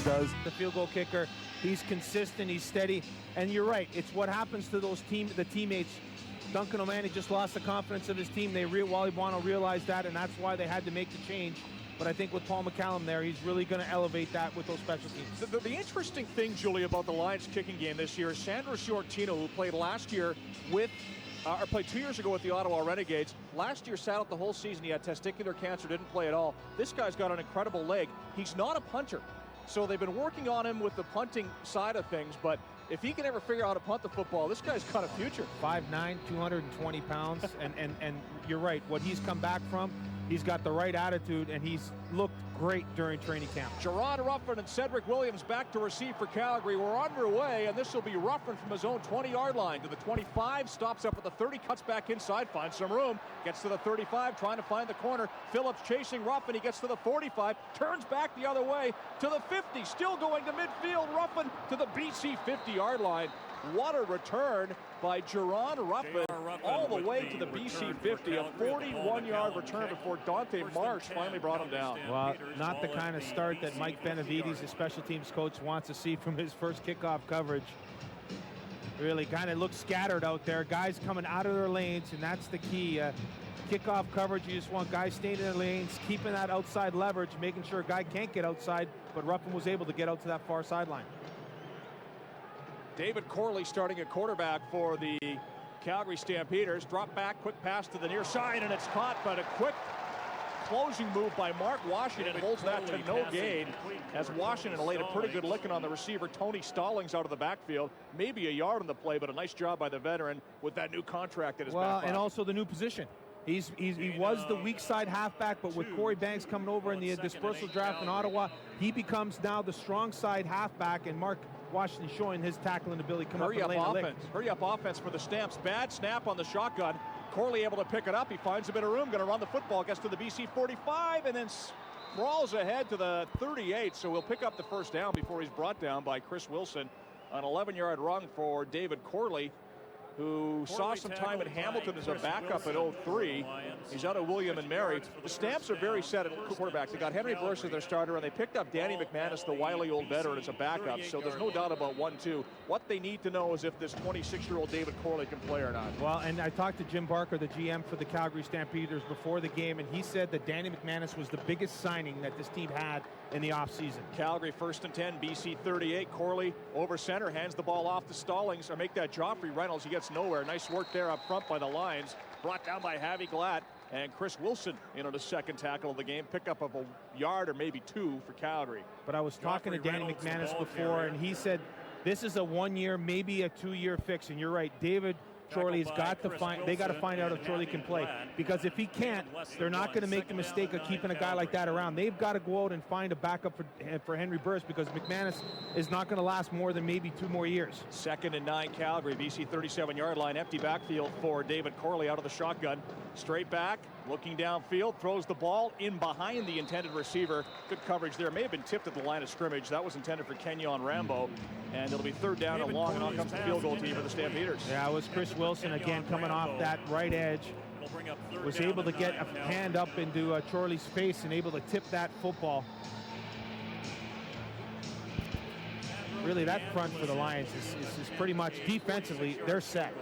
does. The field goal kicker, he's consistent, he's steady, and you're right, it's what happens to those the teammates. Duncan O'Mahony just lost the confidence of his team. Wally Buono realized that, and that's why they had to make the change. But I think with Paul McCallum there, he's really going to elevate that with those special teams. The interesting thing, Julie, about the Lions kicking game this year is Sandro Ciortino, who played last year with, or played 2 years ago with the Ottawa Renegades. Last year sat out the whole season. He had testicular cancer, didn't play at all. This guy's got an incredible leg. He's not a punter. So they've been working on him with the punting side of things, but if he can ever figure out how to punt the football, this guy's got a future. 5'9", 220 pounds, and you're right, what he's come back from, he's got the right attitude, and he's looked great during training camp. Jerron Ruffin and Cedric Williams back to receive for Calgary. We're underway, and this will be Ruffin from his own 20-yard line to the 25, stops up at the 30, cuts back inside, finds some room, gets to the 35, trying to find the corner. Phillips chasing Ruffin, he gets to the 45, turns back the other way to the 50, still going to midfield. Ruffin to the BC 50-yard line. What a return by Jerron Ruffin all the way to the BC 50, a 41-yard return before Dante Marsh finally brought him down. Well, not the kind of start that Mike Benavides, his special teams coach, wants to see from his first kickoff coverage. Really kind of looks scattered out there. Guys coming out of their lanes, and that's the key. Kickoff coverage, you just want guys staying in their lanes, keeping that outside leverage, making sure a guy can't get outside, but Ruffin was able to get out to that far sideline. David Corley starting at quarterback for the Calgary Stampeders. Drop back, quick pass to the near side, and it's caught, but a quick closing move by Mark Washington holds that to no gain, as Washington laid a pretty good licking on the receiver, Tony Stallings, out of the backfield. Maybe a yard on the play, but a nice job by the veteran with that new contract at his back. Well, and also the new position. He was the weak side halfback, but with Corey Banks coming over in the dispersal draft in Ottawa, he becomes now the strong side halfback, and Mark Washington showing his tackling ability. Hurry up offense for the Stamps. Bad snap on the shotgun. Corley able to pick it up. He finds a bit of room, going to run the football, gets to the BC 45, and then crawls ahead to the 38. So we'll pick up the first down before he's brought down by Chris Wilson. An 11-yard run for David Corley, who saw some time at Hamilton as a backup at 03. He's out of William and Mary. The Stamps are very set at quarterback. They got Henry Burris as their starter, and they picked up Danny McManus, the wily old veteran, as a backup. So there's no doubt about 1-2. What they need to know is if this 26-year-old David Corley can play or not. Well, and I talked to Jim Barker, the GM for the Calgary Stampeders, before the game, and he said that Danny McManus was the biggest signing that this team had in the offseason. Calgary 1st and 10, BC 38. Corley over center, hands the ball off to Stallings, or make that Joffrey Reynolds. He gets nowhere. Nice work there up front by the Lions. Brought down by Javi Glatt, and Chris Wilson into the second tackle of the game. Pickup of a yard or maybe two for Calgary. But I was talking to Danny McManus before, and he said this is a 1 year, maybe a 2 year fix. And you're right, David Chorley's got to find, they got to find out if Chorley can play. Because if he can't, they're not going to make the mistake of keeping a guy like that around. They've got to go out and find a backup for Henry Burris, because McManus is not going to last more than maybe 2 more years. 2nd and 9 Calgary, BC 37-yard line, empty backfield for David Corley out of the shotgun. Straight back, looking downfield, throws the ball in behind the intended receiver. Good coverage there. May have been tipped at the line of scrimmage. That was intended for Kenyon Rambo. And it'll be 3rd down and long, and on comes the field goal team for the Stampeders. Yeah, it was Chris Wilson again coming off that right edge. Was able to get a hand up into Chorley's face and able to tip that football. Really, that front for the Lions is pretty much defensively, they're set.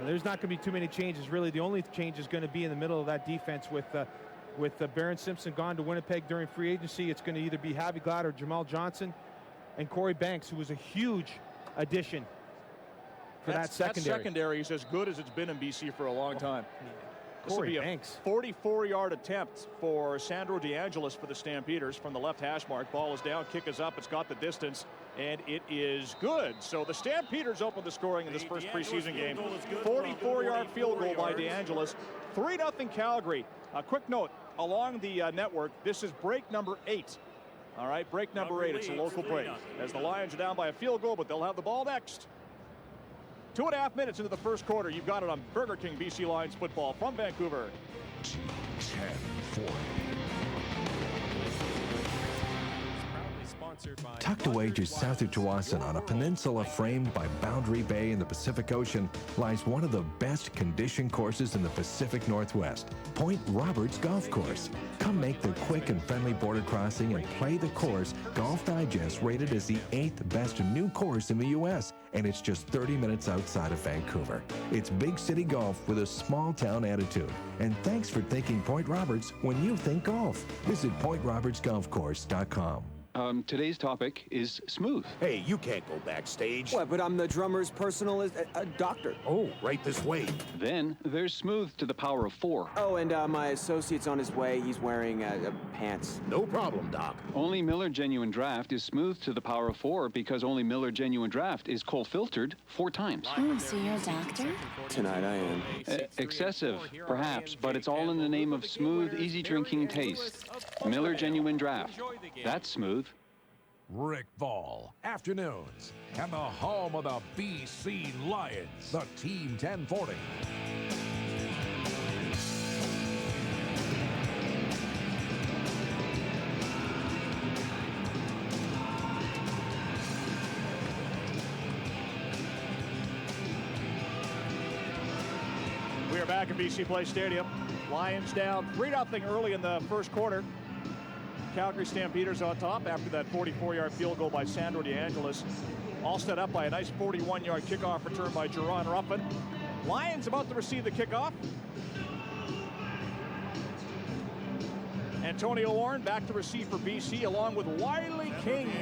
There's not going to be too many changes. Really, the only change is going to be in the middle of that defense with Barron Simpson gone to Winnipeg during free agency. It's going to either be Javi Glatt or Jamal Johnson, and Corey Banks, who was a huge addition for that secondary. That secondary is as good as it's been in BC for a long time. This will be a 44-yard attempt for Sandro DeAngelis for the Stampeders from the left hash mark. Ball is down, kick is up, it's got the distance, and it is good. So the Stampeders open the scoring in this first preseason game. 44-yard field goal by DeAngelis. 3-0 Calgary. A quick note, along the network, this is break number 8. All right, break number 8. It's a local break, as the Lions are down by a field goal, but they'll have the ball next. 2.5 minutes into the first quarter. You've got it on Burger King BC Lions football from Vancouver. 10-4. Tucked away just south of Tsawwassen on a peninsula framed by Boundary Bay in the Pacific Ocean lies one of the best conditioned courses in the Pacific Northwest, Point Roberts Golf Course. Come make the quick and friendly border crossing and play the course Golf Digest rated as the 8th best new course in the U.S., and it's just 30 minutes outside of Vancouver. It's big city golf with a small town attitude. And thanks for thinking Point Roberts when you think golf. Visit PointRobertsGolfCourse.com. Today's topic is smooth. Hey, you can't go backstage. What, but I'm the drummer's personal doctor. Oh, right this way. Then there's smooth to the power of 4. Oh, and my associate's on his way. He's wearing pants. No problem, Doc. Only Miller Genuine Draft is smooth to the power of 4 because only Miller Genuine Draft is cold filtered 4 times. Oh, so you're a doctor? Tonight I am. Excessive, perhaps, but it's all in the name of smooth, easy drinking taste. Miller Genuine Draft. That's smooth. Rick Ball, afternoons, and the home of the BC Lions, the Team 1040. We are back at BC Place Stadium. Lions down 3-0 early in the first quarter. Calgary Stampeders on top after that 44-yard field goal by Sandro DeAngelis. All set up by a nice 41-yard kickoff return by Jerron Ruffin. Lions about to receive the kickoff. Antonio Warren back to receive for BC along with Wiley King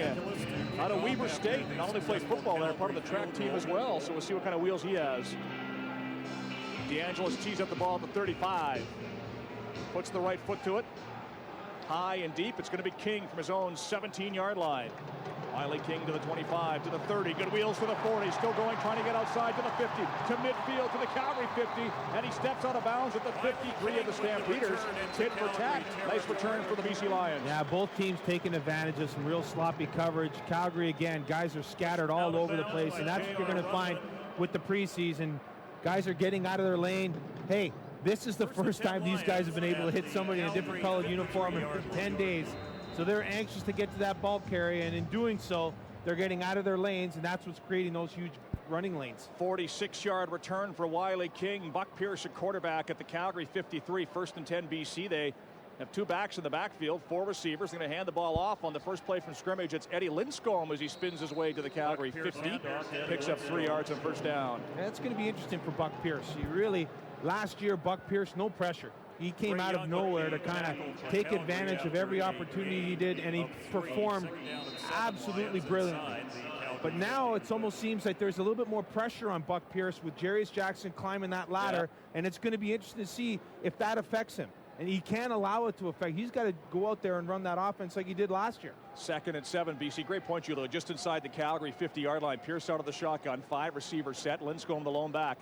out of Weber State. Not only plays football there, part of the track team as well. So we'll see what kind of wheels he has. DeAngelis tees up the ball at the 35. Puts the right foot to it. High and deep. It's going to be King from his own 17-yard line. Wiley King to the 25, to the 30. Good wheels to the 40. Still going, trying to get outside to the 50, to midfield, to the Calgary 50, and he steps out of bounds at the 53 of the Stampeders. Tit for tat. Nice return for the BC Lions. Yeah, both teams taking advantage of some real sloppy coverage. Calgary, again, guys are scattered all over the place, and that's what you're going to find with the preseason. Guys are getting out of their lane. Hey, this is the first time these guys have been able to hit somebody in a different colored uniform in 10 days. So they're anxious to get to that ball carrier, and in doing so, they're getting out of their lanes, and that's what's creating those huge running lanes. 46-yard return for Wiley King. Buck Pierce, a quarterback at the Calgary 53, 1st and 10 BC. They have 2 backs in the backfield, 4 receivers. They're going to hand the ball off on the first play from scrimmage. It's Eddie Linscomb as he spins his way to the Calgary 50. Picks up 3 yards on first down. That's going to be interesting for Buck Pierce. He really, last year, Buck Pierce, no pressure. He came out of nowhere to kind of take advantage of every opportunity he did, and he performed absolutely brilliantly. But now it almost seems like there's a little bit more pressure on Buck Pierce with Jarius Jackson climbing that ladder, and it's going to be interesting to see if that affects him. And he can't allow it to affect. He's got to go out there and run that offense like he did last year. 2nd and 7 BC. Great point, Julio. Just inside the Calgary 50-yard line. Pierce out of the shotgun. 5 receivers set. Linscomb the lone back.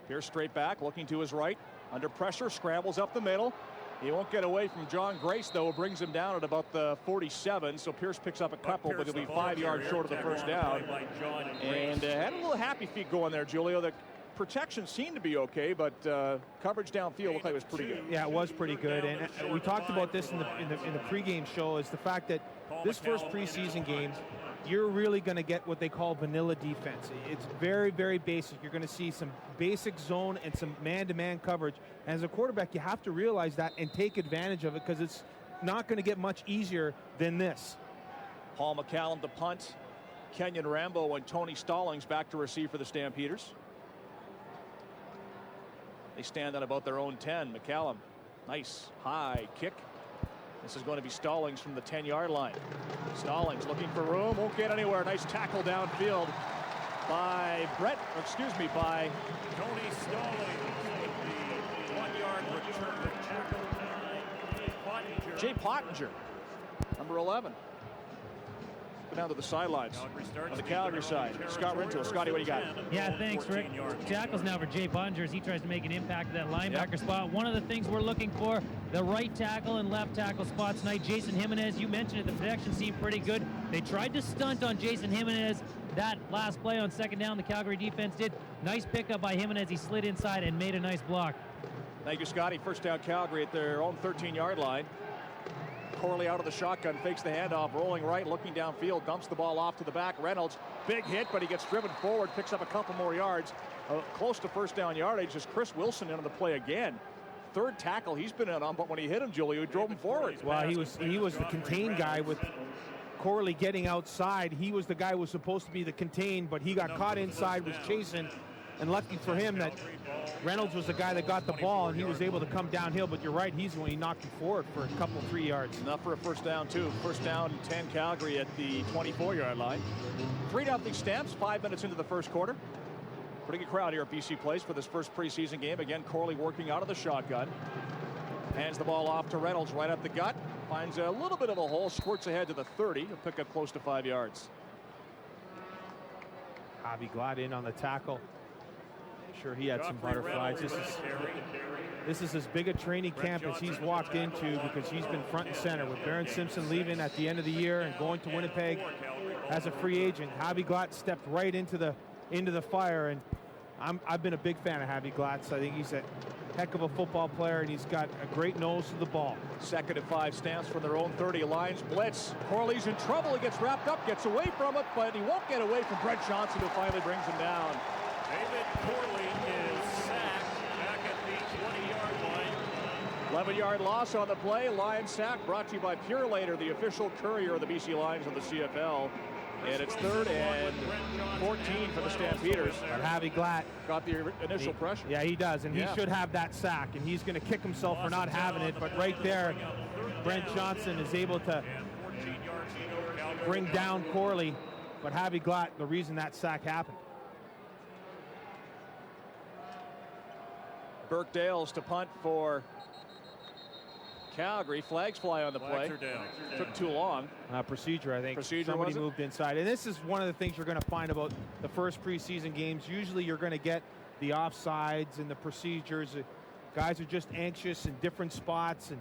Pierce straight back, looking to his right. Under pressure, scrambles up the middle. He won't get away from John Grace, though. It brings him down at about the 47. So Pierce picks up a couple, but he'll be 5 yards short of the first down. And had a little happy feet going there, Julio. The protection seemed to be okay, but coverage downfield looked like it was pretty good. Yeah, it was pretty good. And we talked about this in the pregame show, is the fact that this first preseason game, you're really going to get what they call vanilla defense. It's very, very basic. You're going to see some basic zone and some man-to-man coverage. And as a quarterback, you have to realize that and take advantage of it, because it's not going to get much easier than this. Paul McCallum to punt. Kenyon Rambo and Tony Stallings back to receive for the Stampeders. They stand on about their own 10. McCallum, nice high kick. This is going to be Stallings from the 10-yard line. Stallings looking for room, won't get anywhere. Nice tackle downfield by by Tony Stallings with the 1-yard return tackle. Jay Pottinger, number 11. Go down to the sidelines on the Calgary side. Scott Rintoul. Scotty, what do you got? Yeah, thanks, Rick. Tackles now for Jay Pottinger as he tries to make an impact at that linebacker spot. One of the things we're looking for, the right tackle and left tackle spots tonight. Jason Jimenez, you mentioned it, the protection seemed pretty good. They tried to stunt on Jason Jimenez. That last play on 2nd down, the Calgary defense did. Nice pickup by Jimenez. He slid inside and made a nice block. Thank you, Scotty. First down Calgary at their own 13-yard line. Corley out of the shotgun, fakes the handoff, rolling right, looking downfield, dumps the ball off to the back. Reynolds, big hit, but he gets driven forward, picks up a couple more yards. Close to first down yardage is Chris Wilson into the play again. Third tackle he's been in on, but when he hit him, Julio, he drove him forward. Well, he was the contained guy with Corley getting outside. He was the guy who was supposed to be the contained, but he got caught inside, was chasing, and lucky for him that Reynolds was the guy that got the ball, and he was able to come downhill. But you're right, he's the one he knocked him forward for a couple, 3 yards. Enough for a first down, too. First down and 10 Calgary at the 24-yard line. 3-0 Stamps, 5 minutes into the first quarter. Pretty good crowd here at BC Place for this first preseason game. Again, Corley working out of the shotgun. Hands the ball off to Reynolds right up the gut. Finds a little bit of a hole, squirts ahead to the 30. He'll pick up close to 5 yards. Javi Glad in on the tackle. Sure, he had some butterflies. This is as big a training camp as he's walked into, because he's been front and center with Baron Simpson leaving at the end of the year and going to Winnipeg as a free agent. Javi Glad stepped right into the fire, and I've been a big fan of Javi Glatz. I think he's a heck of a football player, and he's got a great nose to the ball. 2nd and 5 Stamps from their own 30. Lions blitz. Corley's in trouble. He gets wrapped up, gets away from it, but he won't get away from Brent Johnson, who finally brings him down. David Corley is sacked back at the 20-yard line. 11-yard loss on the play. Lions sack brought to you by Purelator, the official courier of the BC Lions of the CFL. And it's 3rd and 14 for the Stampeders. And Javi Glad got the initial pressure. Yeah, he does, and he should have that sack, and he's going to kick himself for not having it. But right there, Brent Johnson is able to bring down Corley. But Javi Glad, the reason that sack happened. Burke Dales to punt for Calgary. Flags fly on the play. Took too long. Procedure, I think. Procedure, somebody moved inside. And this is one of the things you're going to find about the first preseason games. Usually you're going to get the offsides and the procedures. Guys are just anxious in different spots, and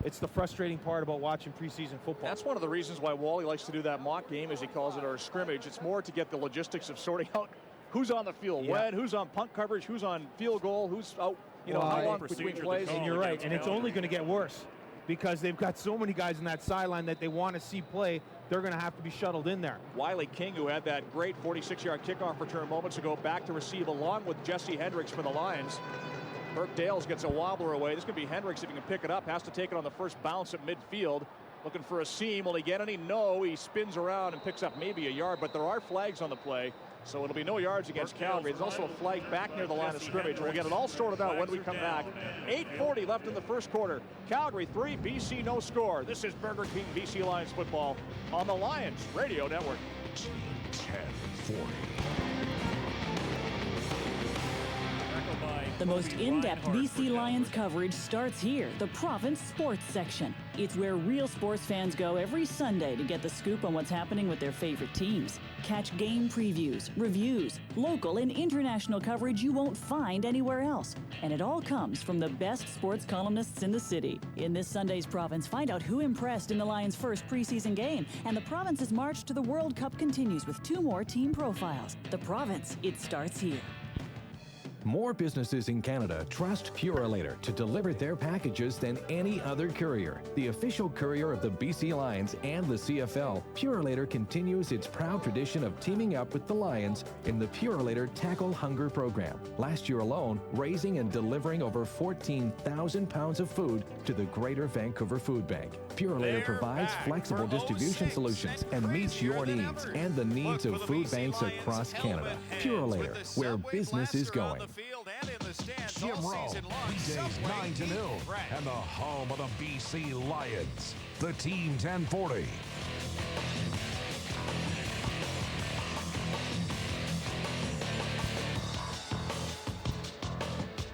it's the frustrating part about watching preseason football. That's one of the reasons why Wally likes to do that mock game, as he calls it, or a scrimmage. It's more to get the logistics of sorting out who's on the field, when, who's on punt coverage, who's on field goal, who's out. How long between plays. And you're right, and it's only going to get worse because they've got so many guys in that sideline that they want to see play. They're going to have to be shuttled in there. Wiley King, who had that great 46-yard kickoff return moments ago, back to receive along with Jesse Hendricks for the Lions. Burke Dales gets a wobbler away. This is going to be Hendricks if he can pick it up. Has to take it on the first bounce at midfield. Looking for a seam. Will he get any? No. He spins around and picks up maybe a yard, but there are flags on the play. So it'll be no yards against Calgary. There's also a flag back near the line of scrimmage. We'll get it all sorted out when we come back. 8:40 left in the first quarter. Calgary 3, BC no score. This is Burger King BC Lions football on the Lions Radio Network. 1040. The most in-depth BC Lions coverage starts here, the Province Sports section. It's where real sports fans go every Sunday to get the scoop on what's happening with their favorite teams. Catch game previews, reviews, local and international coverage you won't find anywhere else. And it all comes from the best sports columnists in the city. In this Sunday's Province, find out who impressed in the Lions' first preseason game. And the Province's march to the World Cup continues with 2 more team profiles. The Province, it starts here. More businesses in Canada trust Purelator to deliver their packages than any other courier. The official courier of the BC Lions and the CFL, Purelator continues its proud tradition of teaming up with the Lions in the Purelator Tackle Hunger program. Last year alone, raising and delivering over 14,000 pounds of food to the Greater Vancouver Food Bank. Purelator provides flexible distribution solutions and meets your needs and the needs of food banks across Canada. Purelator, where business is going. Jim Rowe, weekdays 9 to noon, and the home of the BC Lions, the Team 1040.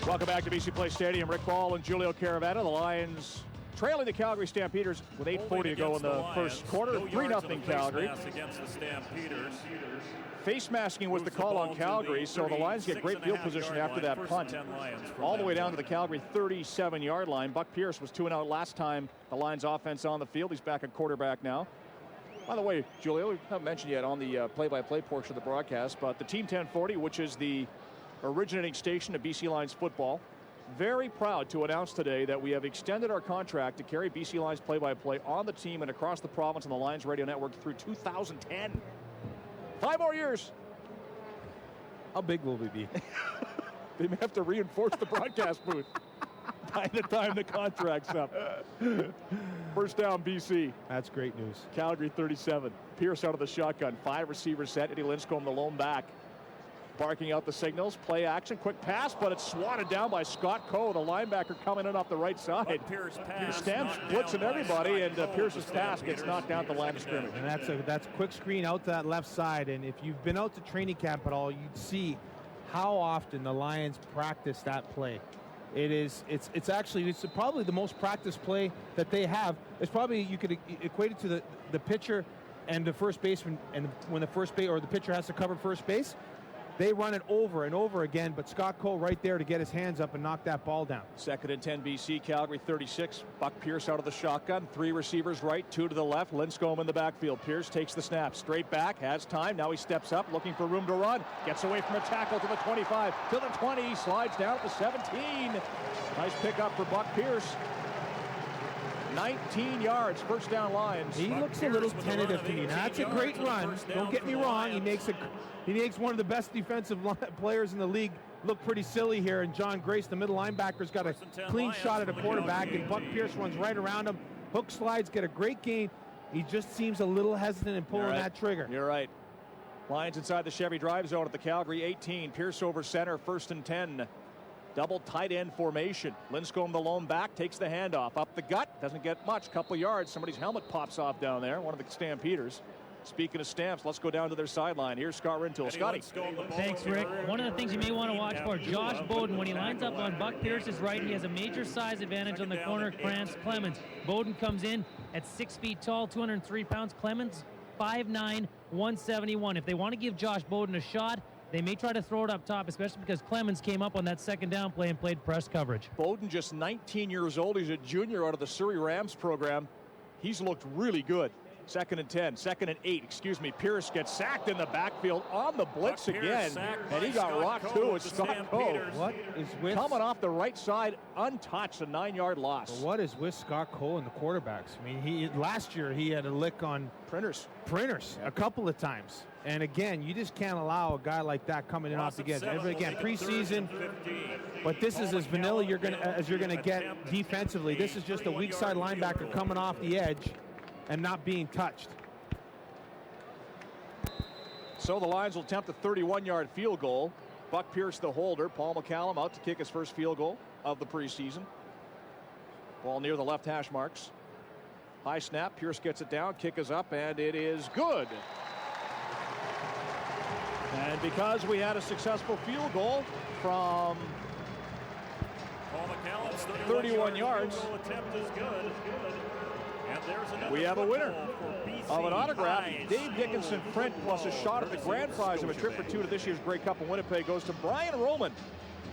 Welcome back to BC Place Stadium. Rick Ball and Julio Caravetta. The Lions trailing the Calgary Stampeders with 8:40 to go in the first quarter. 3-0 Calgary. Against the Stampeders. Face masking was the call on Calgary, so the Lions get great field position after that punt. All the way down to the Calgary 37-yard line. Buck Pierce was 2-0 last time the Lions offense on the field. He's back at quarterback now. By the way, Julio, we haven't mentioned yet on the play-by-play portion of the broadcast, but the Team 1040, which is the originating station of BC Lions football, very proud to announce today that we have extended our contract to carry BC Lions play-by-play on the team and across the province on the Lions Radio Network through 2010. 5 more years. How big will we be? They may have to reinforce the broadcast booth by the time the contract's up. First down, BC. That's great news. Calgary 37. Pierce out of the shotgun. 5 receivers set. Eddie Linscomb, the lone back. Barking out the signals. Play action. Quick pass, but it's swatted down by Scott Coe, the linebacker coming in off the right side. Stamps blitzing everybody, and Pierce's pass gets knocked down at the line of scrimmage. And that's a quick screen out to that left side. And if you've been out to training camp at all, you'd see how often the Lions practice that play. It's probably the most practiced play that they have. It's probably, you could equate it to the pitcher and the first baseman, and when the first base or the pitcher has to cover first base, they run it over and over again, but Scott Coe right there to get his hands up and knock that ball down. 2nd and 10 BC, Calgary 36. Buck Pierce out of the shotgun. 3 receivers right, 2 to the left. Linscomb in the backfield. Pierce takes the snap. Straight back, has time. Now he steps up, looking for room to run. Gets away from a tackle to the 25, to the 20. Slides down to the 17. Nice pickup for Buck Pierce. 19 yards, first down Lions. He looks a little tentative to me. Now, that's a great run. Don't get me wrong. He makes one of the best defensive players in the league look pretty silly here. And John Grace, the middle linebacker's got a clean shot at a quarterback, and Buck Pierce runs right around him. Hook slides, get a great gain. He just seems a little hesitant in pulling that trigger. You're right. Lions inside the Chevy drive zone at the Calgary 18. Pierce over center, 1st and 10. Double tight end formation. Linscomb, the lone back, takes the handoff up the gut. Doesn't get much, couple yards. Somebody's helmet pops off down there. One of the Stampeders. Speaking of Stamps, let's go down to their sideline. Here's Scott Rintoul. Scotty. Thanks, Rick. One of the things you may want to watch for, Josh Bowden, when he lines up on Buck Pierce's right, he has a major size advantage on the corner. Clemens. Bowden comes in at 6 feet tall, 203 pounds. Clemens, 5'9", 171. If they want to give Josh Bowden a shot, they may try to throw it up top, especially because Clemens came up on that 2nd down play and played press coverage. Bowden just 19 years old. He's a junior out of the Surrey Rams program. He's looked really good. 2nd and 10, 2nd and 8, Pierce gets sacked in the backfield on the blitz again, and he got rocked too with Scott Coe. What is with coming off the right side, untouched, a 9-yard loss. What is with Scott Coe and the quarterbacks? I mean, last year he had a lick on Printers a couple of times. And again, you just can't allow a guy like that coming in off the edge. Again, preseason, but this is as vanilla as you're gonna get defensively. This is just a weak side linebacker coming off the edge and not being touched. So the Lions will attempt a 31-yard field goal. Buck Pierce, the holder. Paul McCallum out to kick his first field goal of the preseason. Ball near the left hash marks. High snap. Pierce gets it down. Kick is up, and it is good. And because we had a successful field goal from 31 yards, we have a winner of an autograph. Dave Dickinson print plus a shot at the grand prize of a trip for 2 to this year's Grey Cup in Winnipeg goes to Brian Roman.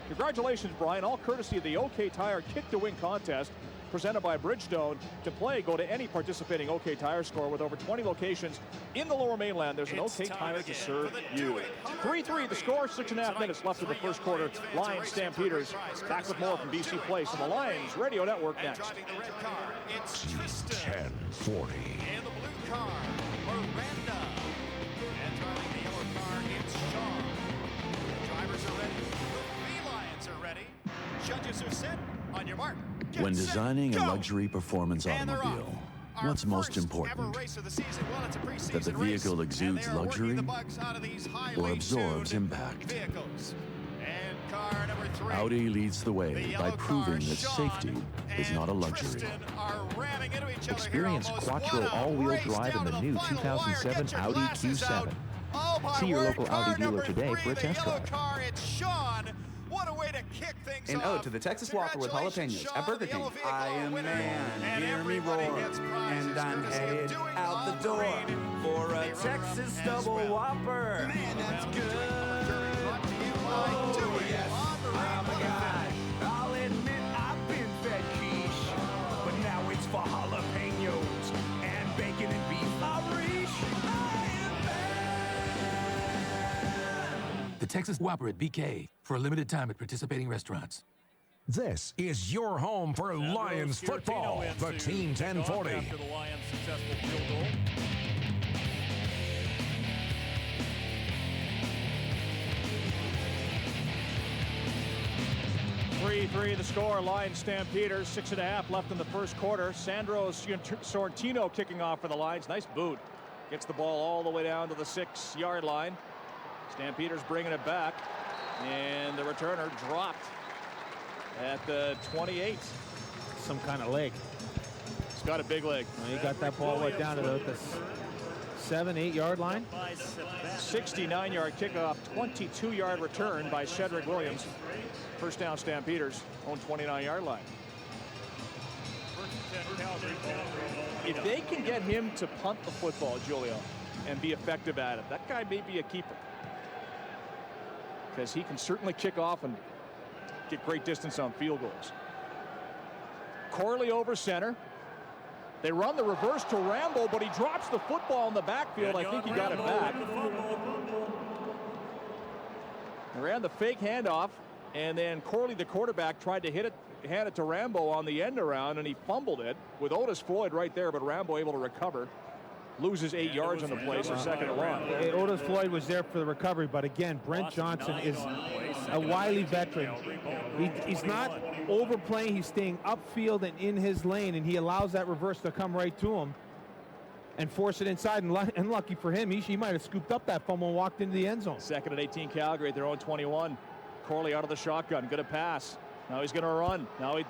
Congratulations, Brian. All courtesy of the OK Tire Kick to Win contest presented by Bridgestone. To play, go to any participating OK Tire store with over 20 locations in the Lower Mainland. There's an OK Tire to serve you. 3-3 the score, 6.5 minutes left in the first quarter. Lions Stampeders. Back with more from BC Place on the Lions Radio Network next. It's 1040. And the blue car, Miranda. And driving the yellow car, it's Sean. The drivers are ready. The Lions are ready. Judges are set. On your mark. When designing a luxury performance automobile, what's most important? That the vehicle exudes luxury or absorbs impact? Audi leads the way by proving that safety is not a luxury. Experience Quattro all-wheel drive in the new 2007 Audi Q7. See your local Audi dealer today for a test drive. What a way to kick things An ode to the Texas Whopper with jalapenos at Burger King. I am man, hear me roar, and I'm headed out the door for a Texas double Whopper. Man, that's good. Oh, yes, I'm a guy. I'll admit I've been fed quiche, but now it's for jalapenos and bacon and beef Irish. The Texas Whopper at BK for a limited time at participating restaurants. This is your home for Lions football, the Team 1040. After the Lions' successful field goal. (3-3) the score. Lions Stampeders. 6.5 left in the first quarter. Sandro Sorrentino kicking off for the Lions. Nice boot. Gets the ball all the way down to the 6-yard line. Stampeders bringing it back, and the returner dropped at the 28. Some kind of leg. He's got a big leg. Well, he got that ball right down to the 7-8 yard line. 69-yard kickoff, 22-yard return by Cedric Williams. First down Stampeders, own 29-yard line. If they can get him to punt the football, Julio, and be effective at it, that guy may be a keeper. Because he can certainly kick off and get great distance on field goals. Corley over center. They run the reverse to Rambo, but he drops the football in the backfield. I think he got it back. They ran the fake handoff, and then Corley, the quarterback, tried to hand it to Rambo on the end around, and he fumbled it with Otis Floyd right there, but Rambo able to recover. Loses 8 yards on the play, so second and long. Otis Floyd was there for the recovery, but again, Brent Johnson is a wily veteran. He's not overplaying. He's staying upfield and in his lane, and he allows that reverse to come right to him and force it inside. And lucky for him, he might have scooped up that fumble and walked into the end zone. Second and 18 Calgary at their own 21. Corley out of the shotgun, good a pass. Now he's going to run. Now he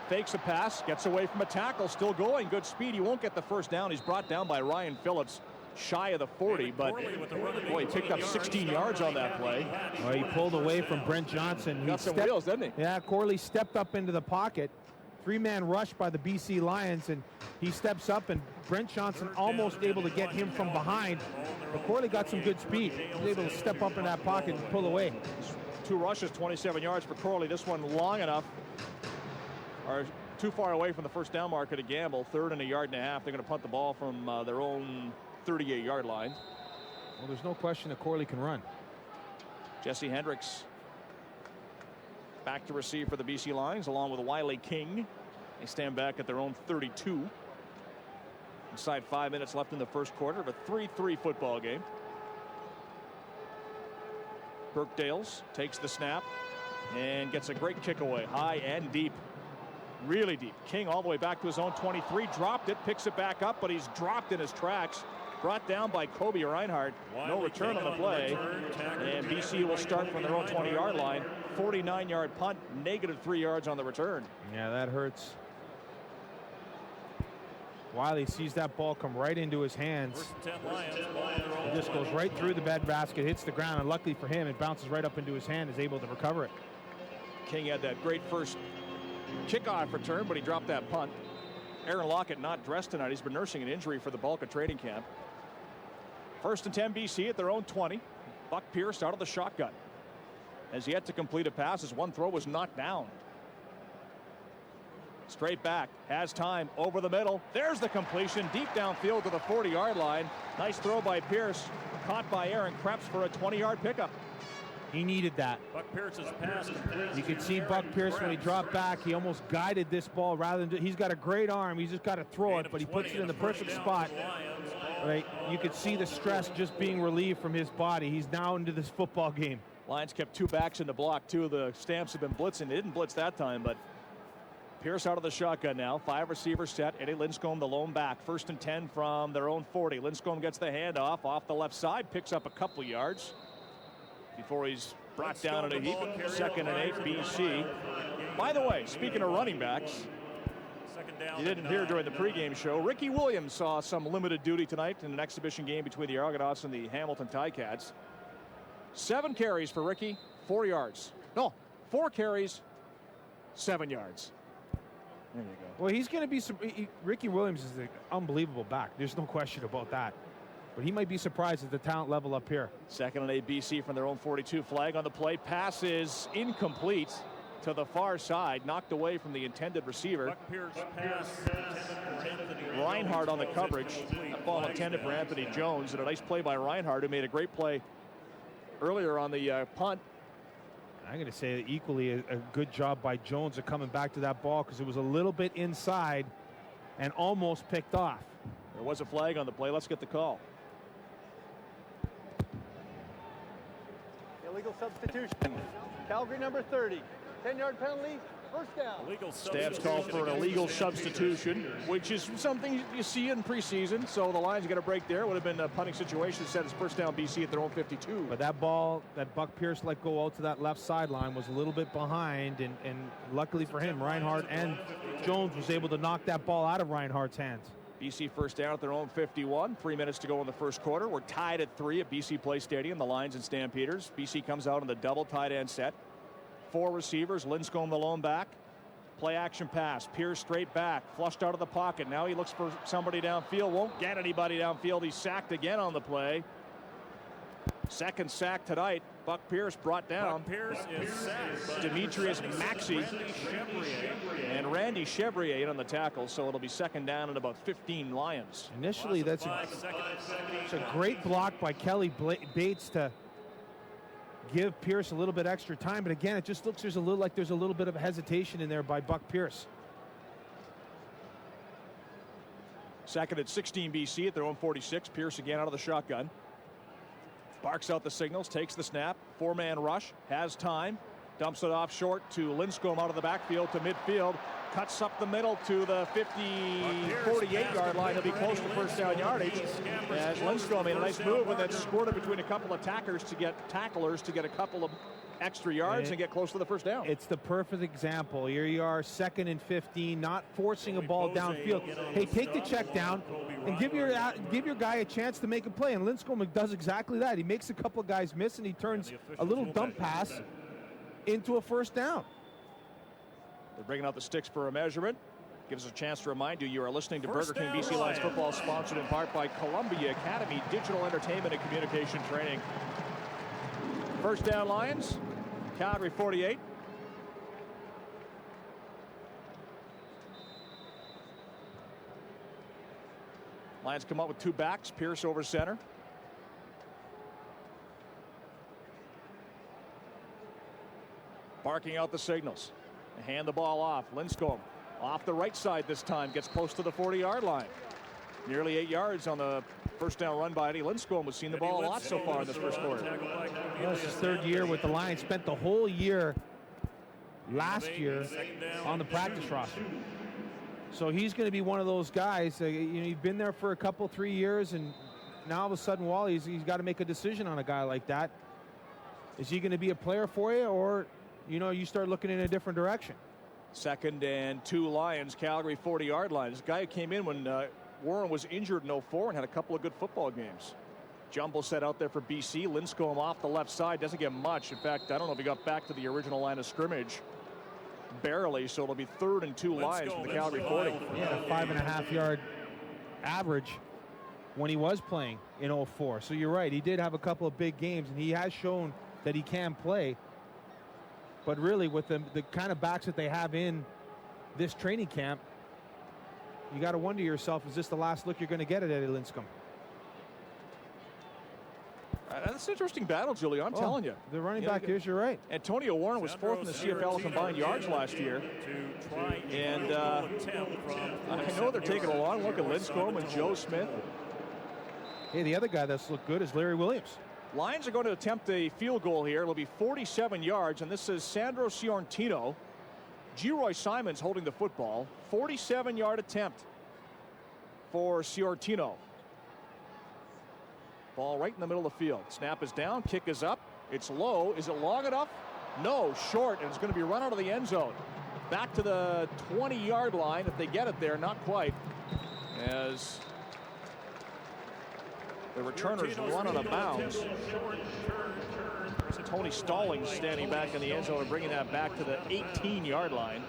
fakes a pass, gets away from a tackle, still going, good speed. He won't get the first down. He's brought down by Ryan Phillips, shy of the 40, but boy, he picked up 16 yards on that play. Well, he pulled away from Brent Johnson. Got some wheels, didn't he? Yeah, Corley stepped up into the pocket. 3-man rush by the BC Lions, and he steps up, and Brent Johnson almost able to get him from behind. But Corley got some good speed. He was able to step up in that pocket and pull away. 2 rushes, 27 yards for Corley. This one long enough, or too far away from the first down marker to gamble. 3rd and a yard and a half. They're going to punt the ball from their own 38-yard line. Well, there's no question that Corley can run. Jesse Hendricks back to receive for the BC Lions, along with Wiley King. They stand back at their own 32. Inside 5 minutes left in the first quarter of a 3-3 football game. Burkdales takes the snap and gets a great kick away, high and deep. Really deep. King all the way back to his own 23, dropped it, picks it back up, but he's dropped in his tracks. Brought down by Kobe Reinhardt. No return on the play. And BC will start from their own 20-yard line. 49-yard punt, -3 yards on the return. Yeah, that hurts. Wiley sees that ball come right into his hands. It just goes right through the bed basket, hits the ground, and luckily for him, it bounces right up into his hand, is able to recover it. King had that great first kickoff return, but he dropped that punt. Aaron Lockett not dressed tonight. He's been nursing an injury for the bulk of training camp. 1st and 10 BC at their own 20. Buck Pierce out of the shotgun. Has yet to complete a pass. His one throw was knocked down. Straight back, has time, over the middle. There's the completion, deep downfield to the 40-yard line. Nice throw by Pierce, caught by Aaron Krebs for a 20-yard pickup. He needed that. Buck Pierce's pass. You could see Buck Pierce when he dropped back. He almost guided this ball rather than he's got a great arm. He's just got to throw it, but he puts it in the perfect spot. Right, you could see the stress just being relieved from his body. He's now into this football game. Lions kept 2 backs in the block. 2 of the Stamps have been blitzing. They didn't blitz that time, but Pierce out of the shotgun now. 5 receivers set. Eddie Linscomb the lone back. 1st and 10 from their own 40. Linscomb gets the handoff off the left side, picks up a couple yards before he's brought down in a heap. 2nd and 8 BC. By the way, speaking of running backs, you didn't hear during the pregame show, Ricky Williams saw some limited duty tonight in an exhibition game between the Argonauts and the Hamilton Ticats. 7 carries for Ricky, 4 yards. No, 4 carries, 7 yards. There you go. Well, he's going to be Ricky Williams is an unbelievable back. There's no question about that. But he might be surprised at the talent level up here. 2nd and 8 BC from their own 42. Flag on the play. Pass is incomplete to the far side. Knocked away from the intended receiver. Reinhardt on the coverage. That ball intended for Anthony Jones. And a nice play by Reinhardt, who made a great play earlier on the punt. I'm going to say equally a good job by Jones of coming back to that ball, because it was a little bit inside and almost picked off. There was a flag on the play. Let's get the call. Illegal substitution. Calgary number 30. 10-yard penalty. First down. Stamps called for an illegal substitution, which is something you see in preseason. So the Lions get a break there. Would have been a punting situation. Set as first down BC at their own 52. But that ball that Buck Pierce let go out to that left sideline was a little bit behind, and luckily for him, Reinhardt and Jones was able to knock that ball out of Reinhardt's hands. BC first down at their own 51. 3 minutes to go in the first quarter. We're tied at 3 at BC Place Stadium. The Lions and Stampeders. BC comes out in the double tight end set. 4 receivers. Linscomb the lone back. Play action pass. Pierce straight back. Flushed out of the pocket. Now he looks for somebody downfield. Won't get anybody downfield. He's sacked again on the play. Second sack tonight. Buck Pierce brought down. Buck Pierce is sacked. Demetrius Maxey and Randy Chevrier in on the tackle. So it'll be second down and about 15 Lions. Initially, that's a great block by Kelly Bates to give Pierce a little bit extra time, but again, it just looks there's a little bit of hesitation in there by Buck Pierce. Second at 16 BC at their own 46. Pierce again out of the shotgun. Barks out the signals, takes the snap. 4-man rush, has time. Dumps it off short to Linscomb out of the backfield to midfield. Cuts up the middle to the 48-yard line. He'll be close to first down yardage. As Linscomb made a nice move and then squirted between a couple of tacklers to get a couple of extra yards and get close to the first down. It's the perfect example. Here you are, 2nd and 15, not forcing a ball downfield. Hey, take the check down and give your guy a chance to make a play. And Linscomb does exactly that. He makes a couple of guys miss, and he turns a little dump pass into a first down. They're bringing out the sticks for a measurement. Gives us a chance to remind you are listening to Burger King BC Lions football, sponsored in part by Columbia Academy Digital Entertainment and Communication Training. First down Lions, Calgary 48. Lions come up with 2 backs. Pierce over center. Barking out the signals. Hand the ball off. Linscomb off the right side this time. Gets close to the 40-yard line. Nearly 8 yards on the first down run by Eddie Linscomb, who's seen the ball a lot so far in this first quarter. Well, it's his 3rd year with the Lions. Spent the whole year last year on the practice roster. So he's going to be one of those guys. He's been there for 3 years, and now all of a sudden, Wally, he's got to make a decision on a guy like that. Is he going to be a player for you, or you start looking in a different direction? 2nd and 2 Lions, Calgary 40-yard line. This guy who came in when Warren was injured in 04 and had a couple of good football games. Jumbo set out there for BC. Linscomb off the left side. Doesn't get much. In fact, I don't know if he got back to the original line of scrimmage. Barely. So it'll be 3rd and 2 Lions from the Calgary 40. Yeah, a 5.5-yard average when he was playing in 04. So you're right. He did have a couple of big games, and he has shown that he can play. But really, with the kind of backs that they have in this training camp, you got to wonder yourself, is this the last look you're going to get at Eddie Linscomb? That's an interesting battle, Julio. I'm telling you. The running back here, you're right. Antonio Warren was 4th in the CFL combined yards last year. And I know they're taking a long look at Linscomb and Joe Smith. Hey, the other guy that's looked good is Larry Williams. Lions are going to attempt a field goal here. It'll be 47 yards, and this is Sandro Ciortino. G-Roy Simons holding the football. 47-yard attempt for Ciortino. Ball right in the middle of the field. Snap is down. Kick is up. It's low. Is it long enough? No, short, and it's going to be run out of the end zone. Back to the 20-yard line if they get it there. Not quite. As the returners run out of bounds. Tony Stallings standing back in the end zone and bringing that back to the 18-yard line.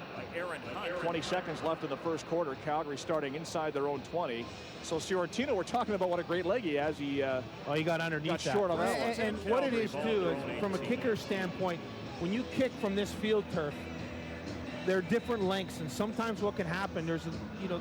20 seconds left in the first quarter. Calgary starting inside their own 20. So Ciortino, we're talking about what a great leg he has. He got underneath got short on that one. And what it is, too, is from a kicker standpoint, when you kick from this field turf, there are different lengths, and sometimes what can happen, there's,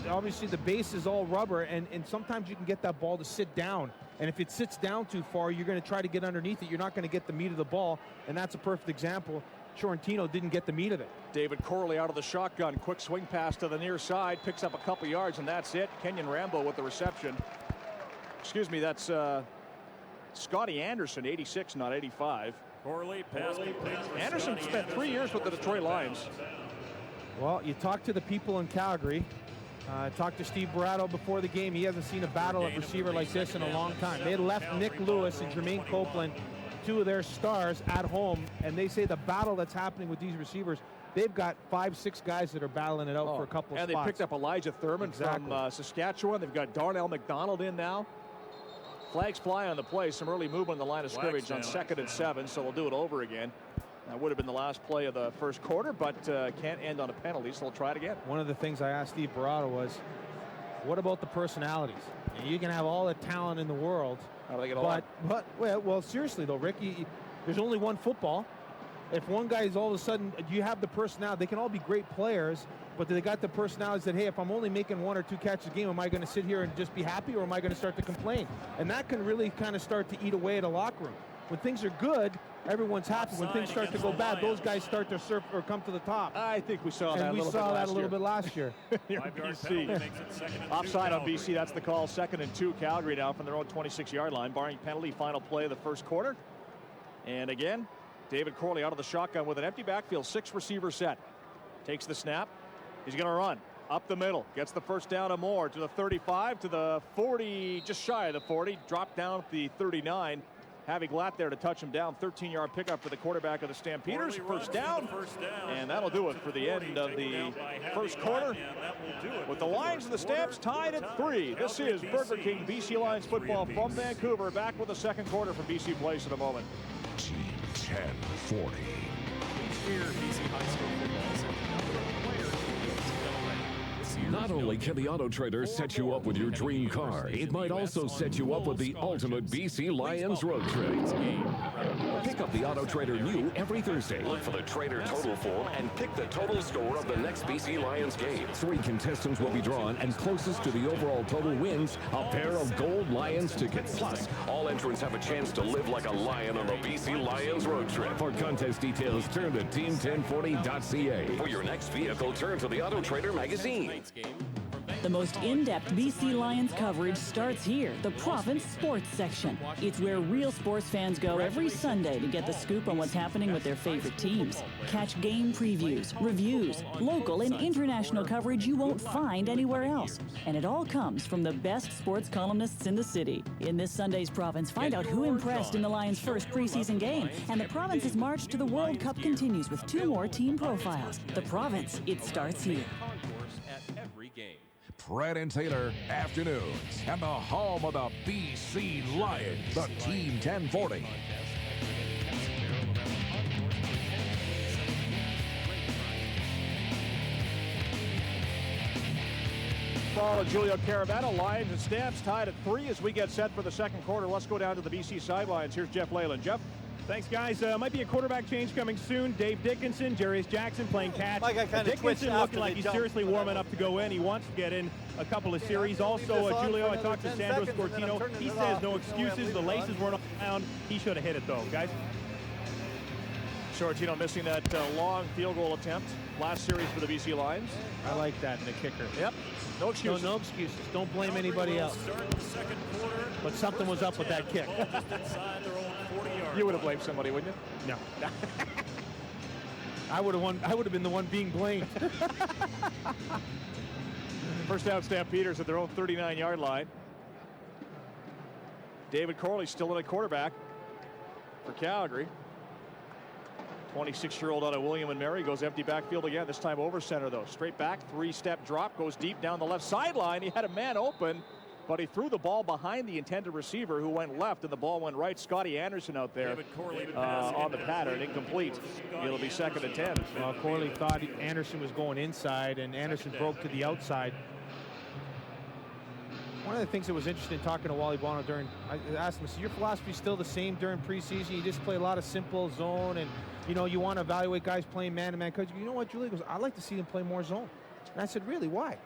obviously the base is all rubber, and sometimes you can get that ball to sit down. And if it sits down too far, you're going to try to get underneath it. You're not going to get the meat of the ball, and that's a perfect example Sorrentino didn't get the meat of it. David Corley out of the shotgun. Quick swing pass to the near side. Picks up a couple yards, and that's it. Kenyon Rambo with the reception. Excuse me, that's Scotty Anderson, 86, not 85. Corley pass complete. Anderson spent 3 years with the Detroit Lions. Well, you talk to the people in Calgary. Talked to Steve Barato before the game. He hasn't seen a battle at receiver like this in a long time. They left Nick Lewis and Jermaine Copeland, two of their stars, at home, and they say the battle that's happening with these receivers, they've got 5-6 guys that are battling it out for a couple of spots. And they picked up Elijah Thurman from Saskatchewan. They've got Darnell McDonald in now. Flags fly on the play. Some early movement on the line of scrimmage on 2nd and 7, so we'll do it over again. That would have been the last play of the first quarter, but can't end on a penalty, so they'll try it again. One of the things I asked Steve Barato was, what about the personalities? You can have all the talent in the world, how do they get along? Well, seriously though, Rick, there's only one football. If one guy is all of a sudden, you have the personality. They can all be great players, but they got the personalities that, hey, if I'm only making 1 or 2 catches a game, am I going to sit here and just be happy, or am I going to start to complain? And that can really kind of start to eat away at a locker room. When things are good, everyone's happy. When things start to go bad, those guys start to surf or come to the top. I think we saw that a little bit last year. BC. Offside on BC. That's the call. 2nd and 2. Calgary now from their own 26-yard line, barring penalty. Final play of the first quarter. And again, David Corley out of the shotgun with an empty backfield. 6 receiver set. Takes the snap. He's going to run up the middle. Gets the first down and more to the 35, to the 40, just shy of the 40. Dropped down at the 39. Having Glatt there to touch him down. 13-yard pickup for the quarterback of the Stampeders. First down. And that'll do it for the end of the first quarter. With the Lions and the Stamps tied at 3. This is Burger King BC Lions football from Vancouver. Back with the second quarter from BC Place in a moment. Team 1040. Each year, BC High School football is Not only can the Auto Trader set you up with your dream car, it might also set you up with the ultimate BC Lions road trip. Pick up the Auto Trader new every Thursday. Look for the Trader Total form and pick the total score of the next BC Lions game. 3 contestants will be drawn, and closest to the overall total wins a pair of gold Lions tickets. Plus, all entrants have a chance to live like a lion on the BC Lions road trip. For contest details, turn to team1040.ca. For your next vehicle, turn to the Auto Trader magazine. The most in-depth BC Lions coverage starts here, the Province Sports section. It's where real sports fans go every Sunday to get the scoop on what's happening with their favorite teams. Catch game previews, reviews, local and international coverage you won't find anywhere else. And it all comes from the best sports columnists in the city. In this Sunday's Province, find out who impressed in the Lions' first preseason game. And the Province's march to the World Cup continues with 2 more team profiles. The Province, it starts here. Fred and Taylor afternoons, and the home of the BC Lions, the Team 1040. Ball of Julio Caravana. Lions and Stamps tied at 3 as we get set for the second quarter. Let's go down to the BC sidelines. Here's Jeff Leyland. Jeff? Thanks, guys. Might be a quarterback change coming soon. Dave Dickinson, Jarius Jackson playing catch. Dickinson looking like he's seriously warming up to go in. He wants to get in a couple of series. Also, Julio, I talked to Sandro Scortino. He says no excuses. The laces weren't down. He should have hit it, though, guys. Sorrentino missing that long field goal attempt last series for the BC Lions. I like that in the kicker. Yep. No excuses. No excuses. Don't blame anybody else. But something was up with that kick. You would have blamed somebody, wouldn't you? No. I would have been the one being blamed. First down, Stampeders at their own 39-yard line. David Corley still in at quarterback for Calgary. 26-year-old out of William and Mary goes empty backfield again. This time over center, though. Straight back, 3-step drop, goes deep down the left sideline. He had a man open, but he threw the ball behind the intended receiver, who went left, and the ball went right. Scotty Anderson out there on the pattern, incomplete. It'll be 2nd and 10. Well, Corley thought Anderson was going inside, and Anderson broke to the outside. One of the things that was interesting talking to Wally Bono I asked him, so your philosophy is still the same during preseason? You just play a lot of simple zone, and you want to evaluate guys playing man-to-man coverage. You know what, Julie goes, I like to see them play more zone. And I said, really, why?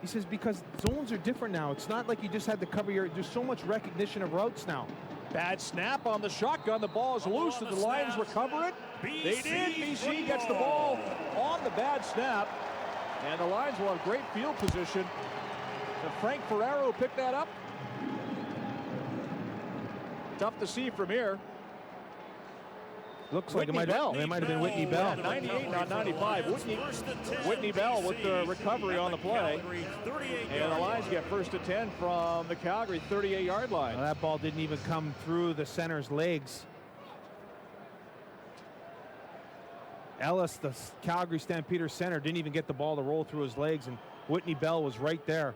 He says, because zones are different now. It's not like you just had to cover there's so much recognition of routes now. Bad snap on the shotgun. The ball is loose. Did the Lions recover it? They did. BC gets the ball on the bad snap. And the Lions will have great field position. And Frank Ferraro picked that up. Tough to see from here. Looks like it might have been Whitney Bell. 98, not 95. Whitney Bell with the recovery on the play. And the Lions get first and 10 from the Calgary 38-yard line. Well, that ball didn't even come through the center's legs. Ellis, the Calgary Stampeders center, didn't even get the ball to roll through his legs, and Whitney Bell was right there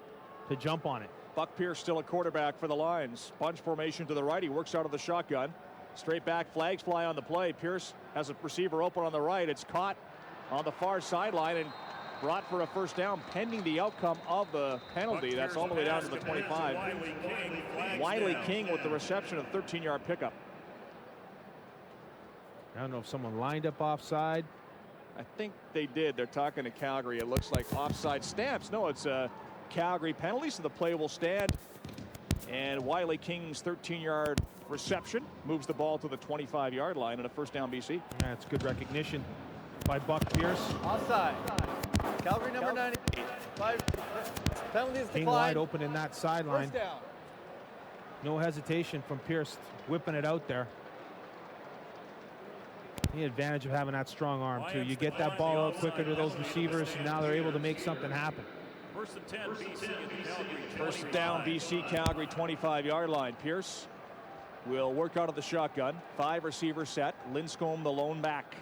to jump on it. Buck Pierce still a quarterback for the Lions. Bunch formation to the right. He works out of the shotgun. Straight back, flags fly on the play. Pierce has a receiver open on the right. It's caught on the far sideline and brought for a first down pending the outcome of the penalty. That's all the way down to the 25. Wiley King with the reception of 13-yard pickup. I don't know if someone lined up offside. I think they did. They're talking to Calgary. It looks like offside stamps. No, it's a Calgary penalty, so the play will stand. And Wiley King's 13-yard reception moves the ball to the 25-yard line and a first down BC. That's good recognition by Buck Pierce. Offside. Calgary number 98. 5 penalties declined. King wide open in that sideline. No hesitation from Pierce whipping it out there. The advantage of having that strong arm too. You get that ball out quicker to those receivers, and now they're able to make something happen. First and 10, BC at the Calgary. First down, BC Calgary 25-yard line. Pierce will work out of the shotgun. 5 receiver set. Linscomb the lone back.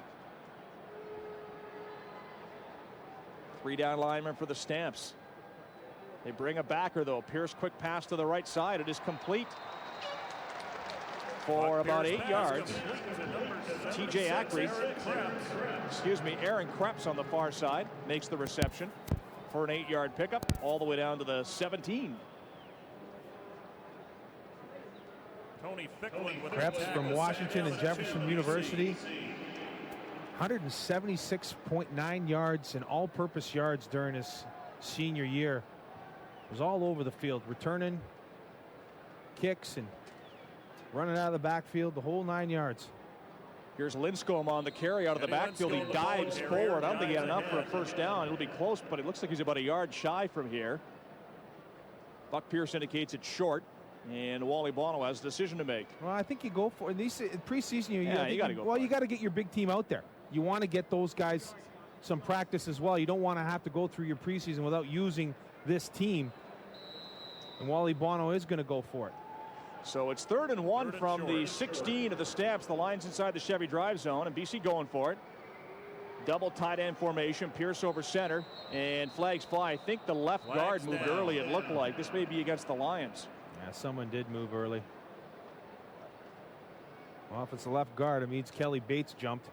3 down linemen for the Stamps. They bring a backer though. Pierce quick pass to the right side. It is complete for about 8 yards. TJ Ackley, Aaron Krebs on the far side makes the reception for an 8-yard pickup all the way down to the 17. Krebs from Washington and Jefferson University. 176.9 yards and all-purpose yards during his senior year. Was all over the field, returning kicks and running out of the backfield, the whole 9 yards. Here's Linscomb on the carry out of the backfield. He dives forward. I don't think he had enough for a first down. It'll be close, but it looks like he's about a yard shy from here. Buck Pierce indicates it's short, and Wally Bono has a decision to make. Well, I think you go for in these preseason. You got to go. Well, you got to get your big team out there. You want to get those guys some practice as well. You don't want to have to go through your preseason without using this team. And Wally Bono is going to go for it. So it's 3rd and 1 from the 16 of the Stamps. The Lions inside the Chevy drive zone, and BC going for it. Double tight end formation. Pierce over center, and flags fly. I think the left guard moved early, it looked like. This may be against the Lions. Yeah, someone did move early. Well, if it's the left guard, it means Kelly Bates jumped.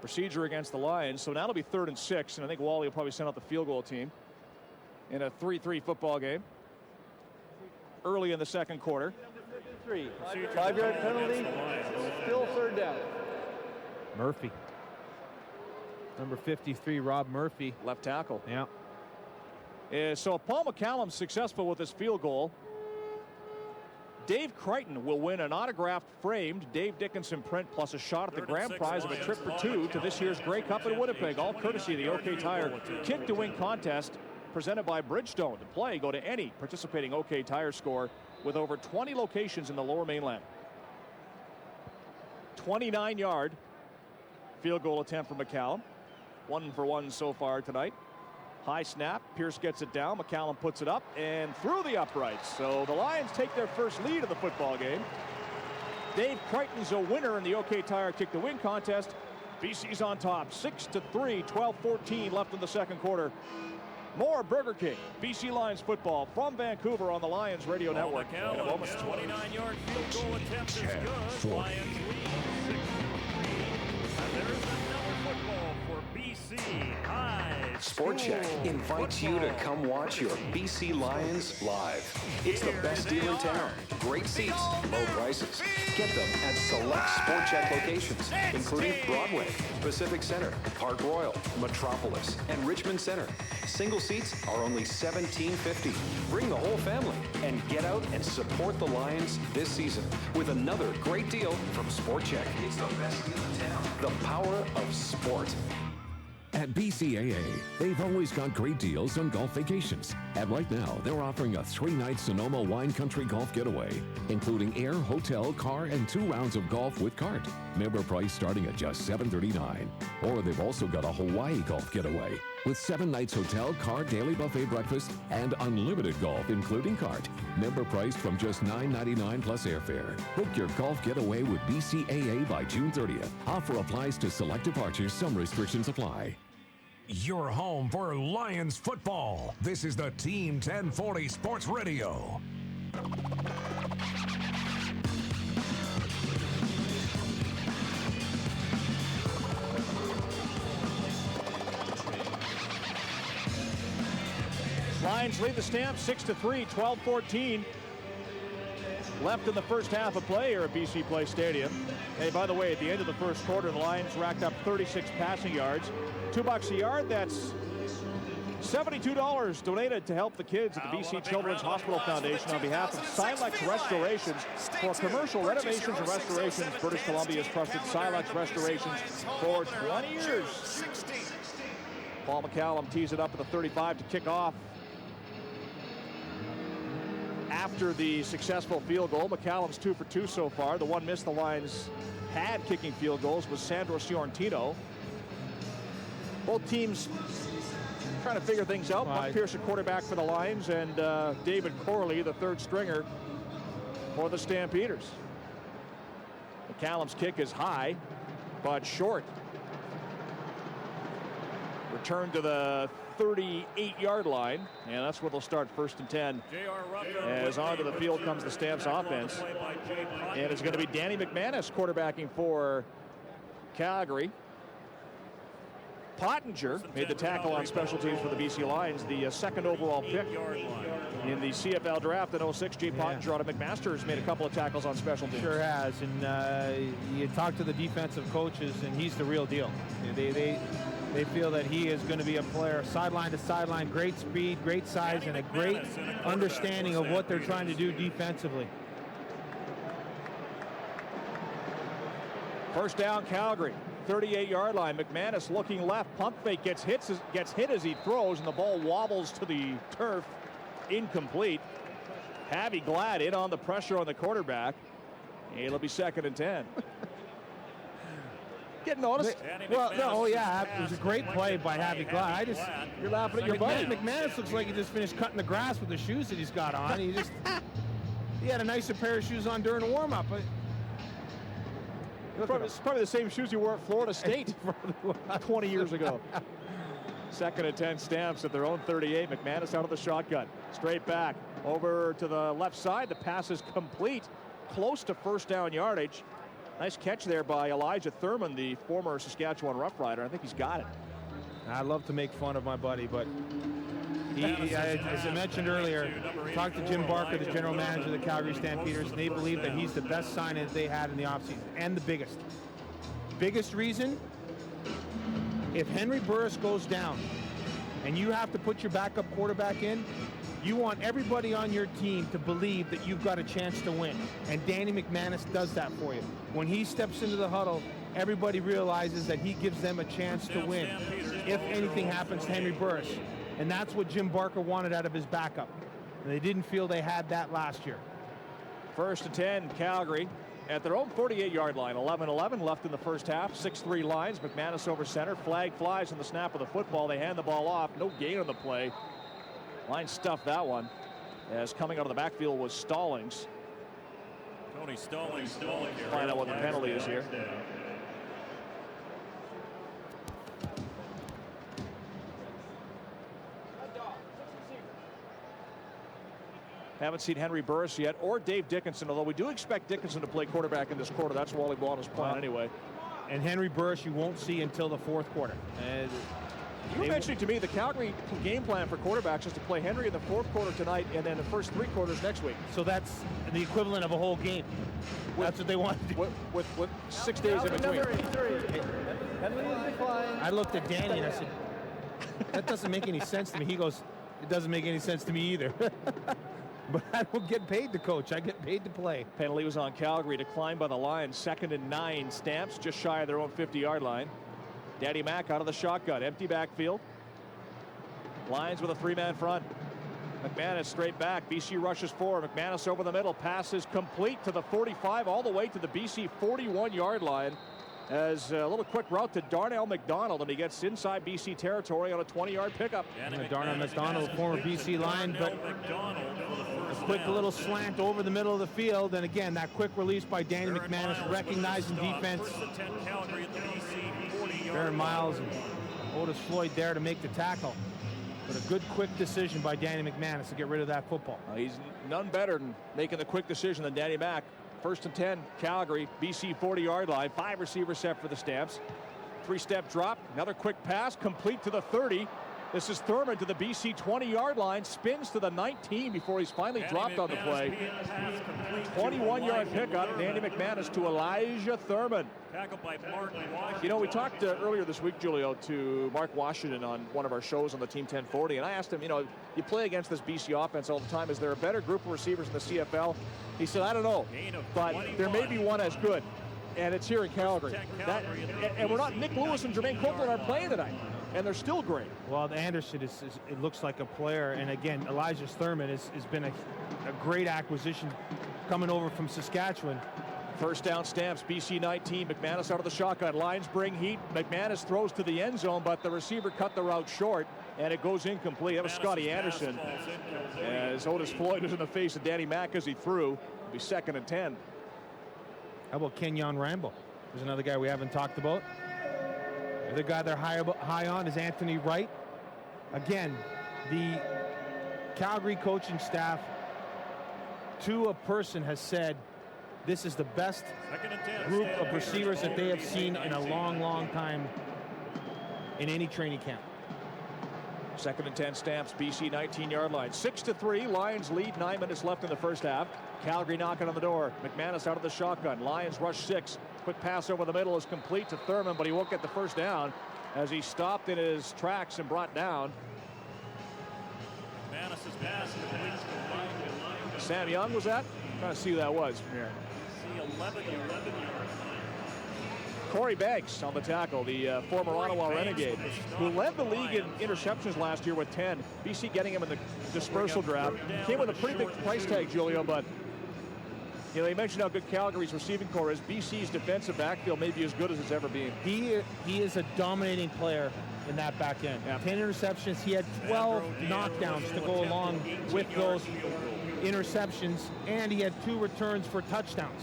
Procedure against the Lions. So now it'll be 3rd and 6, and I think Wally will probably send out the field goal team in a 3-3 football game early in the second quarter. 5-yard penalty, still 3rd down. Murphy. Number 53, Rob Murphy. Left tackle. Yeah. So Paul McCallum's successful with his field goal. Dave Crichton will win an autographed framed Dave Dickinson print plus a shot at the grand prize of a trip for 2 to this year's Grey Cup in Winnipeg, all courtesy of the OK Tire Kick to Win contest presented by Bridgestone. To play, go to any participating OK Tire store with over 20 locations in the Lower Mainland. 29-yard field goal attempt for McCallum. 1 for 1 so far tonight. High snap. Pierce gets it down. McCallum puts it up and through the uprights. So the Lions take their first lead of the football game. Dave Crichton's a winner in the OK Tire Kick to Win contest. BC's on top 6-3, 12-14 left in the second quarter. More Burger King, BC Lions football from Vancouver on the Lions Radio Network. In a moment. 29-yard field goal attempt is good. Lions lead 6-3. And there's another football for BC High Sport Check invites you to come watch your BC Lions live. It's the best deal in town. Great seats, low prices. Get them at select Sport Check locations, including Broadway, Pacific Center, Park Royal, Metropolis, and Richmond Center. Single seats are only $17.50. Bring the whole family and get out and support the Lions this season with another great deal from Sport Check. It's the best deal in town. The power of sport. At BCAA, they've always got great deals on golf vacations. And right now, they're offering a 3-night Sonoma Wine Country golf getaway, including air, hotel, car, and 2 rounds of golf with cart. Member price starting at just $739. Or they've also got a Hawaii golf getaway with 7 nights hotel, car, daily buffet breakfast, and unlimited golf, including cart. Member priced from just $9.99 plus airfare. Book your golf getaway with BCAA by June 30th. Offer applies to select departures. Some restrictions apply. Your home for Lions football. This is the Team 1040 Sports Radio. Lions lead the Stamps 6-3, 12-14. Left in the first half of play here at BC Place Stadium. Hey, by the way, at the end of the first quarter, the Lions racked up 36 passing yards. $2 a yard, that's $72 donated to help the kids at the BC Children's Hospital Foundation on behalf of Silex Restorations. For commercial renovations and restorations, British Columbia has trusted Silex Restorations for 20 years. Paul McCallum tees it up at the 35 to kick off. After the successful field goal, McCallum's 2 for 2 so far. The one miss the Lions had kicking field goals was Sandro Ciorantino. Both teams trying to figure things out. Buck Pierce, a quarterback for the Lions, and David Corley, the third stringer for the Stampeders. McCallum's kick is high, but short. Return to the 38-yard line, and that's where they'll start 1st and 10. As onto the field comes the Stamps offense, and it's going to be Danny McManus quarterbacking for Calgary. Pottinger made the tackle on special teams for the BC Lions, the second overall pick in the CFL draft in 06. Jay Pottinger out of McMaster's made a couple of tackles on special teams. Sure has, and you talk to the defensive coaches, and he's the real deal. They feel that he is going to be a player sideline to sideline, great speed, great size, and a great understanding of what they're trying to do defensively. First down, Calgary. 38-yard line. McManus looking left. Pump fake gets hit as he throws, and the ball wobbles to the turf. Incomplete. Javi Glad in on the pressure on the quarterback. It'll be 2nd and 10. Getting noticed? Well, no, yeah, it was a great play by Javi Glad. You're laughing at your buddy. McManus looks like he just finished cutting the grass with the shoes that he's got on. He had a nicer pair of shoes on during the warm-up. It's probably the same shoes he wore at Florida State 20 years ago. 2nd and 10 Stamps at their own 38. McManus out of the shotgun. Straight back. Over to the left side. The pass is complete. Close to first down yardage. Nice catch there by Elijah Thurman, the former Saskatchewan Rough Rider. I think he's got it. I love to make fun of my buddy, but as I mentioned earlier, talked to Jim Barker, the general manager of the Calgary Stampeders, and they believe that he's the best signing they had in the offseason, and the biggest reason, if Henry Burris goes down and you have to put your backup quarterback in, you want everybody on your team to believe that you've got a chance to win, and Danny McManus does that for you. When he steps into the huddle, everybody realizes that he gives them a chance to win if anything happens to Henry Burris. And that's what Jim Barker wanted out of his backup. And they didn't feel they had that last year. 1st and 10, Calgary at their own 48-yard line. 11-11 left in the first half. 6-3 Lions. McManus over center. Flag flies on the snap of the football. They hand the ball off. No gain on the play. Lions stuffed that one, as coming out of the backfield was Stallings. Tony Stallings. Find out what the penalty is here. Haven't seen Henry Burris yet or Dave Dickinson, although we do expect Dickinson to play quarterback in this quarter. That's Wally Ballana's plan anyway. And Henry Burris you won't see until the fourth quarter. You were mentioning to me the Calgary game plan for quarterbacks is to play Henry in the fourth quarter tonight and then the first 3 quarters next week. So that's the equivalent of a whole game. That's what they want to do. With 6 days in between. I looked at Danny and I said, that doesn't make any sense to me. He goes, it doesn't make any sense to me either. But I don't get paid to coach. I get paid to play. Penalty was on Calgary, declined by the Lions. 2nd and 9. Stamps just shy of their own 50-yard line. Danny Mac out of the shotgun. Empty backfield. Lions with a 3-man front. McManus straight back. BC rushes forward. McManus over the middle. Passes complete to the 45 all the way to the BC 41-yard line. As a little quick route to Darnell McDonald, and he gets inside BC territory on a 20-yard pickup. Darnell McDonald, former BC Lion, but a quick little slant over the middle of the field, and again, that quick release by Danny McManus, recognizing defense. Baron Miles and Otis Floyd there to make the tackle. But a good quick decision by Danny McManus to get rid of that football. He's none better than making the quick decision than Danny Mac. 1st and 10, Calgary, BC 40-yard line. 5 receivers set for the Stamps. 3-step drop, another quick pass, complete to the 30. This is Thurman to the BC 20-yard line, spins to the 19 before he's finally dropped on the play. 21-yard pickup, Danny McManus to Elijah Thurman. Tackled by Mark Washington. You know, we talked earlier this week, Julio, to Mark Washington on one of our shows on the Team 1040, and I asked him, you know, you play against this BC offense all the time. Is there a better group of receivers in the CFL? He said, I don't know, but there may be one as good, and it's here in Calgary. And we're not, Nick Lewis and Jermaine Copeland aren't playing tonight, and they're still great. Well, Anderson it looks like a player, and again, Elijah Thurman has been a great acquisition coming over from Saskatchewan. First down, Stamps, BC 19. McManus out of the shotgun. Lions bring heat. McManus throws to the end zone, but the receiver cut the route short, and it goes incomplete. That was Scotty Anderson. As Otis Floyd was in the face of Danny Mac as he threw. It'll be 2nd and 10. How about Kenyon Rambo? There's another guy we haven't talked about. The other guy they're high on is Anthony Wright. Again, the Calgary coaching staff, to a person, has said this is the best group of receivers that they have seen in a long, long time in any training camp. 2nd and 10, Stamps, BC 19-yard line. 6-3, Lions lead, 9 minutes left in the first half. Calgary knocking on the door. McManus out of the shotgun. Lions rush 6. Quick pass over the middle is complete to Thurman, but he won't get the first down as he stopped in his tracks and brought down. McManus's pass complete to Sam Young was that? I'm trying to see who that was from here. 11-yard. Corey Banks on the tackle, the former Ottawa Renegade, who led the league in interceptions last year with 10. BC getting him in the dispersal draft. Came with a pretty big price tag, Julio, but you know, you mentioned how good Calgary's receiving core is. BC's defensive backfield may be as good as it's ever been. He is a dominating player in that back end. Yeah. 10 interceptions. He had 12 knockdowns to go along with those interceptions, and he had 2 returns for touchdowns.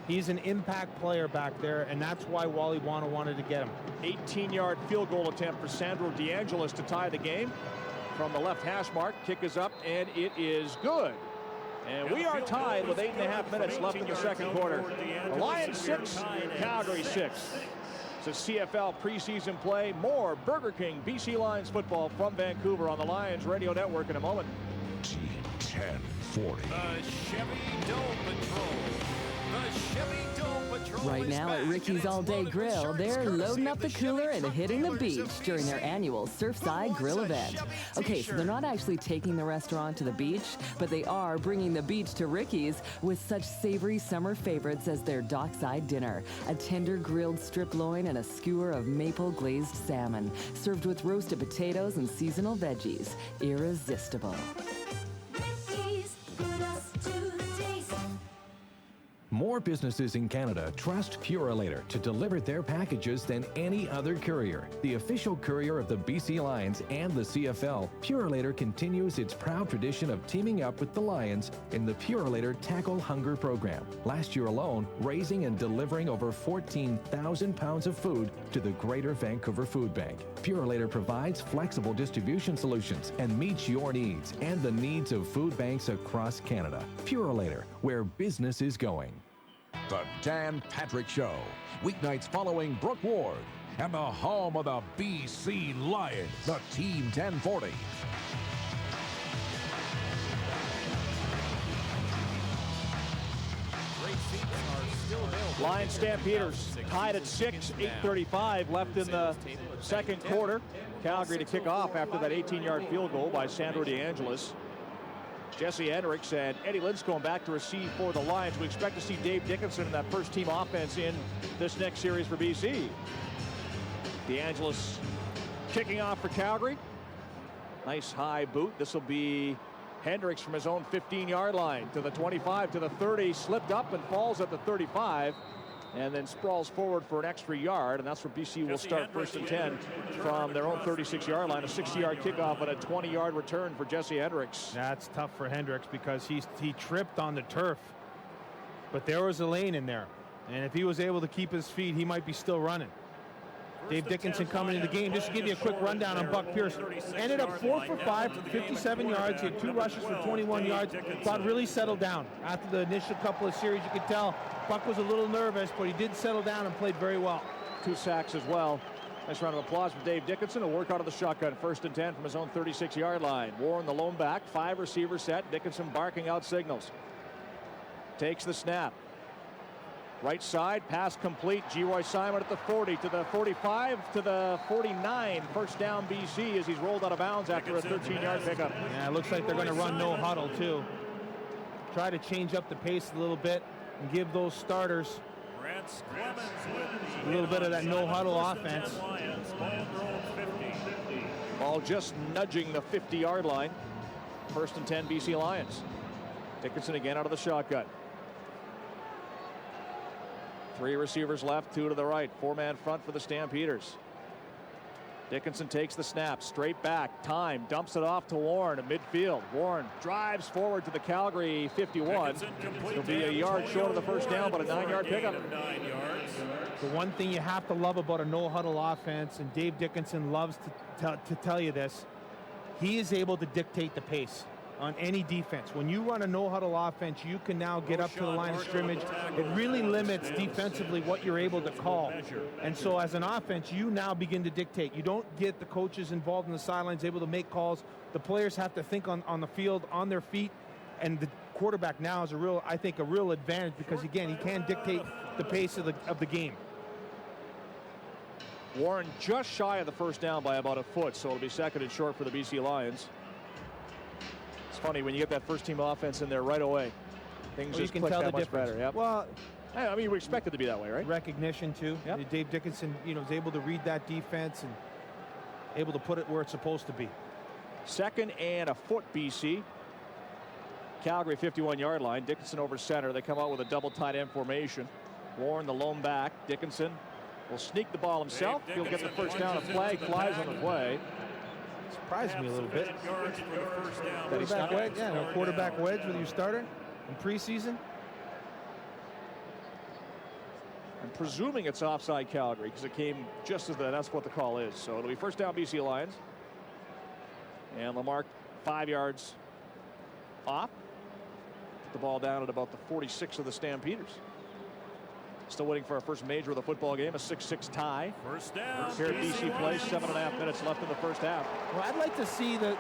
He's an impact player back there, and that's why Wally Wana wanted to get him. 18-yard field goal attempt for Sandro DeAngelis to tie the game. From the left hash mark, kick is up, and it is good. And we are tied with 8.5 minutes left in the second quarter. The Lions 6, Calgary 6. It's a CFL preseason play. More Burger King BC Lions football from Vancouver on the Lions Radio Network in a moment. Team 1040. The Chevy Doe Patrol. The Chevy Doe Patrol. Right now at Ricky's All Day Grill, they're loading up the cooler and hitting the beach during their annual Surfside Grill event. Okay, so they're not actually taking the restaurant to the beach, but they are bringing the beach to Ricky's with such savory summer favorites as their dockside dinner. A tender grilled strip loin and a skewer of maple glazed salmon, served with roasted potatoes and seasonal veggies. Irresistible. More businesses in Canada trust Purolator to deliver their packages than any other courier. The official courier of the BC Lions and the CFL, Purolator continues its proud tradition of teaming up with the Lions in the Purolator Tackle Hunger program. Last year alone, raising and delivering over 14,000 pounds of food to the Greater Vancouver Food Bank. Purolator provides flexible distribution solutions and meets your needs and the needs of food banks across Canada. Purolator, where business is going. The Dan Patrick Show. Weeknights following Brooke Ward. And the home of the BC Lions, the Team 1040. Lions Stampeders tied at 6, 8:35 left in the second quarter. Calgary to kick off after that 18-yard field goal by Sandro DeAngelis. Jesse Hendricks and Eddie Linscomb back to receive for the Lions. We expect to see Dave Dickinson in that first team offense in this next series for BC. DeAngelis kicking off for Calgary. Nice high boot. This will be Hendricks from his own 15-yard line to the 25, to the 30, slipped up and falls at the 35, and then sprawls forward for an extra yard, and that's where BC will start first and 10 from their own 36-yard line. A 60-yard kickoff and a 20-yard return for Jesse Hendricks. That's tough for Hendricks because he tripped on the turf, but there was a lane in there, and if he was able to keep his feet, he might be still running. Dave Dickinson coming in the game. Just to give you a quick rundown on Buck Pierce. Ended up 4 for 5 for 57 yards. He had 2 rushes for 21 yards. Thought really settled down. After the initial couple of series, you could tell Buck was a little nervous, but he did settle down and played very well. 2 sacks as well. Nice round of applause for Dave Dickinson. A work out of the shotgun. First and 10 from his own 36-yard line. Warren the lone back. 5 receivers set. Dickinson barking out signals. Takes the snap. Right side, pass complete. G-Roy Simon at the 40, to the 45, to the 49. First down BC as he's rolled out of bounds after a 13-yard pickup. Yeah, it looks like they're going to run no huddle too. Try to change up the pace a little bit and give those starters a little bit of that no huddle offense. Ball just nudging the 50-yard line. First and 10 BC Lions. Dickinson again out of the shotgun. 3 receivers left, 2 to the right. 4-man front for the Stampeders. Dickinson takes the snap, straight back, time, dumps it off to Warren at midfield. Warren drives forward to the Calgary 51. It'll be a yard short of the first down, but a 9-yard pickup. The one thing you have to love about a no-huddle offense, and Dave Dickinson loves to tell you this, he is able to dictate the pace on any defense. When you run a no-huddle offense, you can now get up to the line of scrimmage. It really limits defensively what you're able to call. And so as an offense, you now begin to dictate. You don't get the coaches involved in the sidelines able to make calls. The players have to think on the field, on their feet. And the quarterback now is I think a real advantage because, again, he can dictate the pace of the game. Warren just shy of the first down by about a foot, so it'll be second and short for the BC Lions. It's funny when you get that first team offense in there right away. Things just click that much better. Yep. Well, I mean, we expect it to be that way, right? Recognition too. Yep. Dave Dickinson, is able to read that defense and able to put it where it's supposed to be. Second and a foot BC. Calgary 51-yard line. Dickinson over center. They come out with a double tight end formation. Warren the lone back. Dickinson will sneak the ball himself. He'll get the first down. A flag flies on the play. Surprised me a little bit. Quarterback wedge, quarterback wedge with your starter in preseason. I'm presuming it's offside Calgary because it came just as that's what the call is. So it'll be first down BC Lions. And Lamarck 5 yards off. Put the ball down at about the 46 of the Stampeders. Still waiting for our first major of the football game, a 6-6 tie. First down. Here at BC Place, 7.5 minutes left in the first half. Well, I'd like to see that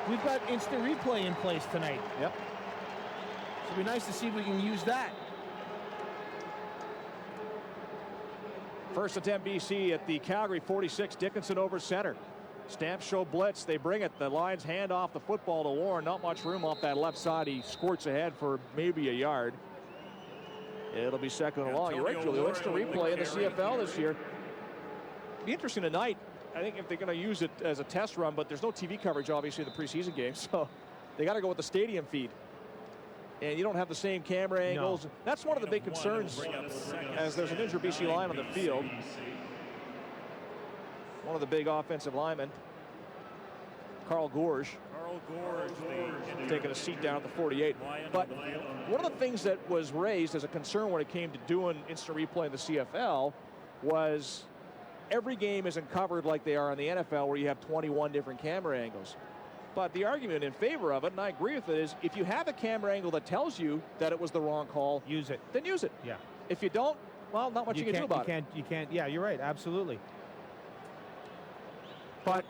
we've got instant replay in place tonight. Yep. So it'd be nice to see if we can use that. First attempt BC at the Calgary 46. Dickinson over center. Stamp show blitz. They bring it. The Lions hand off the football to Warren. Not much room off that left side. He squirts ahead for maybe a yard. It'll be second and long. You're right, Julio. Instant replay in the CFL this year. Be interesting tonight. I think if they're going to use it as a test run, but there's no TV coverage, obviously, in the preseason game, so they got to go with the stadium feed. And you don't have the same camera angles. No. That's one of the big concerns as there's an injured BC line on the field. One of the big offensive linemen, Carl Gorge. Taking a seat down at the 48. But one of the things that was raised as a concern when it came to doing instant replay in the CFL was every game isn't covered like they are in the NFL where you have 21 different camera angles. But the argument in favor of it, and I agree with it, is if you have a camera angle that tells you that it was the wrong call, use it. Then use it. Yeah. If you don't, well, not much you can do about it. You can't. Yeah, you're right. Absolutely. But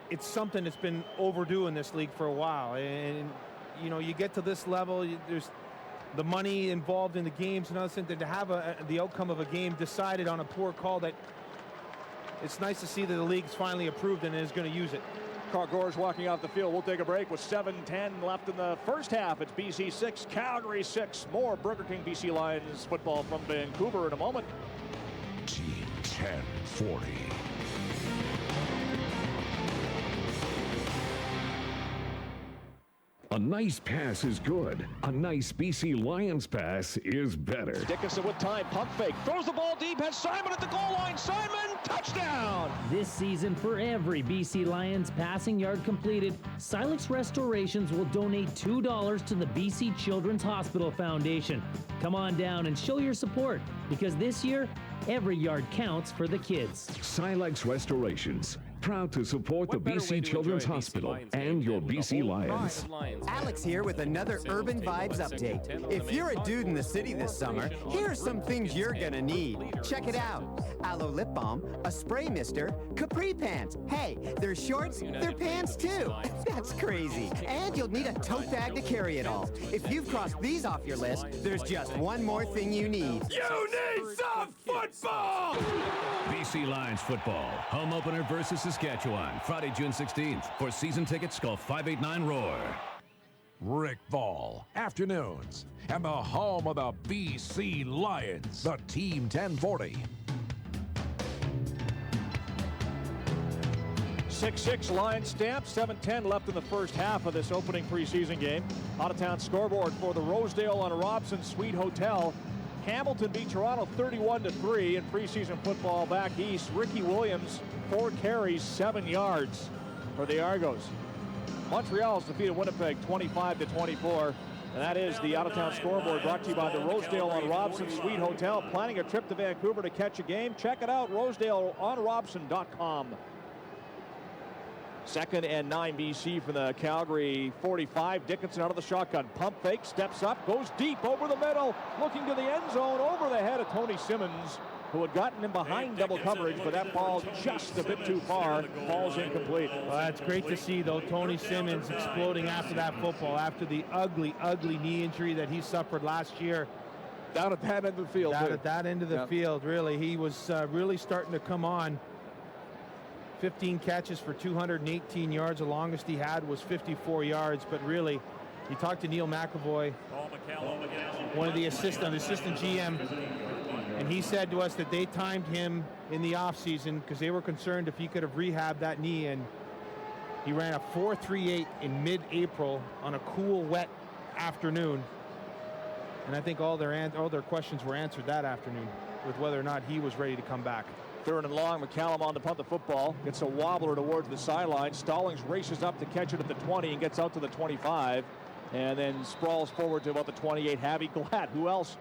it's something that's been overdue in this league for a while. And, you know, you get to this level, there's the money involved in the games and other things, to have the outcome of a game decided on a poor call, that it's nice to see that the league's finally approved and is going to use it. Carl Gorge walking off the field. We'll take a break with 7:10 left in the first half. It's BC 6, Calgary 6. More Burger King BC Lions football from Vancouver in a moment. Team 1040. A nice pass is good. A nice BC Lions pass is better. Dickinson with time, pump fake, throws the ball deep, has Simon at the goal line. Simon, touchdown! This season, for every BC Lions passing yard completed, Silex Restorations will donate $2 to the BC Children's Hospital Foundation. Come on down and show your support, because this year, every yard counts for the kids. Silex Restorations, proud to support the BC Children's Hospital and your BC Lions. Alex here with another Urban Vibes update. If you're a dude in the city this summer, here are some things you're gonna need. Check it out. Aloe lip balm, a spray mister, capri pants. Hey, they're shorts, they're pants too. That's crazy. And you'll need a tote bag to carry it all. If you've crossed these off your list, there's just one more thing you need. You need some football! BC Lions football, home opener versus Saskatchewan, Friday, June 16th. For season tickets, call 589-ROAR. Rick Ball, afternoons, and the home of the BC Lions, the Team 1040. 6-6 Lions stamp, 7:10 left in the first half of this opening preseason game. Out-of-town scoreboard for the Rosedale on Robson Suite Hotel. Hamilton beat Toronto 31-3 in preseason football back east. Ricky Williams, 4 carries, 7 yards for the Argos. Montreal's defeated Winnipeg 25-24. And that is the out-of-town scoreboard brought to you by the Rosedale on Robson Suite Hotel. Planning a trip to Vancouver to catch a game? Check it out, rosedaleonrobson.com. 2nd and 9 BC from the Calgary 45. Dickinson out of the shotgun. Pump fake, steps up, goes deep over the middle, looking to the end zone over the head of Tony Simmons, who had gotten him behind double coverage, but that ball just a bit too far. Ball's incomplete. Well, that's great to see, though. Tony Simmons exploding after that football, after the ugly, ugly knee injury that he suffered last year. Down at that end of the field. Down at that end of the field, really. He was really starting to come on. 15 catches for 218 yards. The longest he had was 54 yards. But really, you talked to Neil McAvoy, one of the assistant GM, and he said to us that they timed him in the offseason because they were concerned if he could have rehabbed that knee. And he ran a 4.38 in mid-April on a cool, wet afternoon. And I think all their questions were answered that afternoon with whether or not he was ready to come back. 3rd and long, McCallum on to punt the football. Gets a wobbler towards the sideline. Stallings races up to catch it at the 20 and gets out to the 25. And then sprawls forward to about the 28. Javi Glad, who else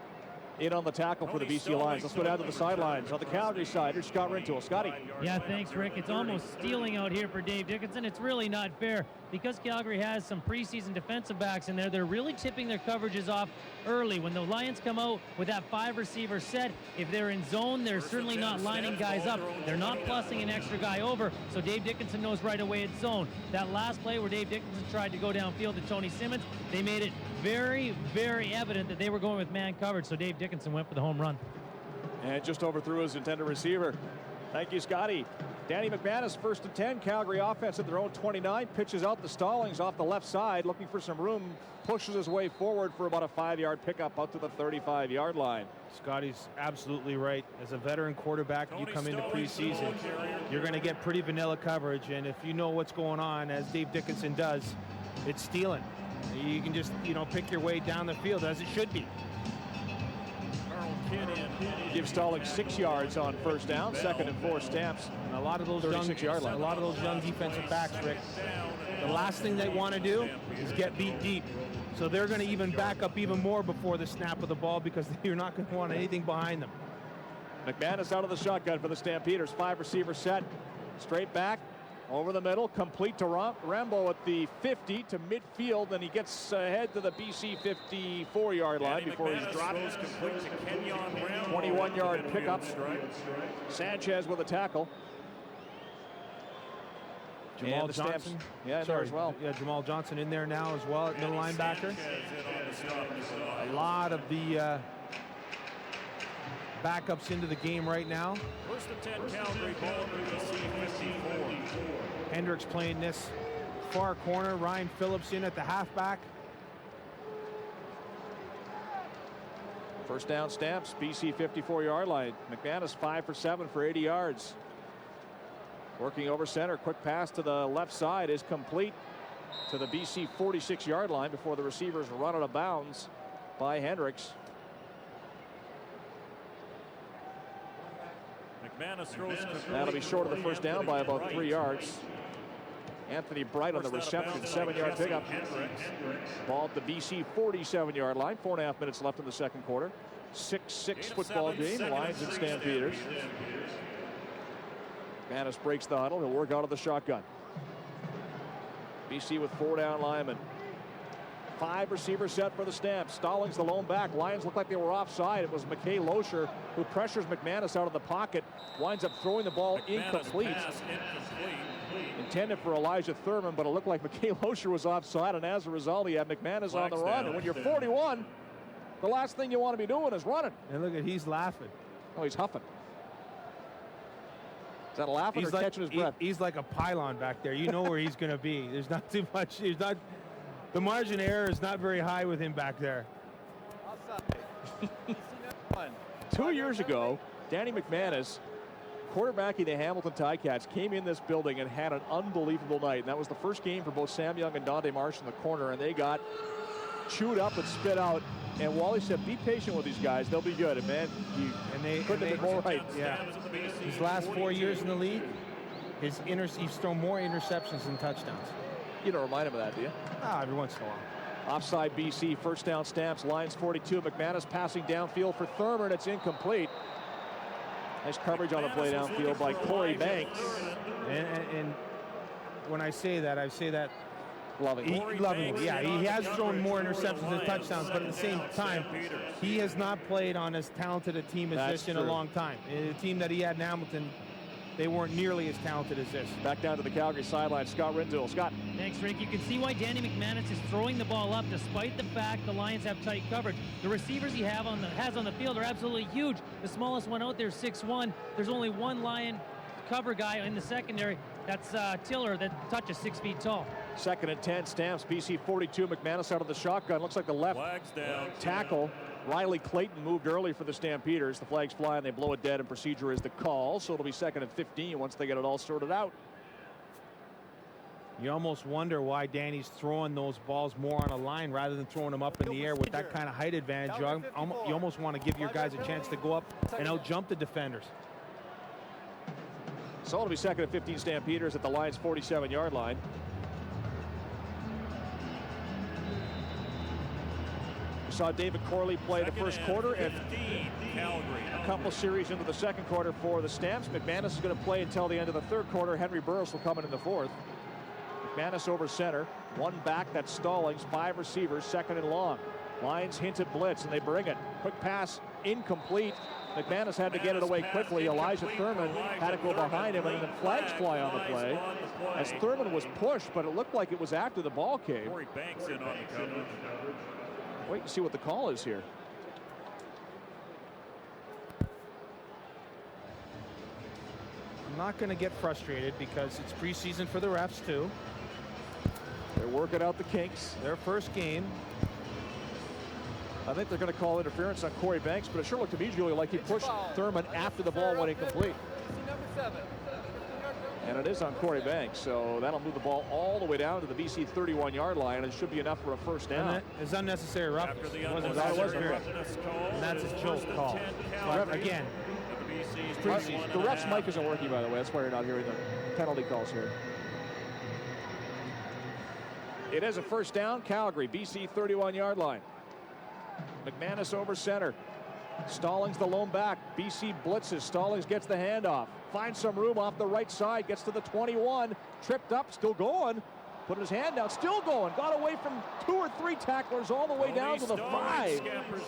in on the tackle for the BC Lions? Let's go down to the sidelines. On the Calgary side, here's Scott Rintoul. Scotty. Yeah, thanks, Rick. It's almost stealing out here for Dave Dickinson. It's really not fair. Because Calgary has some preseason defensive backs in there, they're really tipping their coverages off early. When the Lions come out with that 5-receiver set, if they're in zone, they're certainly not lining guys up. They're not plussing an extra guy over, so Dave Dickinson knows right away it's zone. That last play where Dave Dickinson tried to go downfield to Tony Simmons, they made it very, very evident that they were going with man coverage, so Dave Dickinson went for the home run. And just overthrew his intended receiver. Thank you, Scotty. Danny McManus, 1st and 10. Calgary offense at their own 29. Pitches out the Stallings off the left side, looking for some room. Pushes his way forward for about a 5-yard pickup out to the 35-yard line. Scotty's absolutely right. As a veteran quarterback, you come into preseason, you're going to get pretty vanilla coverage. And if you know what's going on, as Dave Dickinson does, it's stealing. You can just, pick your way down the field as it should be. Gives Stallings 6 yards on 1st down. 2nd and 4 Stamps. And a lot of those young defensive backs, Rick, the last thing they want to do is get beat deep. So they're going to even back up even more before the snap of the ball because you're not going to want anything behind them. McManus out of the shotgun for the Stampeders. 5-receiver set. Straight back. Over the middle, complete to Rambo at the 50 to midfield, and he gets ahead to the BC 54-yard line before he's dropped. 21-yard pickup. Sanchez with a tackle. Jamal Johnson. Yeah, there as well. Yeah, Jamal Johnson in there now as well at middle linebacker. A lot of the backups into the game right now. First and 10 Calgary, ball under BC 54. Hendricks playing this far corner. Ryan Phillips in at the halfback. First down Stamps, BC 54-yard line. McManus 5 for 7 for 80 yards. Working over center, quick pass to the left side is complete to the BC 46-yard line before the receivers run out of bounds by Hendricks. McManus throws. That'll be short of the first down by about 3 yards. Anthony Bright on the reception, 7-yard pickup. Ball at the BC 47-yard line. 4.5 minutes left in the second quarter. 6-6 football game. Lions and Stampeders. McManus breaks the huddle. He'll work out of the shotgun. BC with 4 down linemen. 5 receivers set for the Stamps. Stallings the lone back. Lions look like they were offside. It was McKay Loescher who pressures McManus out of the pocket. Winds up throwing the ball incomplete. Intended for Elijah Thurman, but it looked like McKay Loescher was offside, and as a result, he had McManus on the run. And when you're 41, the last thing you want to be doing is running. And look at, he's laughing. Oh, he's huffing. Is that laughing or catching his breath? He's like a pylon back there. You know where he's going to be. There's not too much. There's not. The margin of error is not very high with him back there. 2 years ago, Danny McManus, quarterbacking the Hamilton Ticats, came in this building and had an unbelievable night. And that was the first game for both Sam Young and Dante Marsh in the corner, and they got chewed up and spit out. And Wally said, be patient with these guys. They'll be good. And, man, he couldn't have been more right. Yeah. His last 4 years in the league, he's thrown more interceptions than touchdowns. You don't remind him of that, do you? Every once in a while. Offside BC, first down Stamps, Lions 42. McManus passing downfield for Thurman. It's incomplete. Nice coverage on the play downfield by Corey Banks. And when I say that lovingly. Yeah, he has thrown more interceptions than touchdowns, but at the same time, he has not played on as talented a team as this in a long time. The team that he had in Hamilton, they weren't nearly as talented as this. Back down to the Calgary sideline, Scott Rindill. Scott. Thanks, Rick. You can see why Danny McManus is throwing the ball up despite the fact the Lions have tight coverage. The receivers he has on the field are absolutely huge. The smallest one out there is 6'1". There's only one Lion cover guy in the secondary. That's Tiller that touches 6 feet tall. Second and 10, Stamps, BC 42. McManus out of the shotgun. Looks like the left tackle. Riley Clayton moved early for the Stampeders. The flags fly and they blow it dead, and procedure is the call. So it'll be second and 15 once they get it all sorted out. You almost wonder why Danny's throwing those balls more on a line rather than throwing them up in the air with that kind of height advantage. You almost want to give your guys a chance to go up and out-jump the defenders. So it'll be second and 15 Stampeders at the Lions' 47-yard line. We saw David Corley play the first quarter and a couple series into the second quarter for the Stamps. McManus is going to play until the end of the third quarter. Henry Burris will come in the fourth. McManus over center. One back, that's Stallings. 5 receivers, second and long. Lions hint at blitz, and they bring it. Quick pass, incomplete. McManus had to get it away quickly. Elijah Thurman had to go behind him, and the flags fly on the play as Thurman was pushed, but it looked like it was after the ball came. Corey Banks in on the coverage. Wait and see what the call is here. I'm not going to get frustrated because it's preseason for the refs too. They're working out the kinks. Their first game. I think they're going to call interference on Corey Banks, but it sure looked to me, Julia, like he pushed Thurman after the ball went incomplete. And it is on Corey Banks, so that'll move the ball all the way down to the BC 31-yard line, and it should be enough for a first down. It's unnecessary roughness. And that's his Joe's call. But again, the ref's mic isn't working, by the way. That's why you're not hearing the penalty calls here. It is a first down, Calgary, BC 31-yard line. McManus over center. Stallings the lone back. BC blitzes. Stallings gets the handoff. Finds some room off the right side. Gets to the 21. Tripped up. Still going. Put his hand down. Still going. Got away from 2 or 3 tacklers all the way down to the 5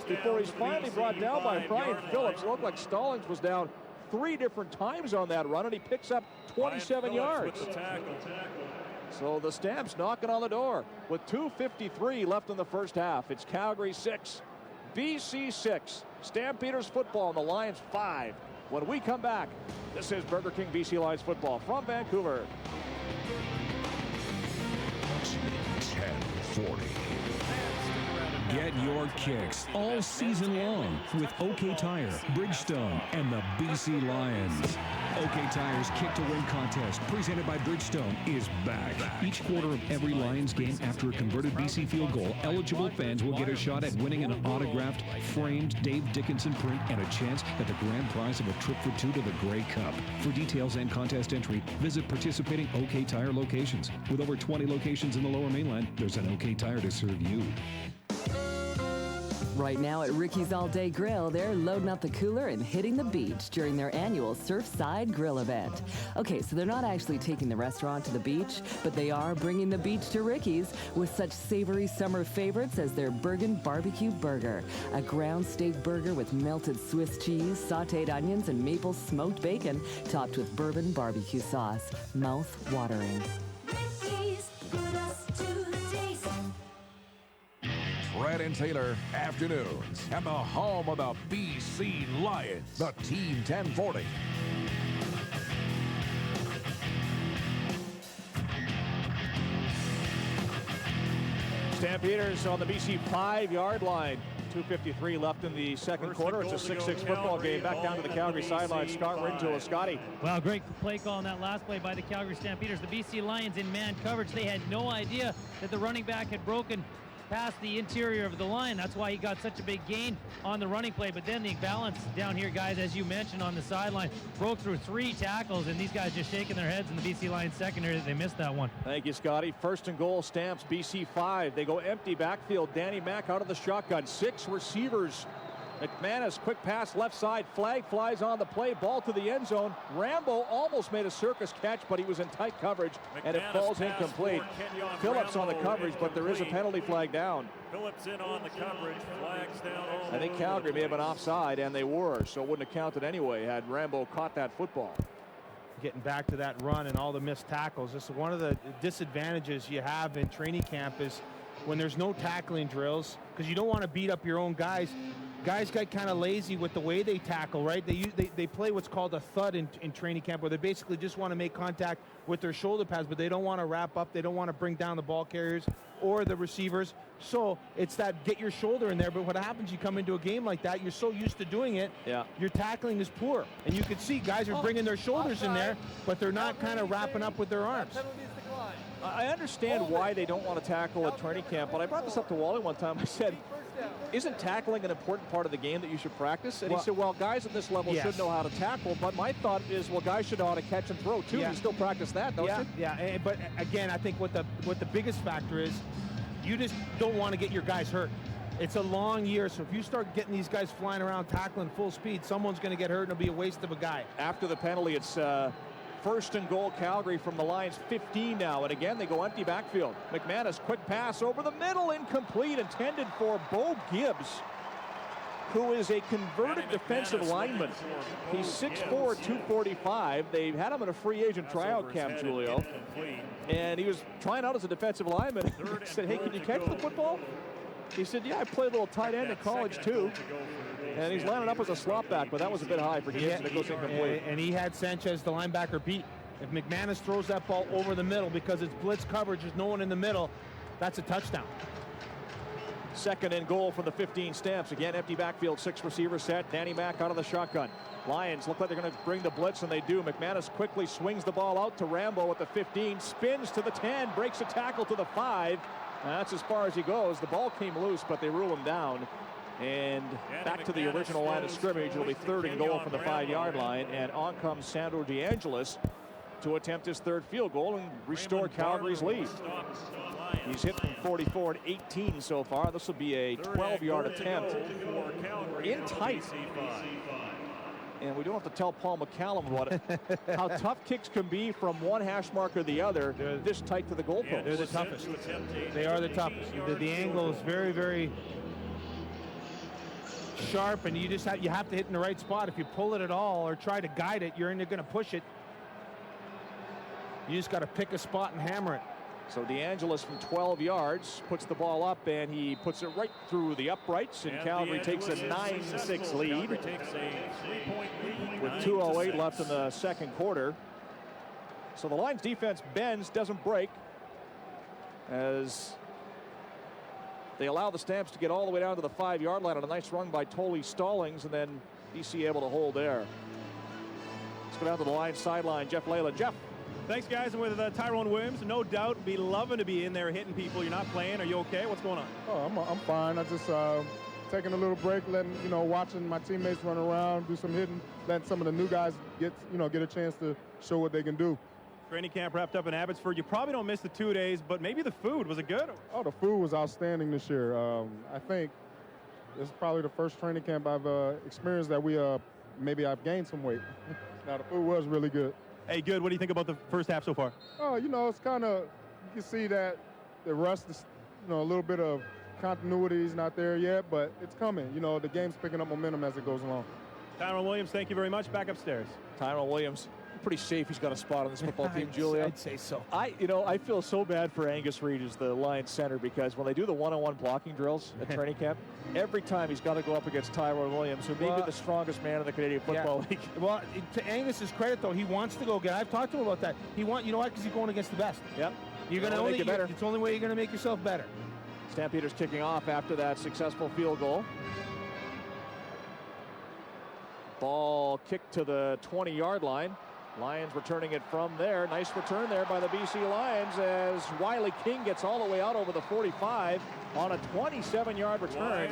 before he's finally brought down by Brian Phillips. It looked like Stallings was down 3 different times on that run, and he picks up 27 yards. So the Stamps knocking on the door with 2:53 left in the first half. It's Calgary 6, BC 6. Stampeders football and the Lions 5. When we come back, this is Burger King BC Lions football from Vancouver. 1040. Get your kicks all season long with OK Tire, Bridgestone, and the BC Lions. OK Tire's Kick to Win contest, presented by Bridgestone, is back. Each quarter of every Lions game after a converted BC field goal, eligible fans will get a shot at winning an autographed, framed Dave Dickinson print and a chance at the grand prize of a trip for 2 to the Grey Cup. For details and contest entry, visit participating OK Tire locations. With over 20 locations in the Lower Mainland, there's an OK Tire to serve you. Right now at Ricky's All Day Grill, they're loading up the cooler and hitting the beach during their annual Surfside Grill event. Okay, so they're not actually taking the restaurant to the beach, but they are bringing the beach to Ricky's with such savory summer favorites as their Bergen Barbecue Burger, a ground steak burger with melted Swiss cheese, sautéed onions, and maple smoked bacon, topped with bourbon barbecue sauce. Mouth-watering. Brad and Taylor afternoons and the home of the BC Lions, the Team 1040. Stampeders on the BC 5-yard line. 2:53 left in the second quarter. It's a 6-6 football game. Back down to the Calgary sideline. Scott Rintoul. Scotty. Well, great play call on that last play by the Calgary Stampeders. The BC Lions in man coverage. They had no idea that the running back had broken past the interior of the line. That's why he got such a big gain on the running play. But then the balance down here, guys, as you mentioned on the sideline, broke through 3 tackles, and these guys just shaking their heads in the BC Lions secondary that they missed that one. Thank you, Scotty. First and goal, Stamps, BC 5. They go empty backfield. Danny Mack out of the shotgun. 6 receivers. McManus, quick pass left side. Flag flies on the play. Ball to the end zone. Rambo almost made a circus catch, but he was in tight coverage, and it falls incomplete. Phillips on the coverage, but there is a penalty flag down. Phillips in on the coverage. Flags down. I think Calgary may have been offside, and they were, so it wouldn't have counted anyway had Rambo caught that football. Getting back to that run and all the missed tackles. This is one of the disadvantages you have in training camp is when there's no tackling drills, because you don't want to beat up your own guys. Guys got kind of lazy with the way they tackle, right? They play what's called a thud in training camp, where they basically just want to make contact with their shoulder pads, but they don't want to wrap up. They don't want to bring down the ball carriers or the receivers. So it's that get your shoulder in there. But what happens, you come into a game like that, you're so used to doing it, your tackling is poor. And you can see guys are bringing their shoulders in there, but they're not kind of wrapping up with their arms. I understand why they don't want to tackle at training camp, but I brought this up to Wally one time. I said, isn't tackling an important part of the game that you should practice? And he said, well, guys at this level should know how to tackle, but my thought is, well, guys should know how to catch and throw too. You still practice that, don't you? Yeah, but again, I think what the biggest factor is, you just don't want to get your guys hurt. It's a long year, so if you start getting these guys flying around tackling full speed, someone's going to get hurt and it'll be a waste of a guy. After the penalty, it's first and goal Calgary from the Lions 15 now, and again they go empty backfield. McManus, quick pass over the middle, incomplete, intended for Bo Gibbs, who is a converted defensive lineman. He's 6'4", 245. They had him in a free agent tryout camp, Julio, and he was trying out as a defensive lineman. He said, hey, can you catch the football? He said, yeah, I played a little tight end in college too. And he's lining up as a slot back, but that was a bit high for Gibbs, and it goes incomplete. And he had Sanchez, the linebacker, beat. If McManus throws that ball over the middle because it's blitz coverage, there's no one in the middle, that's a touchdown. Second and goal for the 15 Stamps. Again, empty backfield, 6 receivers set. Danny Mack out of the shotgun. Lions look like they're going to bring the blitz, and they do. McManus quickly swings the ball out to Rambo at the 15, spins to the 10, breaks a tackle to the 5. That's as far as he goes. The ball came loose, but they rule him down. And back to the original line of scrimmage. It'll be third and goal from the 5-yard line. And on comes Sandro DeAngelis to attempt his 3rd field goal and restore Calgary's lead. He's hit from 44 and 18 so far. This will be a 12-yard attempt in tight. And we don't have to tell Paul McCallum about it. How tough kicks can be from one hash mark or the other, this tight to the goalpost. They're the toughest. They are the toughest. The angle is very, very sharp, and you have to hit in the right spot. If you pull it at all or try to guide it, you're going to push it. You just got to pick a spot and hammer it. So DeAngelis from 12 yards puts the ball up, and he puts it right through the uprights, and Calgary takes a 9-6 lead with 2:08 left in the second quarter. So the Lions defense bends, doesn't break, as they allow the Stamps to get all the way down to the 5-yard line on a nice run by Tolley Stallings, and then BC able to hold there. Let's go down to the Lions sideline. Jeff Leyland. Jeff. Thanks, guys. And with Tyrone Williams, no doubt be loving to be in there hitting people. You're not playing. Are you okay? What's going on? Oh, I'm fine. I just taking a little break, letting watching my teammates run around, do some hitting, letting some of the new guys get a chance to show what they can do. Training camp wrapped up in Abbotsford. You probably don't miss the 2 days, but maybe the food, was it good? Oh, the food was outstanding this year. I think this is probably the first training camp I've experienced that maybe I've gained some weight. Now the food was really good. Hey, good. What do you think about the first half so far? Oh, it's kind of, you can see that the rust is, a little bit of continuity is not there yet, but it's coming. The game's picking up momentum as it goes along. Tyrone Williams, thank you very much. Back upstairs. Tyrone Williams, pretty safe he's got a spot on this football team, Julia. I'd say so. I feel so bad for Angus Reid as the Lions center, because when they do the one-on-one blocking drills at training camp, every time he's got to go up against Tyrone Williams, who may be the strongest man in the Canadian Football League. Well, to Angus's credit, though, he wants to go get. I've talked to him about that. You know what? Because he's going against the best. Yep. You're going to only get better. It's the only way you're going to make yourself better. Stampeders kicking off after that successful field goal. Ball kicked to the 20-yard line. Lions returning it from there. Nice return there by the BC Lions as Wiley King gets all the way out over the 45 on a 27-yard return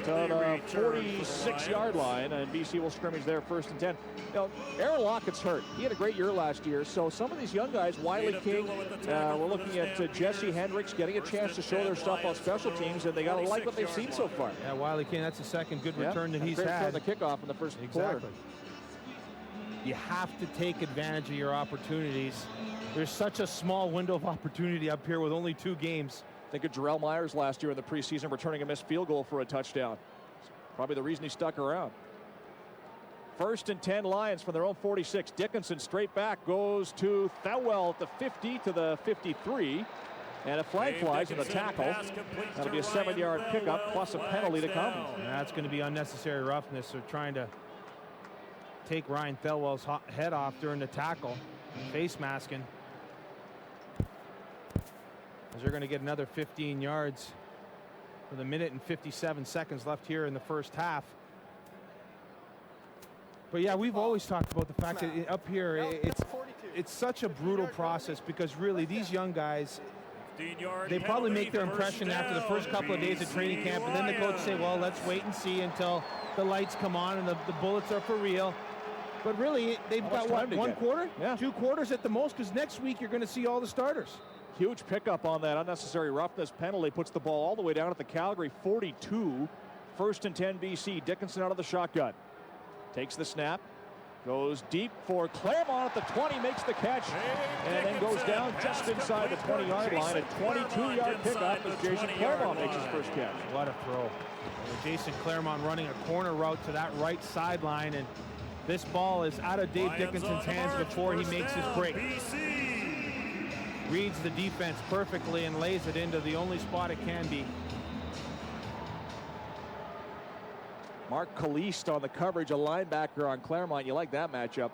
to the 46-yard line, and BC will scrimmage there 1st and 10. Aaron Lockett's hurt. He had a great year last year, so some of these young guys, Wiley King, we're looking at Jesse Hendricks getting a chance to show their stuff on special teams, and they got to like what they've seen so far. Yeah, Wiley King, that's the second good return that he's had. had. The kickoff in the first quarter. You have to take advantage of your opportunities. There's such a small window of opportunity up here with only 2 games. Think of Jarrell Myers last year in the preseason returning a missed field goal for a touchdown. Probably the reason he stuck around. 1st and 10 Lions from their own 46. Dickinson straight back goes to Thowell at the 50 to the 53. And a flag flies in the tackle. That'll be a 7-yard pickup plus a penalty to come. That's going to be unnecessary roughness. They're trying to take Ryan Thelwell's head off during the tackle, face masking. As they're going to get another 15 yards with 1 minute and 57 seconds left here in the first half. But yeah, we've always talked about the fact that up here it's such a brutal process, because really these young guys, they probably make their impression after the first couple of days of training camp, and then the coach say, well, let's wait and see until the lights come on and the bullets are for real. But really, they've got, what, 1 quarter? Yeah. 2 quarters at the most, because next week you're going to see all the starters. Huge pickup on that unnecessary roughness penalty. Puts the ball all the way down at the Calgary 42. 1st and 10 BC. Dickinson out of the shotgun. Takes the snap. Goes deep for Claremont at the 20. Makes the catch. And then goes down just inside the 20-yard line. A 22-yard pickup as Jason Claremont makes his first catch. What a throw. Jason Claremont running a corner route to that right sideline, and this ball is out of Dave Dickinson's hands before he makes his break. Reads the defense perfectly and lays it into the only spot it can be. Mark Kalist on the coverage, a linebacker on Claremont. You like that matchup.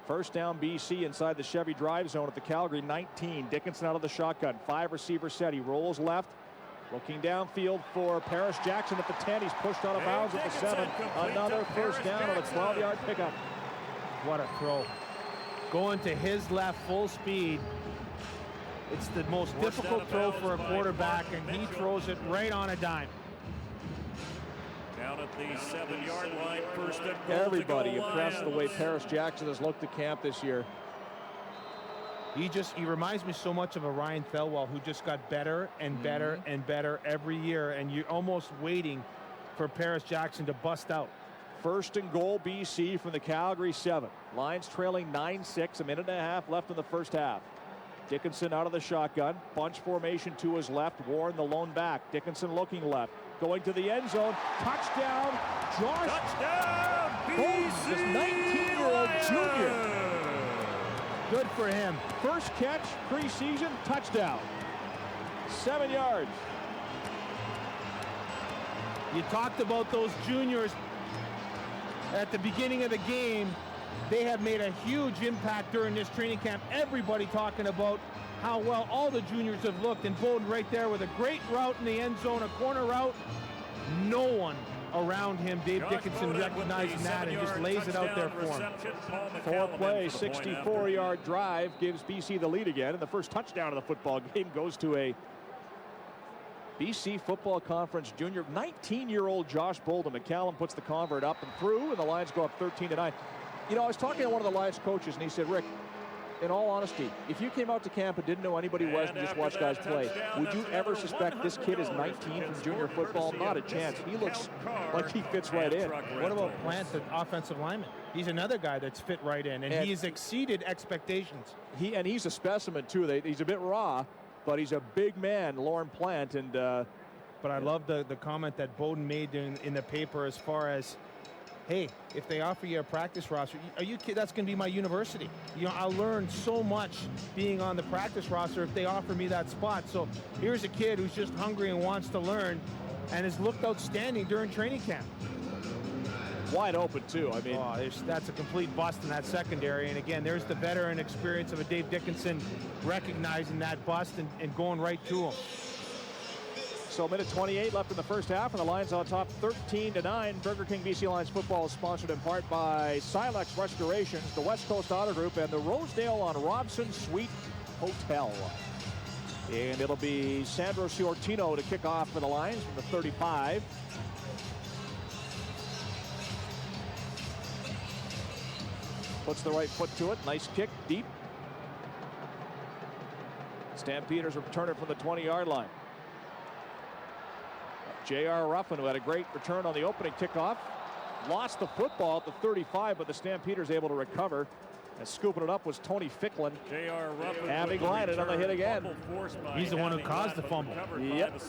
1st down BC inside the Chevy drive zone at the Calgary 19. Dickinson out of the shotgun. 5 receiver set. He rolls left. Looking downfield for Paris Jackson at the 10. He's pushed out of bounds at the 7. Another 1st down on a 12-yard pickup. What a throw. Going to his left full speed. It's the most difficult throw for a quarterback, and he throws it right on a dime. Down at the 7-yard line, 1st and goal. Everybody impressed the way Paris Jackson has looked at camp this year. He reminds me so much of a Ryan Thelwell who just got better and better and better every year, and you're almost waiting for Paris Jackson to bust out. 1st and goal, BC from the Calgary 7. Lions trailing 9-6, a minute and a half left in the first half. Dickinson out of the shotgun, bunch formation to his left, Warren the lone back. Dickinson looking left, going to the end zone, touchdown, Josh. Touchdown, BC! This 19-year-old junior. Good for him. First catch, preseason, touchdown. 7 yards. You talked about those juniors at the beginning of the game. They have made a huge impact during this training camp. Everybody talking about how well all the juniors have looked. And Bowden right there with a great route in the end zone, a corner route. No one around him. Dave Dickinson recognizing that and just lays it out there for him. 4-play, 64-yard drive gives BC the lead again. And the first touchdown of the football game goes to a BC Football Conference junior, 19-year-old Josh Bolden. McCallum puts the convert up and through, and the Lions go up 13-9. You know, I was talking to one of the Lions coaches, and he said, Rick, in all honesty, if you came out to camp and didn't know anybody was and just watched guys play, would you ever suspect this kid is 19 from junior football? Not a chance. He looks like he fits right in. What about Plant, the offensive lineman? He's another guy that's fit right in, and he's exceeded expectations. He's a specimen, too. He's a bit raw, but he's a big man, Lauren Plant. And but I love the comment that Bowden made in the paper as far as, hey, if they offer you a practice roster, are you kidding? That's going to be my university. You know, I'll learn so much being on the practice roster if they offer me that spot. So here's a kid who's just hungry and wants to learn and has looked outstanding during training camp. Wide open, too. I mean, that's a complete bust in that secondary. And again, there's the veteran experience of a Dave Dickinson recognizing that bust and going right to him. So minute 28 left in the first half, and the Lions on top 13-9. Burger King BC Lions football is sponsored in part by Silex Restorations, the West Coast Auto Group, and the Rosedale on Robson Suite Hotel. And it'll be Sandro Ciortino to kick off for the Lions from the 35. Puts the right foot to it. Nice kick, deep. Stampeders return it from the 20-yard line. J.R. Ruffin, who had a great return on the opening kickoff, lost the football at the 35, but the Stampeders able to recover. And scooping it up was Tony Ficklin. J.R. Ruffin having glided on the hit again. He's the one who caused the fumble. Yep.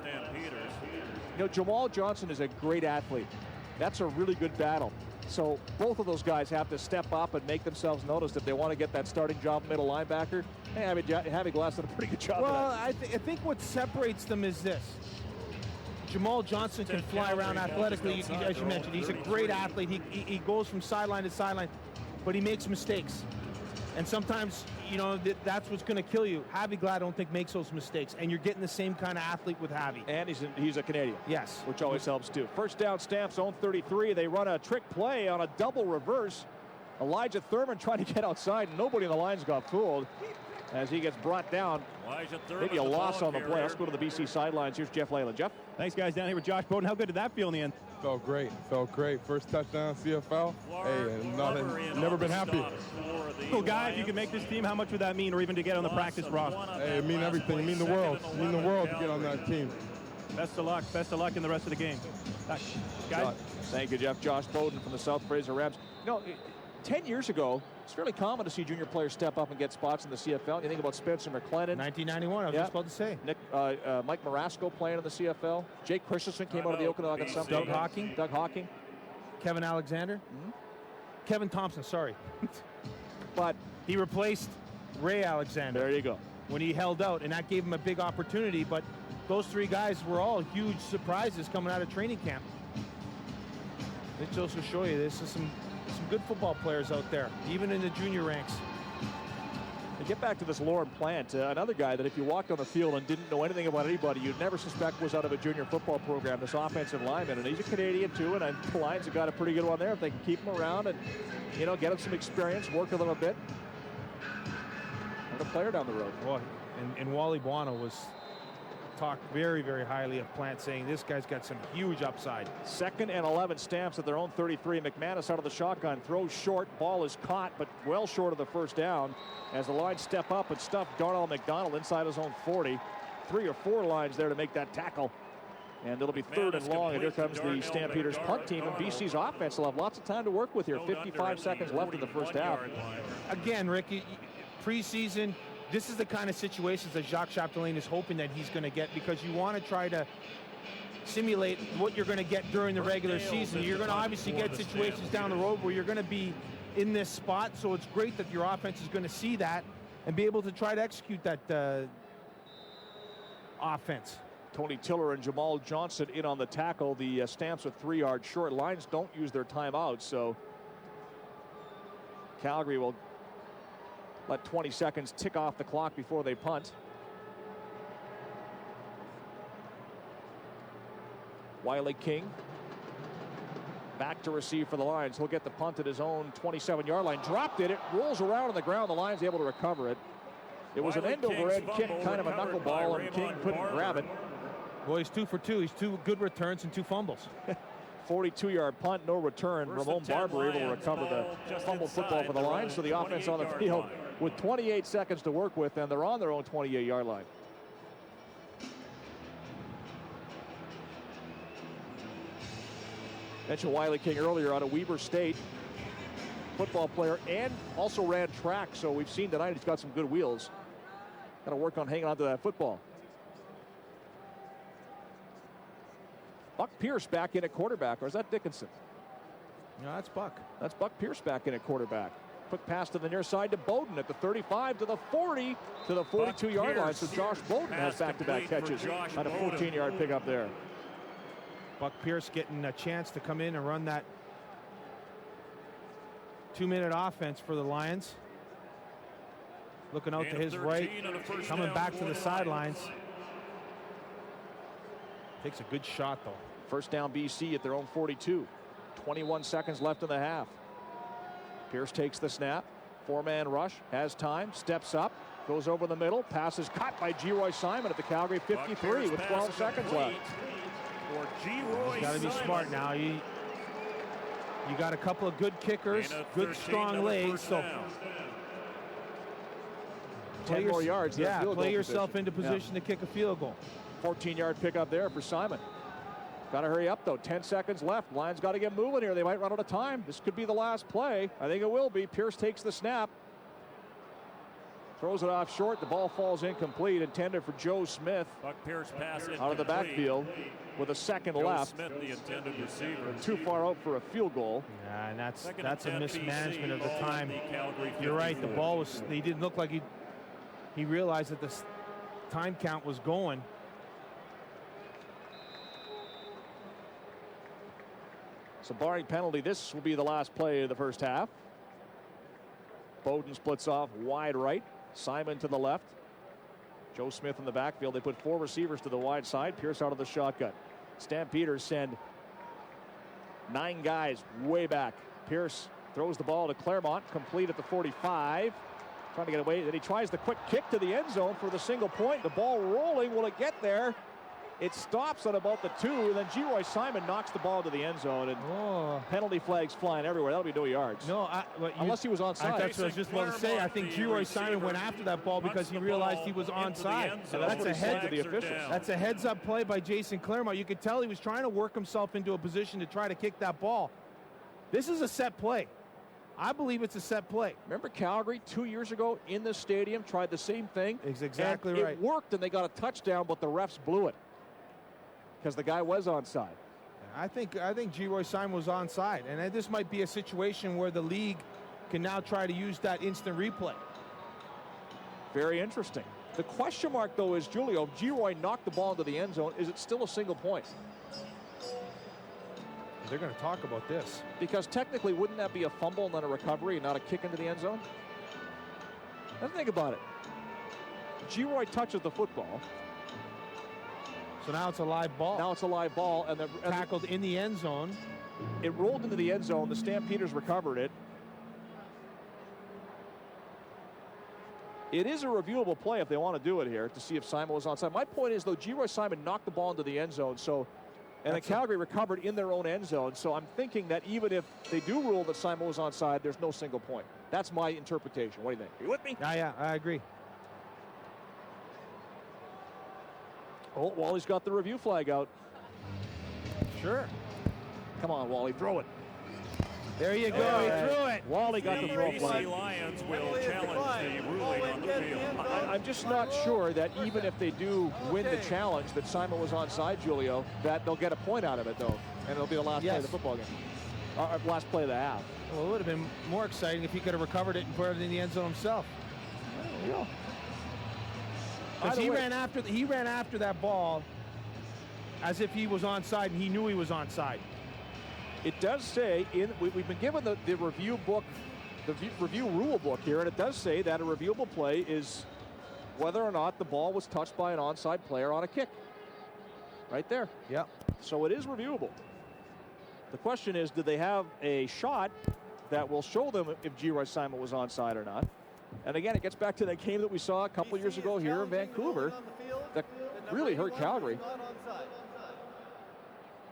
You know, Jamal Johnson is a great athlete. That's a really good battle. So both of those guys have to step up and make themselves noticed if they want to get that starting job middle linebacker. Hey, Javi Glass did a pretty good job. Well, I think what separates them is this. Jamal Johnson can fly around athletically, as you mentioned. He's a great athlete. He goes from sideline to sideline, but he makes mistakes. And sometimes, you know, that's what's going to kill you. Javi Glad, I don't think, makes those mistakes. And you're getting the same kind of athlete with Javi. And he's a Canadian. Yes. Which always helps, too. First down, Stamps, zone 33. They run a trick play on a double reverse. Elijah Thurman trying to get outside. Nobody in the Lions got fooled as he gets brought down. Maybe a loss on the play. Let's go to the BC sidelines. Here's Jeff Leyland. Jeff? Thanks, guys. Down here with Josh Bowden. How good did that feel in the end? Felt great. Felt great. First touchdown CFL. Hey, never been happy. Cool guy. If you could make this team, how much would that mean, or even to get on the practice roster? Hey, it mean everything. It mean the world. It mean the world to get on that team. Best of luck. Best of luck in the rest of the game. Guys? Thank you, Jeff. Josh Bowden from the South Fraser Rams. You know, 10 years ago, it's fairly common to see junior players step up and get spots in the CFL. You think about Spencer McLennan. 1991, I was just about to say. Mike Marasco playing in the CFL. Jake Christensen came out of the Okanagan Sun. Doug Hawking. Kevin Alexander. Kevin Thompson, sorry. But he replaced Ray Alexander. There you go. When he held out, and that gave him a big opportunity. But those three guys were all huge surprises coming out of training camp. Let's also show you this is some good football players out there, even in the junior ranks. To get back to this Lauren Plant, another guy that if you walked on the field and didn't know anything about anybody, you'd never suspect was out of a junior football program, this offensive lineman. And he's a Canadian, too, and the Lions have got a pretty good one there if they can keep him around and, you know, get him some experience, work with him a bit. And a player down the road. Well, and Wally Buono was talked very, very highly of Plant, saying this guy's got some huge upside. 2nd and 11, Stamps at their own 33. McManus out of the shotgun, throws short, ball is caught, but well short of the first down as the line step up and stuff Darnell McDonald inside his own 40. 3 or 4 lines there to make that tackle. And it'll be 3rd and long, and here comes the Stampeders punt team, and BC's offense will have lots of time to work with here. 55 seconds left in the first half. Again, Ricky, preseason, this is the kind of situations that Jacques Chapdelaine is hoping that he's going to get, because you want to try to simulate what you're going to get during the regular season. You're going to obviously get situations down the road where you're going to be in this spot, so it's great that your offense is going to see that and be able to try to execute that offense. Tony Tiller and Jamal Johnson in on the tackle. The Stamps are 3 yards short. Lions don't use their timeouts, so Calgary will let 20 seconds tick off the clock before they punt. Wiley King back to receive for the Lions. He'll get the punt at his own 27-yard line. Dropped it. It rolls around on the ground. The Lions able to recover it. It was an end-over-end kick, kind of a knuckleball, and King couldn't grab it. Well, he's 2 for 2. He's 2 good returns and 2 fumbles. 42-yard punt, no return. Ramon Barber able to recover the fumbled football for the Lions. So the offense on the field with 28 seconds to work with, and they're on their own 28-yard line. Mentioned Wiley King earlier, out of Weber State. Football player and also ran track, so we've seen tonight he's got some good wheels. Got to work on hanging on to that football. Buck Pierce back in at quarterback, or is that Dickinson? No, that's Buck. That's Buck Pierce back in at quarterback. Quick pass to the near side to Bowden at the 35 to the 40 to the 42-yard line. So Josh Bowden has back-to-back catches on a 14-yard pickup there. Buck Pierce getting a chance to come in and run that 2-minute offense for the Lions. Looking out to his right, coming back to the sidelines. Takes a good shot, though. First down BC at their own 42. 21 seconds left in the half. Pierce takes the snap. 4-man rush, has time, steps up, goes over the middle. Pass is caught by Geroy Simon at the Calgary 53 with 12 seconds left. He's got to be smart now. You got a couple of good kickers, good strong legs. So 10 more yards. Yeah, play yourself into position to kick a field goal. 14-yard pickup there for Simon. Got to hurry up, though. 10 seconds left. Lions got to get moving here. They might run out of time. This could be the last play. I think it will be. Pierce takes the snap. Throws it off short. The ball falls incomplete. Intended for Joe Smith. Buck Pierce pass out of the backfield with a second left. Smith, the intended receiver. Too far out for a field goal. Yeah, and that's a mismanagement of the time. You're right. The ball was. He didn't look like he realized that the time count was going. So barring penalty, this will be the last play of the first half. Bowden splits off wide right. Simon to the left. Joe Smith in the backfield. They put 4 receivers to the wide side. Pierce out of the shotgun. Stampeders send 9 guys way back. Pierce throws the ball to Claremont, complete at the 45. Trying to get away. Then he tries the quick kick to the end zone for the single point. The ball rolling. Will it get there? It stops at about the 2, and then Geroy Simon knocks the ball to the end zone, and penalty flags flying everywhere. That'll be no yards. No, unless he was onside. That's what I was just about to say. I think Geroy Simon went after that ball because he realized he was onside. That's a head to the officials. That's a heads-up play by Jason Claremont. You could tell he was trying to work himself into a position to try to kick that ball. This is a set play. I believe it's a set play. Remember Calgary 2 years ago in the stadium tried the same thing? It's exactly right. It worked, and they got a touchdown, but the refs blew it because the guy was onside. I think Geroy Simon was onside, and this might be a situation where the league can now try to use that instant replay. Very interesting. The question mark, though, is, Julio, if Geroy knocked the ball into the end zone, is it still a single point? They're going to talk about this. Because technically, wouldn't that be a fumble and then a recovery and not a kick into the end zone? Let's think about it. Geroy touches the football. So now it's a live ball. Now it's a live ball. And tackled in the end zone. It rolled into the end zone. The Stampeders recovered it. It is a reviewable play if they want to do it here to see if Simon was onside. My point is, though, G-Roy Simon knocked the ball into the end zone, and then Calgary recovered in their own end zone. So I'm thinking that even if they do rule that Simon was onside, there's no single point. That's my interpretation. What do you think? Are you with me? Yeah, I agree. Oh, Wally's got the review flag out. Sure. Come on, Wally, throw it. There you go. He threw it. Wally got the throw flag. BC Lions will challenge the ruling on the field. I'm just not sure that even if they do win the challenge that Simon was onside, Julio, that they'll get a point out of it, though. And it'll be the last play of the football game. Last play of the half. Well, it would have been more exciting if he could have recovered it and put it in the end zone himself. There you go. Because he ran after that ball as if he was onside, and he knew he was onside. It does say, we've been given the review book, the review rule book here, and it does say that a reviewable play is whether or not the ball was touched by an onside player on a kick. Right there. Yep. So it is reviewable. The question is, did they have a shot that will show them if G-Roy Simon was onside or not? And again, it gets back to that game that we saw a couple years ago here in Vancouver that really hurt Calgary.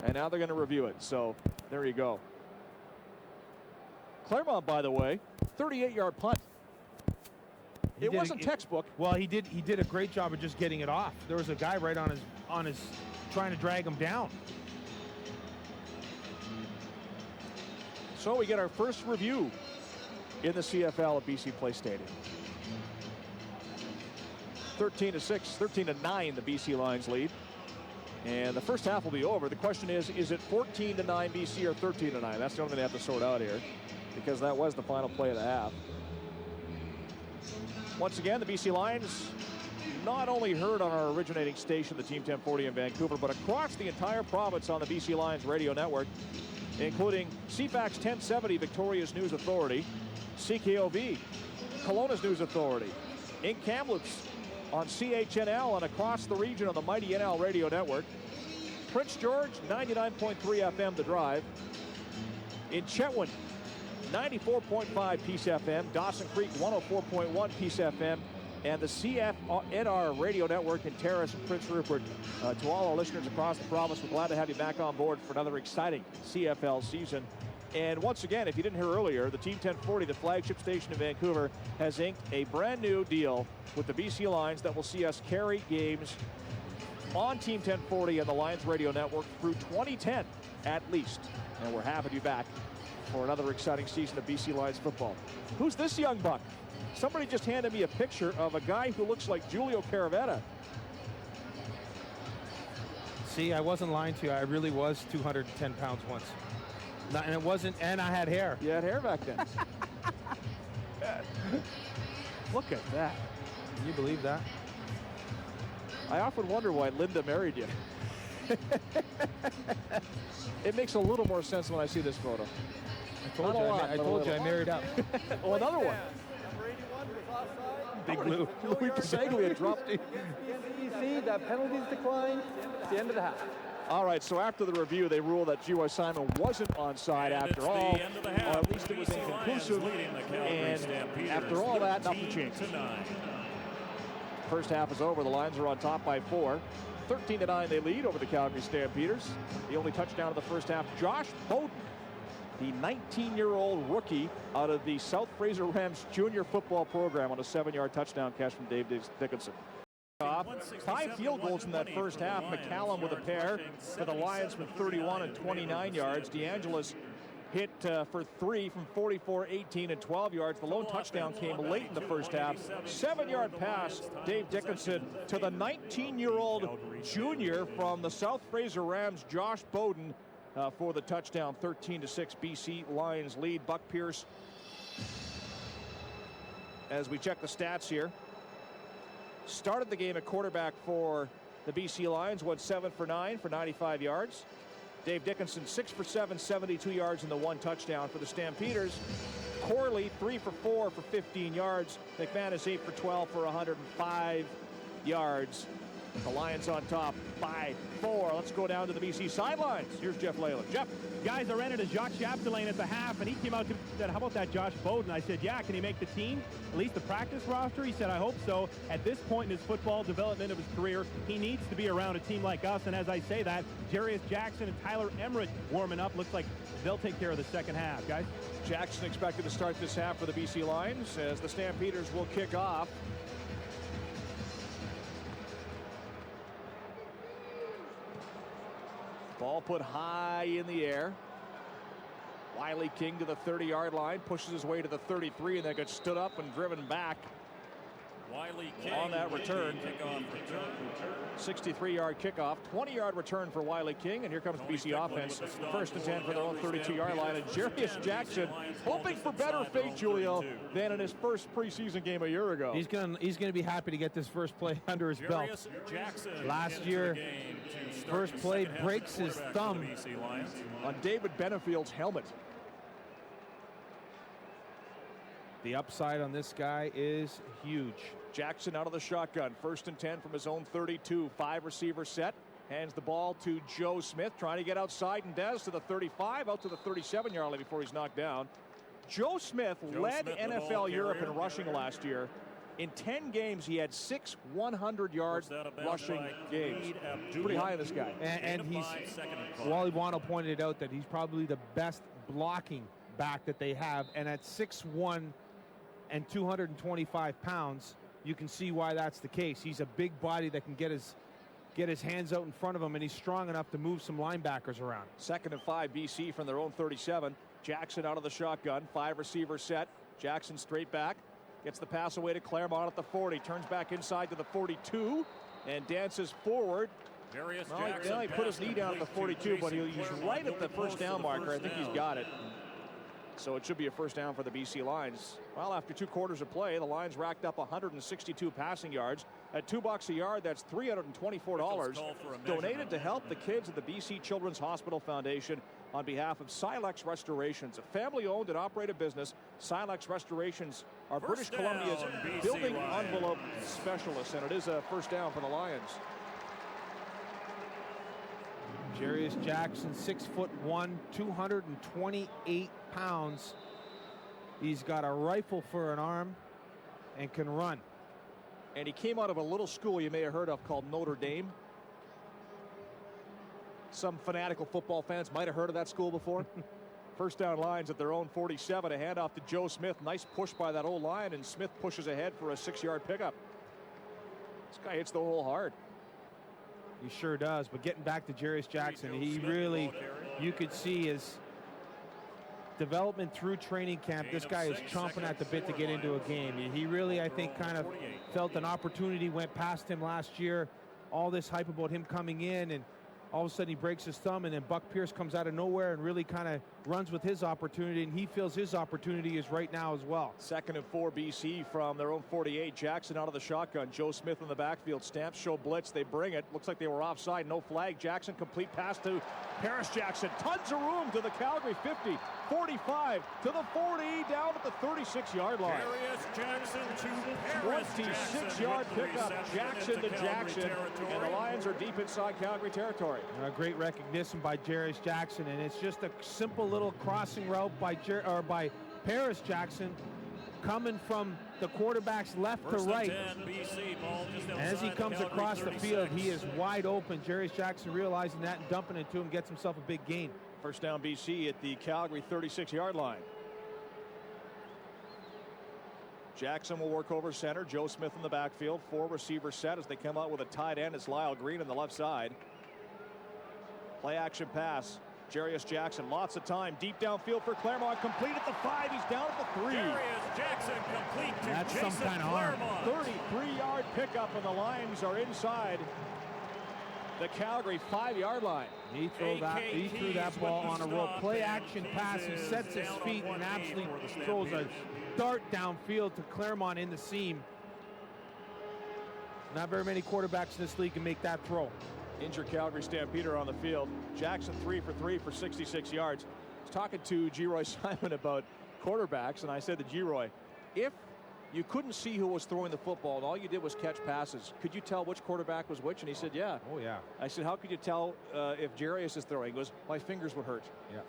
And now they're going to review it. So there you go. Claremont, by the way, 38-yard punt. It wasn't textbook. Well, he did a great job of just getting it off. There was a guy right on his trying to drag him down. So we get our first review in the CFL at BC Place Stadium. 13-6, 13-9, the BC Lions lead. And the first half will be over. The question is it 14-9 BC or 13-9? That's the only thing they have to sort out here, because that was the final play of the half. Once again, the BC Lions not only heard on our originating station, the Team 1040 in Vancouver, but across the entire province on the BC Lions radio network, including CFAX 1070, Victoria's News Authority, CKOV, Kelowna's News Authority, in Kamloops on CHNL, and across the region on the mighty NL radio network. Prince George, 99.3 FM The Drive. In Chetwynd, 94.5 Peace FM. Dawson Creek, 104.1 Peace FM. And the CFNR radio network in Terrace and Prince Rupert. To all our listeners across the province, we're glad to have you back on board for another exciting CFL season. And once again, if you didn't hear earlier, the Team 1040, the flagship station in Vancouver, has inked a brand new deal with the BC Lions that will see us carry games on Team 1040 and the Lions Radio Network through 2010 at least. And we're happy to be back for another exciting season of BC Lions football. Who's this young buck? Somebody just handed me a picture of a guy who looks like Julio Caravetta. See, I wasn't lying to you. I really was 210 pounds once. And it wasn't, and I had hair. You had hair back then. Look at that. Can you believe that? I often wonder why Linda married you. It makes a little more sense when I see this photo. I told you I married up. Oh, another one. Big Lou. Louis Pasaglia dropped it. BC, that penalties declined at the end of the half. All right, so after the review, they ruled that G.Y. Simon wasn't onside after all, or at least it was inconclusive, and after all that, nothing changed. First half is over. The Lions are on top by 4. 13-9 they lead over the Calgary Stampeders. The only touchdown of the first half, Josh Bowden, the 19-year-old rookie out of the South Fraser Rams junior football program, on a 7-yard touchdown catch from Dave Dickinson. 5 field goals in that first half. McCallum with a pair for the Lions from 31 and 29 yards. DeAngelis hit for 3 from 44, 18, and 12 yards. The lone touchdown came late in the first half. 7-yard pass, Dave Dickinson, to the 19-year-old junior from the South Fraser Rams, Josh Bowden, for the touchdown. 13-6 BC Lions lead. Buck Pierce, as we check the stats here, started the game at quarterback for the BC Lions, went 7 for 9 for 95 yards. Dave Dickinson, 6 for 7, 72 yards, and the 1 touchdown for the Stampeders. Corley, 3 for 4 for 15 yards. McManus, 8 for 12 for 105 yards. The Lions on top by 4. Let's go down to the BC sidelines. Here's Jeff Leyland. Jeff. Guys, I ran into Jacques Chapdelaine at the half, and he came out and said, how about that Josh Bowden? I said, yeah, can he make the team? At least the practice roster? He said, I hope so. At this point in his football development of his career, he needs to be around a team like us. And as I say that, Jarius Jackson and Tyler Emmerich warming up. Looks like they'll take care of the second half, guys. Jackson expected to start this half for the BC Lions as the Stampeders will kick off. Ball put high in the air. Wiley King to the 30-yard line, pushes his way to the 33, and then gets stood up and driven back. Wiley King on that return. 63-yard kickoff, 20-yard return for Wiley King, and here comes the BC offense. 1st and 10 for their own 32-yard line, and Jarius Jackson hoping for better fate, Julio, than in his first preseason game a year ago. He's gonna be happy to get this first play under his belt. Last year, first play breaks his thumb on David Benefield's helmet. The upside on this guy is huge. Jackson out of the shotgun. 1st and 10 from his own 32. 5-receiver set. Hands the ball to Joe Smith, trying to get outside and does to the 35, out to the 37-yard line before he's knocked down. Joe Smith led NFL Europe in rushing last year. In 10 games, he had 6 100-yard rushing games. Pretty high on this guy. And he's, Wally Wano pointed out that he's probably the best blocking back that they have. And at 6'1" and 225 pounds, you can see why that's the case. He's a big body that can get his hands out in front of him, and he's strong enough to move some linebackers around. 2nd and 5 BC from their own 37. Jackson out of the shotgun. 5-receiver set. Jackson straight back. Gets the pass away to Claremont at the 40. Turns back inside to the 42 and dances forward. Well, he put his knee down at the 42, but he's right at the first down marker. I think he's got it. So it should be a first down for the BC Lions. Well, after 2 quarters of play, the Lions racked up 162 passing yards. At $2 a yard, that's $324 donated to help the kids at the BC Children's Hospital Foundation on behalf of Silex Restorations, a family-owned and operated business. Silex Restorations are British Columbia's building envelope specialists, and it is a first down for the Lions. Jarius Jackson, 6'1", 228 pounds. He's got a rifle for an arm and can run. And he came out of a little school you may have heard of called Notre Dame. Some fanatical football fans might have heard of that school before. First down Lions at their own 47. A handoff to Joe Smith. Nice push by that old line, and Smith pushes ahead for a 6-yard pickup. This guy hits the hole hard. He sure does. But getting back to Jarius Jackson, he really, you could see his development through training camp. This guy is chomping at the bit to get into a game. He really, I think, kind of felt an opportunity, went past him last year. All this hype about him coming in, and all of a sudden he breaks his thumb, and then Buck Pierce comes out of nowhere and really kind of runs with his opportunity, and he feels his opportunity is right now as well. 2nd and 4 BC from their own 48. Jackson out of the shotgun. Joe Smith in the backfield. Stamps show blitz. They bring it. Looks like they were offside. No flag. Jackson complete pass to Paris Jackson. Tons of room to the Calgary 50. 45 to the 40, down at the 36-yard line. Jarius Jackson to Paris 26-yard pickup. Jackson to Jackson, and the Lions are deep inside Calgary territory. A great recognition by Jarius Jackson, and it's just a simple little crossing route by Paris Jackson, coming from the quarterback's left to right. And as he comes across the field, he is wide open. Jarius Jackson realizing that and dumping it to him, gets himself a big gain. First down BC at the Calgary 36-yard line. Jackson will work over center. Joe Smith in the backfield. 4-receiver set as they come out with a tight end. It's Lyle Green on the left side. Play action pass. Jarius Jackson, lots of time. Deep downfield for Claremont. Complete at the 5. He's down at the 3. Jarius Jackson complete to That's Jason some kind of arm. Claremont. 33-yard pickup, and the Lions are inside the Calgary 5-yard line. He threw that ball on a roll. Play action pass. He sets his feet and absolutely throws a dart downfield to Claremont in the seam. Not very many quarterbacks in this league can make that throw. Injured Calgary Stampeder on the field. Jackson 3 for 3 for 66 yards. I was talking to G. Roy Simon about quarterbacks, and I said to G. Roy, if you couldn't see who was throwing the football, and all you did was catch passes. Could you tell which quarterback was which? And he said, yeah. Oh, yeah. I said, how could you tell if Jarius is throwing? He goes, my fingers would hurt. Yeah.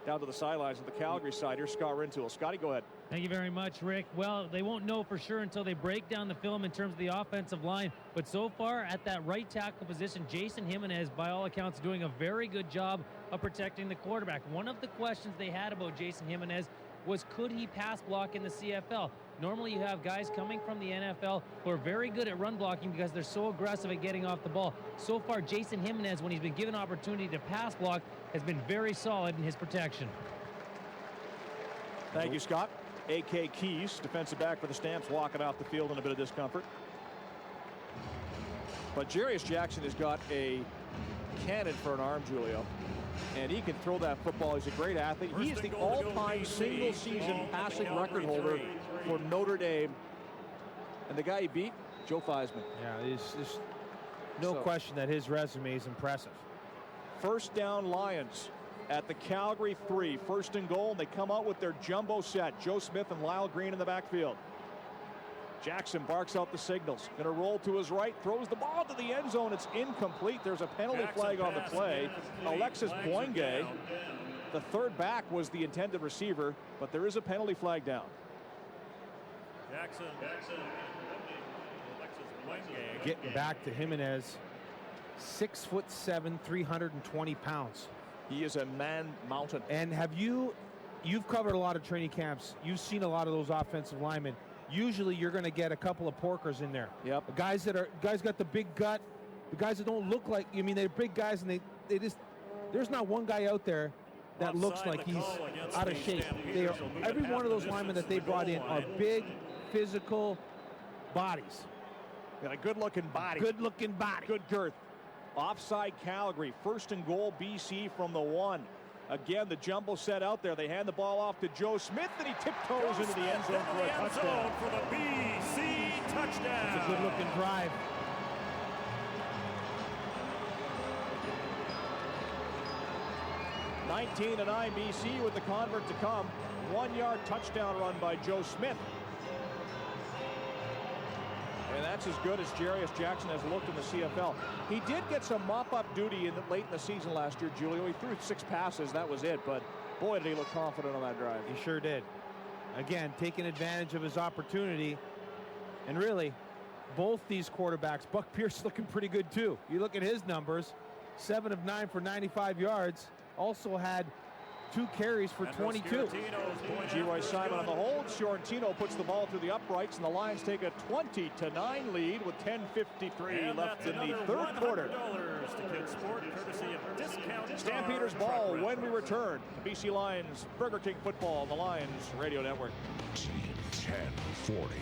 Down to the sidelines of the Calgary side. Here's Scott Rintoul. Scotty, go ahead. Thank you very much, Rick. Well, they won't know for sure until they break down the film in terms of the offensive line. But so far at that right tackle position, Jason Jimenez, by all accounts, doing a very good job of protecting the quarterback. One of the questions they had about Jason Jimenez was, could he pass block in the CFL? Normally you have guys coming from the NFL who are very good at run blocking because they're so aggressive at getting off the ball. So far, Jason Jimenez, when he's been given opportunity to pass block, has been very solid in his protection. Thank you, Scott. A.K. Keys, defensive back for the Stamps, walking off the field in a bit of discomfort. But Jarius Jackson has got a cannon for an arm, Julio. And he can throw that football. He's a great athlete. He is the all-time single-season passing record holder for Notre Dame. And the guy he beat, Joe Theismann. Yeah, there's no question that his resume is impressive. First down, Lions at the Calgary 3. First and goal, and they come out with their jumbo set. Joe Smith and Lyle Green in the backfield. Jackson barks out the signals. Going to roll to his right, throws the ball to the end zone. It's incomplete. There's a penalty flag on the play. Alexis Boingue, the third back, was the intended receiver, but there is a penalty flag down. Jackson. Alexis Boingue. Getting back to Jimenez, 6'7", 320 pounds. He is a man mountain. And you've covered a lot of training camps. You've seen a lot of those offensive linemen. Usually you're going to get a couple of porkers in there. Yep. The guys got the big gut. The guys that don't look like, they're big guys, and they just, there's not one guy out there that looks like he's out of shape. Every one of those linemen that they brought in are big, physical bodies. Got a good-looking body. Good-looking body. Good girth. Offside Calgary. First and goal, BC from the 1. Again, the jumbo set out there. They hand the ball off to Joe Smith, and he tiptoes into the end zone for a touchdown. For the BC touchdown. It's a good-looking drive. $19-9 BC with the convert to come. 1-yard touchdown run by Joe Smith. And that's as good as Jarius Jackson has looked in the CFL. He did get some mop-up duty late in the season last year, Julio. He threw 6 passes. That was it. But, boy, did he look confident on that drive. He sure did. Again, taking advantage of his opportunity. And really, both these quarterbacks, Buck Pierce looking pretty good, too. You look at his numbers, 7 of 9 for 95 yards. Also had 2 carries for 22. G-Roy Simon on the hold. Fiorentino puts the ball through the uprights, and the Lions take a 20-9 lead with 10:53 left in the third quarter. Stampeders ball when we return. The BC Lions, Burger King football on the Lions Radio Network. Team 1040.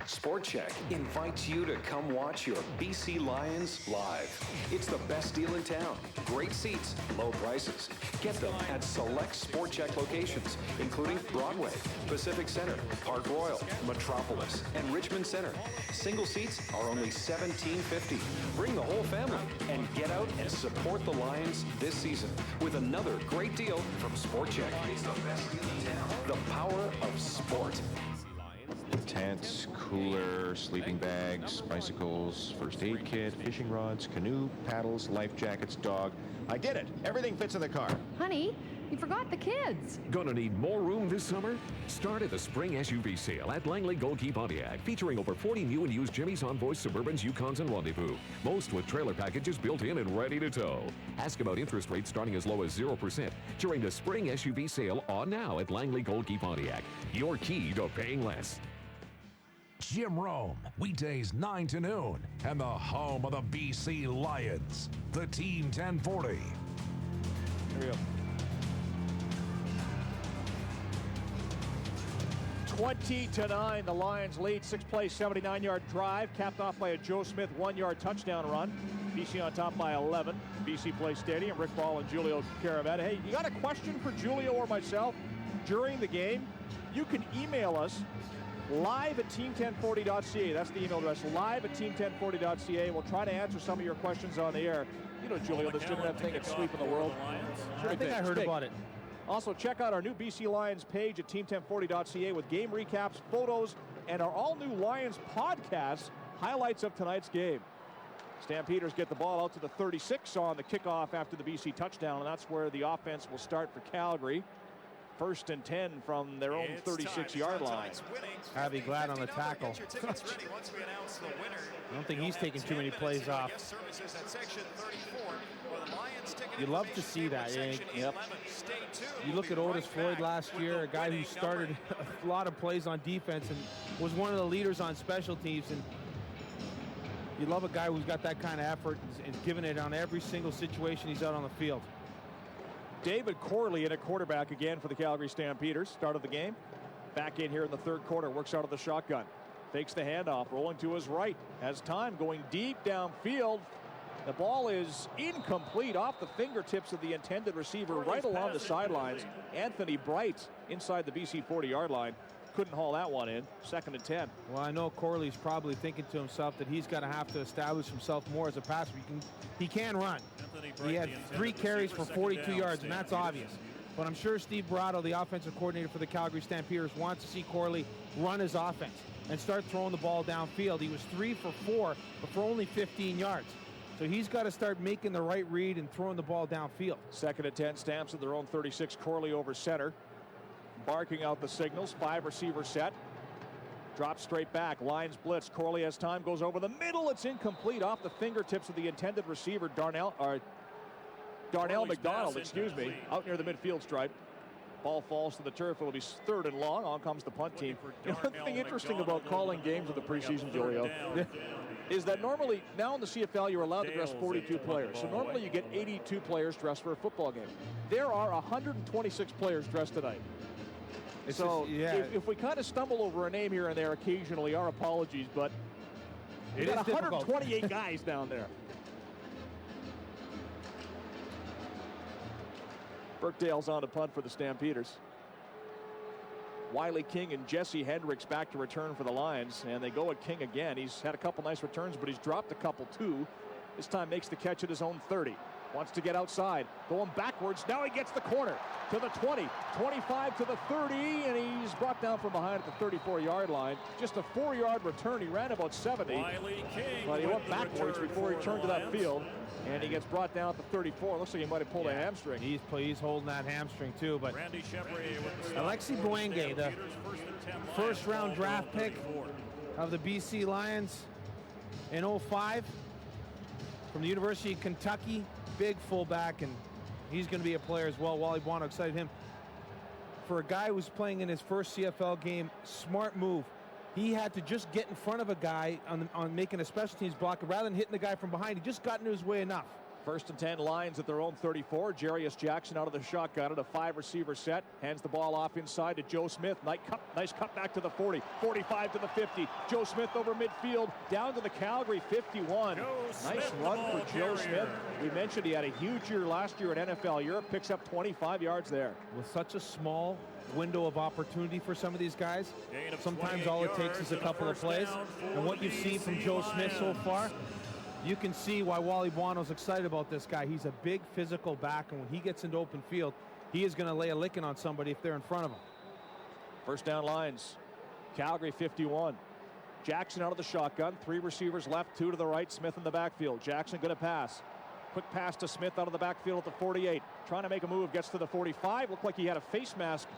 Sport Check invites you to come watch your BC Lions live. It's the best deal in town. Great seats, low prices. Get them at select Sport Check locations, including Broadway, Pacific Center, Park Royal, Metropolis, and Richmond Center. Single seats are only $17.50. Bring the whole family and get out and support the Lions this season with another great deal from Sport Check. It's the best deal in town. The power of sport. Tents, cooler, sleeping bags, bicycles, first aid kit, fishing rods, canoe, paddles, life jackets, dog. I did it. Everything fits in the car. Honey, you forgot the kids. Gonna need more room this summer? Start at the spring SUV sale at Langley Gold Pontiac, featuring over 40 new and used Jimmy's Envoy, Suburbans, Yukons, and Rendezvous. Most with trailer packages built in and ready to tow. Ask about interest rates starting as low as 0% during the spring SUV sale on now at Langley Gold Pontiac. Your key to paying less. Jim Rome, weekdays 9 to noon, and the home of the BC Lions, the Team 1040. Here we go. 20-9, the Lions lead. 6-play, 79-yard drive, capped off by a Joe Smith 1-yard touchdown run. BC on top by 11. BC Play Stadium. Rick Ball and Julio Caravetta. Hey, you got a question for Julio or myself during the game? You can email us live at team1040.ca. That's the email address, live at team1040.ca. We'll try to answer some of your questions on the air. You know, Julio, this internet thing, it's sweeping the world. I think I heard about it. Also, check out our new BC Lions page at team1040.ca with game recaps, photos, and our all-new Lions podcast, highlights of tonight's game. Stampeders get the ball out to the 36 on the kickoff after the BC touchdown, and that's where the offense will start for Calgary. 1st and 10 from their own 36-yard line. Javi Glad on the tackle. I don't think he's taking too many plays off. You love to see that. Yep. You look at Otis Floyd last year, a guy who started a lot of plays on defense and was one of the leaders on special teams. And you love a guy who's got that kind of effort and giving it on every single situation he's out on the field. David Corley in at quarterback again for the Calgary Stampeders. Start of the game. Back in here in the third quarter. Works out of the shotgun. Fakes the handoff. Rolling to his right. Has time. Going deep downfield. The ball is incomplete off the fingertips of the intended receiver right along the sidelines. Anthony Bright inside the BC 40-yard line. Couldn't haul that one in. 2nd and 10. Well, I know Corley's probably thinking to himself that he's going to have to establish himself more as a passer. He can run. He had 3 carries for 42 yards, and that's obvious. But I'm sure Steve Barato, the offensive coordinator for the Calgary Stampeders, wants to see Corley run his offense and start throwing the ball downfield. He was 3 for 4, but for only 15 yards. So he's got to start making the right read and throwing the ball downfield. 2nd and 10, Stamps at their own 36. Corley over center. Barking out the signals. 5 receiver set. Drops straight back. Lions blitz. Corley has time. Goes over the middle. It's incomplete off the fingertips of the intended receiver, Darnell McDonald, out near the midfield stripe. Ball falls to the turf. It will be 3rd and long. On comes the punt team. One thing interesting about calling games of the preseason, Julio, is that normally, now in the CFL, you're allowed to dress 42 players. So normally you get 82 players dressed for a football game. There are 126 players dressed tonight. If we kind of stumble over a name here and there occasionally, our apologies, but we got 128 guys down there. Burkdale's on to punt for the Stampeders. Wiley King and Jesse Hendricks back to return for the Lions, and they go at King again. He's had a couple nice returns, but he's dropped a couple too. This time makes the catch at his own 30. Wants to get outside, going backwards. Now he gets the corner to the 20, 25 to the 30, and he's brought down from behind at the 34-yard line. Just a 4-yard return. He ran about 70, but he went backwards before he turned to that field, and he gets brought down at the 34. Looks like he might have pulled a hamstring. He's holding that hamstring too, but Alexi Boenge, the first-round draft pick of the BC Lions in 05 from the University of Kentucky. Big fullback, and he's going to be a player as well. Wally Buono excited him. For a guy who's playing in his first CFL game, smart move. He had to just get in front of a guy on making a special teams block rather than hitting the guy from behind. He just got into his way enough. 1st and 10, Lions at their own 34. Jarius Jackson out of the shotgun at a 5-receiver set. Hands the ball off inside to Joe Smith. Nice cut back to the 40. 45 to the 50. Joe Smith over midfield. Down to the Calgary 51. Nice run for Joe Smith. We mentioned he had a huge year last year at NFL Europe. Picks up 25 yards there. With such a small window of opportunity for some of these guys, sometimes all it takes is a couple of plays. And what you've seen from Joe Smith so far, you can see why Wally Buono's excited about this guy. He's a big physical back, and when he gets into open field, he is going to lay a licking on somebody if they're in front of him. 1st down, Lions. Calgary 51. Jackson out of the shotgun. 3 receivers left, 2 to the right. Smith in the backfield. Jackson going to pass. Quick pass to Smith out of the backfield at the 48. Trying to make a move, gets to the 45. Looked like he had a face mask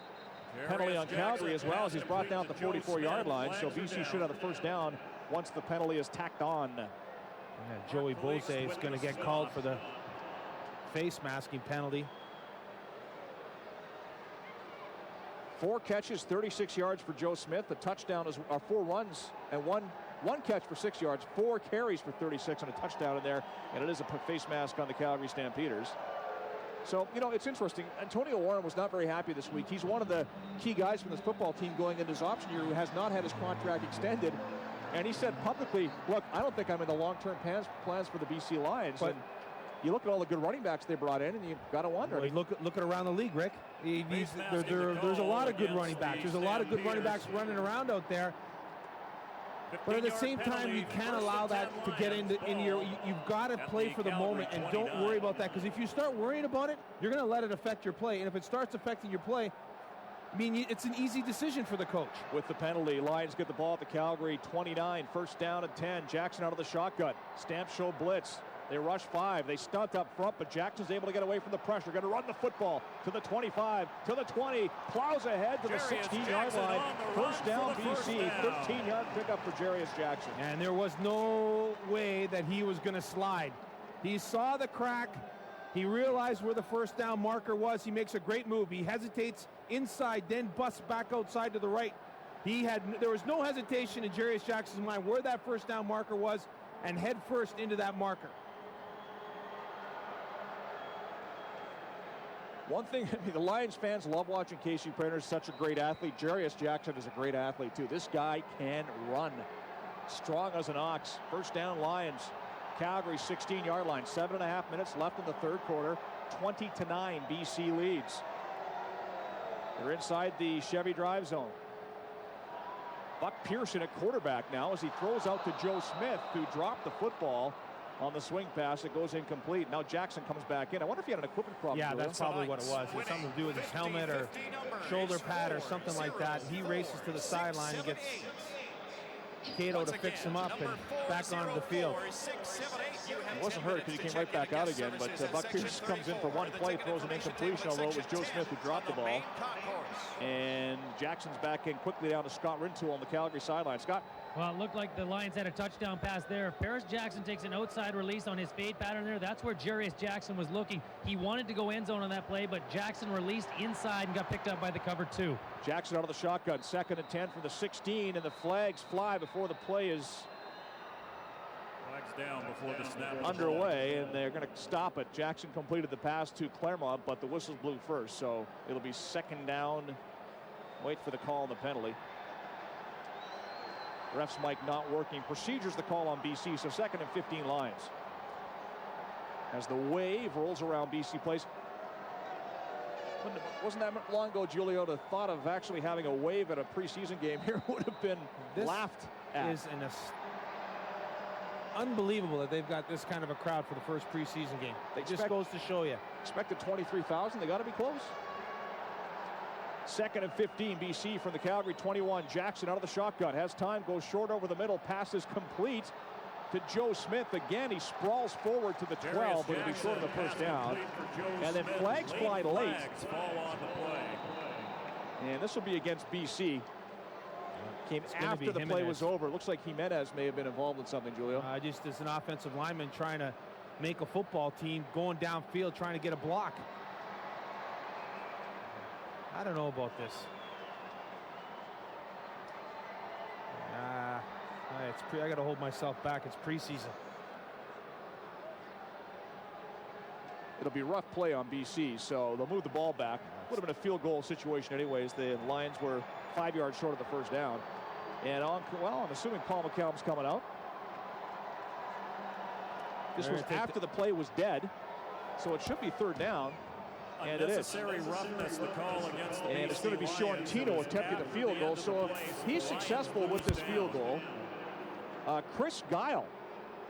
penalty on Calgary as well as he's brought down at the 44-yard line. So BC should have a 1st down once the penalty is tacked on. Yeah, Joey Bose is going to get called for the face masking penalty. 4 catches, 36 yards for Joe Smith. The touchdown are 4 runs and one catch for 6 yards. 4 carries for 36 and a touchdown in there. And it is a face mask on the Calgary Stampeders. So, you know, it's interesting. Antonio Warren was not very happy this week. He's one of the key guys from this football team going into his option year who has not had his contract extended. And he said publicly, look, I don't think I'm in the long-term plans for the BC Lions. But you look at all the good running backs they brought in, and you've got to wonder. Well, look at around the league, Rick. There's a lot of good running backs. There's a lot of good running backs running around out there. But at the same time, you can't allow that to get into your. You've got to play for the moment and don't worry about that, because if you start worrying about it, you're going to let it affect your play. And if it starts affecting your play, I mean, it's an easy decision for the coach. With the penalty, Lions get the ball at the Calgary 29, first down and 10. Jackson out of the shotgun. Stamp show blitz. They rush 5. They stunt up front, but Jackson's able to get away from the pressure. Going to run the football to the 25, to the 20, plows ahead to the 16-yard line. First down, BC. 13-yard pickup for Jarius Jackson. And there was no way that he was going to slide. He saw the crack. He realized where the first down marker was. He makes a great move. He hesitates inside, then busts back outside to the right. There was no hesitation in Jarius Jackson's mind where that first down marker was, and head first into that marker. One thing, I mean, the Lions fans love watching Casey Prater. Such a great athlete. Jarius Jackson is a great athlete, too. This guy can run. Strong as an ox. First down, Lions. Calgary 16-yard line. 7.5 minutes left in the third quarter. 20-9, BC leads. They're inside the Chevy drive zone. Buck Pearson at quarterback now as he throws out to Joe Smith, who dropped the football on the swing pass. It goes incomplete. Now Jackson comes back in. I wonder if he had an equipment problem. Yeah, that's probably what it was. It had something to do with his helmet or shoulder pad or something like that. He races to the sideline and gets Cato to fix him up and back onto the field. He wasn't hurt because he came right back out again, but Buck Pierce comes in for one play, throws an incompletion, although it was Joe Smith who dropped the ball. And Jackson's back in quickly down to Scott Rintoul on the Calgary sideline. Scott? Well, it looked like the Lions had a touchdown pass there. Paris Jackson takes an outside release on his fade pattern there. That's where Jarius Jackson was looking. He wanted to go end zone on that play, but Jackson released inside and got picked up by the cover 2. Jackson out of the shotgun, 2nd and 10 from the 16, and the flags fly before the play is down before the snap underway, and they're going to stop it. Jackson completed the pass to Claremont, but the whistles blew first, so it'll be 2nd down. Wait for the call on the penalty. Ref's mic not working. Procedures the call on BC, so 2nd and 15 Lions. As the wave rolls around BC place. Wasn't that long ago, Julio, the thought of actually having a wave at a preseason game here would have been laughed at. This is unbelievable that they've got this kind of a crowd for the first preseason game. It just goes to show you. Expected 23,000. They got to be close. 2nd and 15, BC from the Calgary 21. Jackson out of the shotgun. Has time, goes short over the middle. Pass is complete to Joe Smith. Again, he sprawls forward to the 12, but it'll be short of the first down. And then flags fly late. And this will be against BC. Came after the play was over. Looks like Jimenez may have been involved in something, Julio. Just as an offensive lineman trying to make a football team, going downfield, trying to get a block. I don't know about this. I got to hold myself back. It's preseason. It'll be a rough play on BC, so they'll move the ball back. Would have been a field goal situation anyways. The Lions were 5 yards short of the first down. And I'm assuming Paul McCallum's coming out. This was after the play was dead, so it should be 3rd down. And it is. Roughness, the call against the and it's going to be Sorrentino attempting the field goal. So if he's successful with this field goal, Chris Guile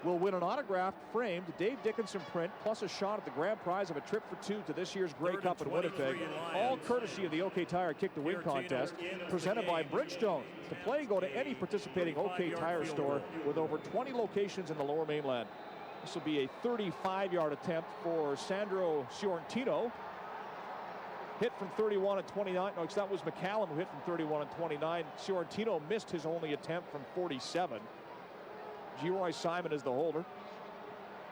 will win an autographed framed Dave Dickinson print plus a shot at the grand prize of a trip for 2 to this year's Grey Cup in Winnipeg. All courtesy of the OK Tire Kick to Win contest presented by Bridgestone. To play, go to any participating OK Tire store with over 20 locations in the Lower Mainland. This will be a 35-yard attempt for Sandro Sorrentino. Hit from 31 and 29. No, that was McCallum who hit from 31 and 29. Sorrentino missed his only attempt from 47. Geroy Simon is the holder.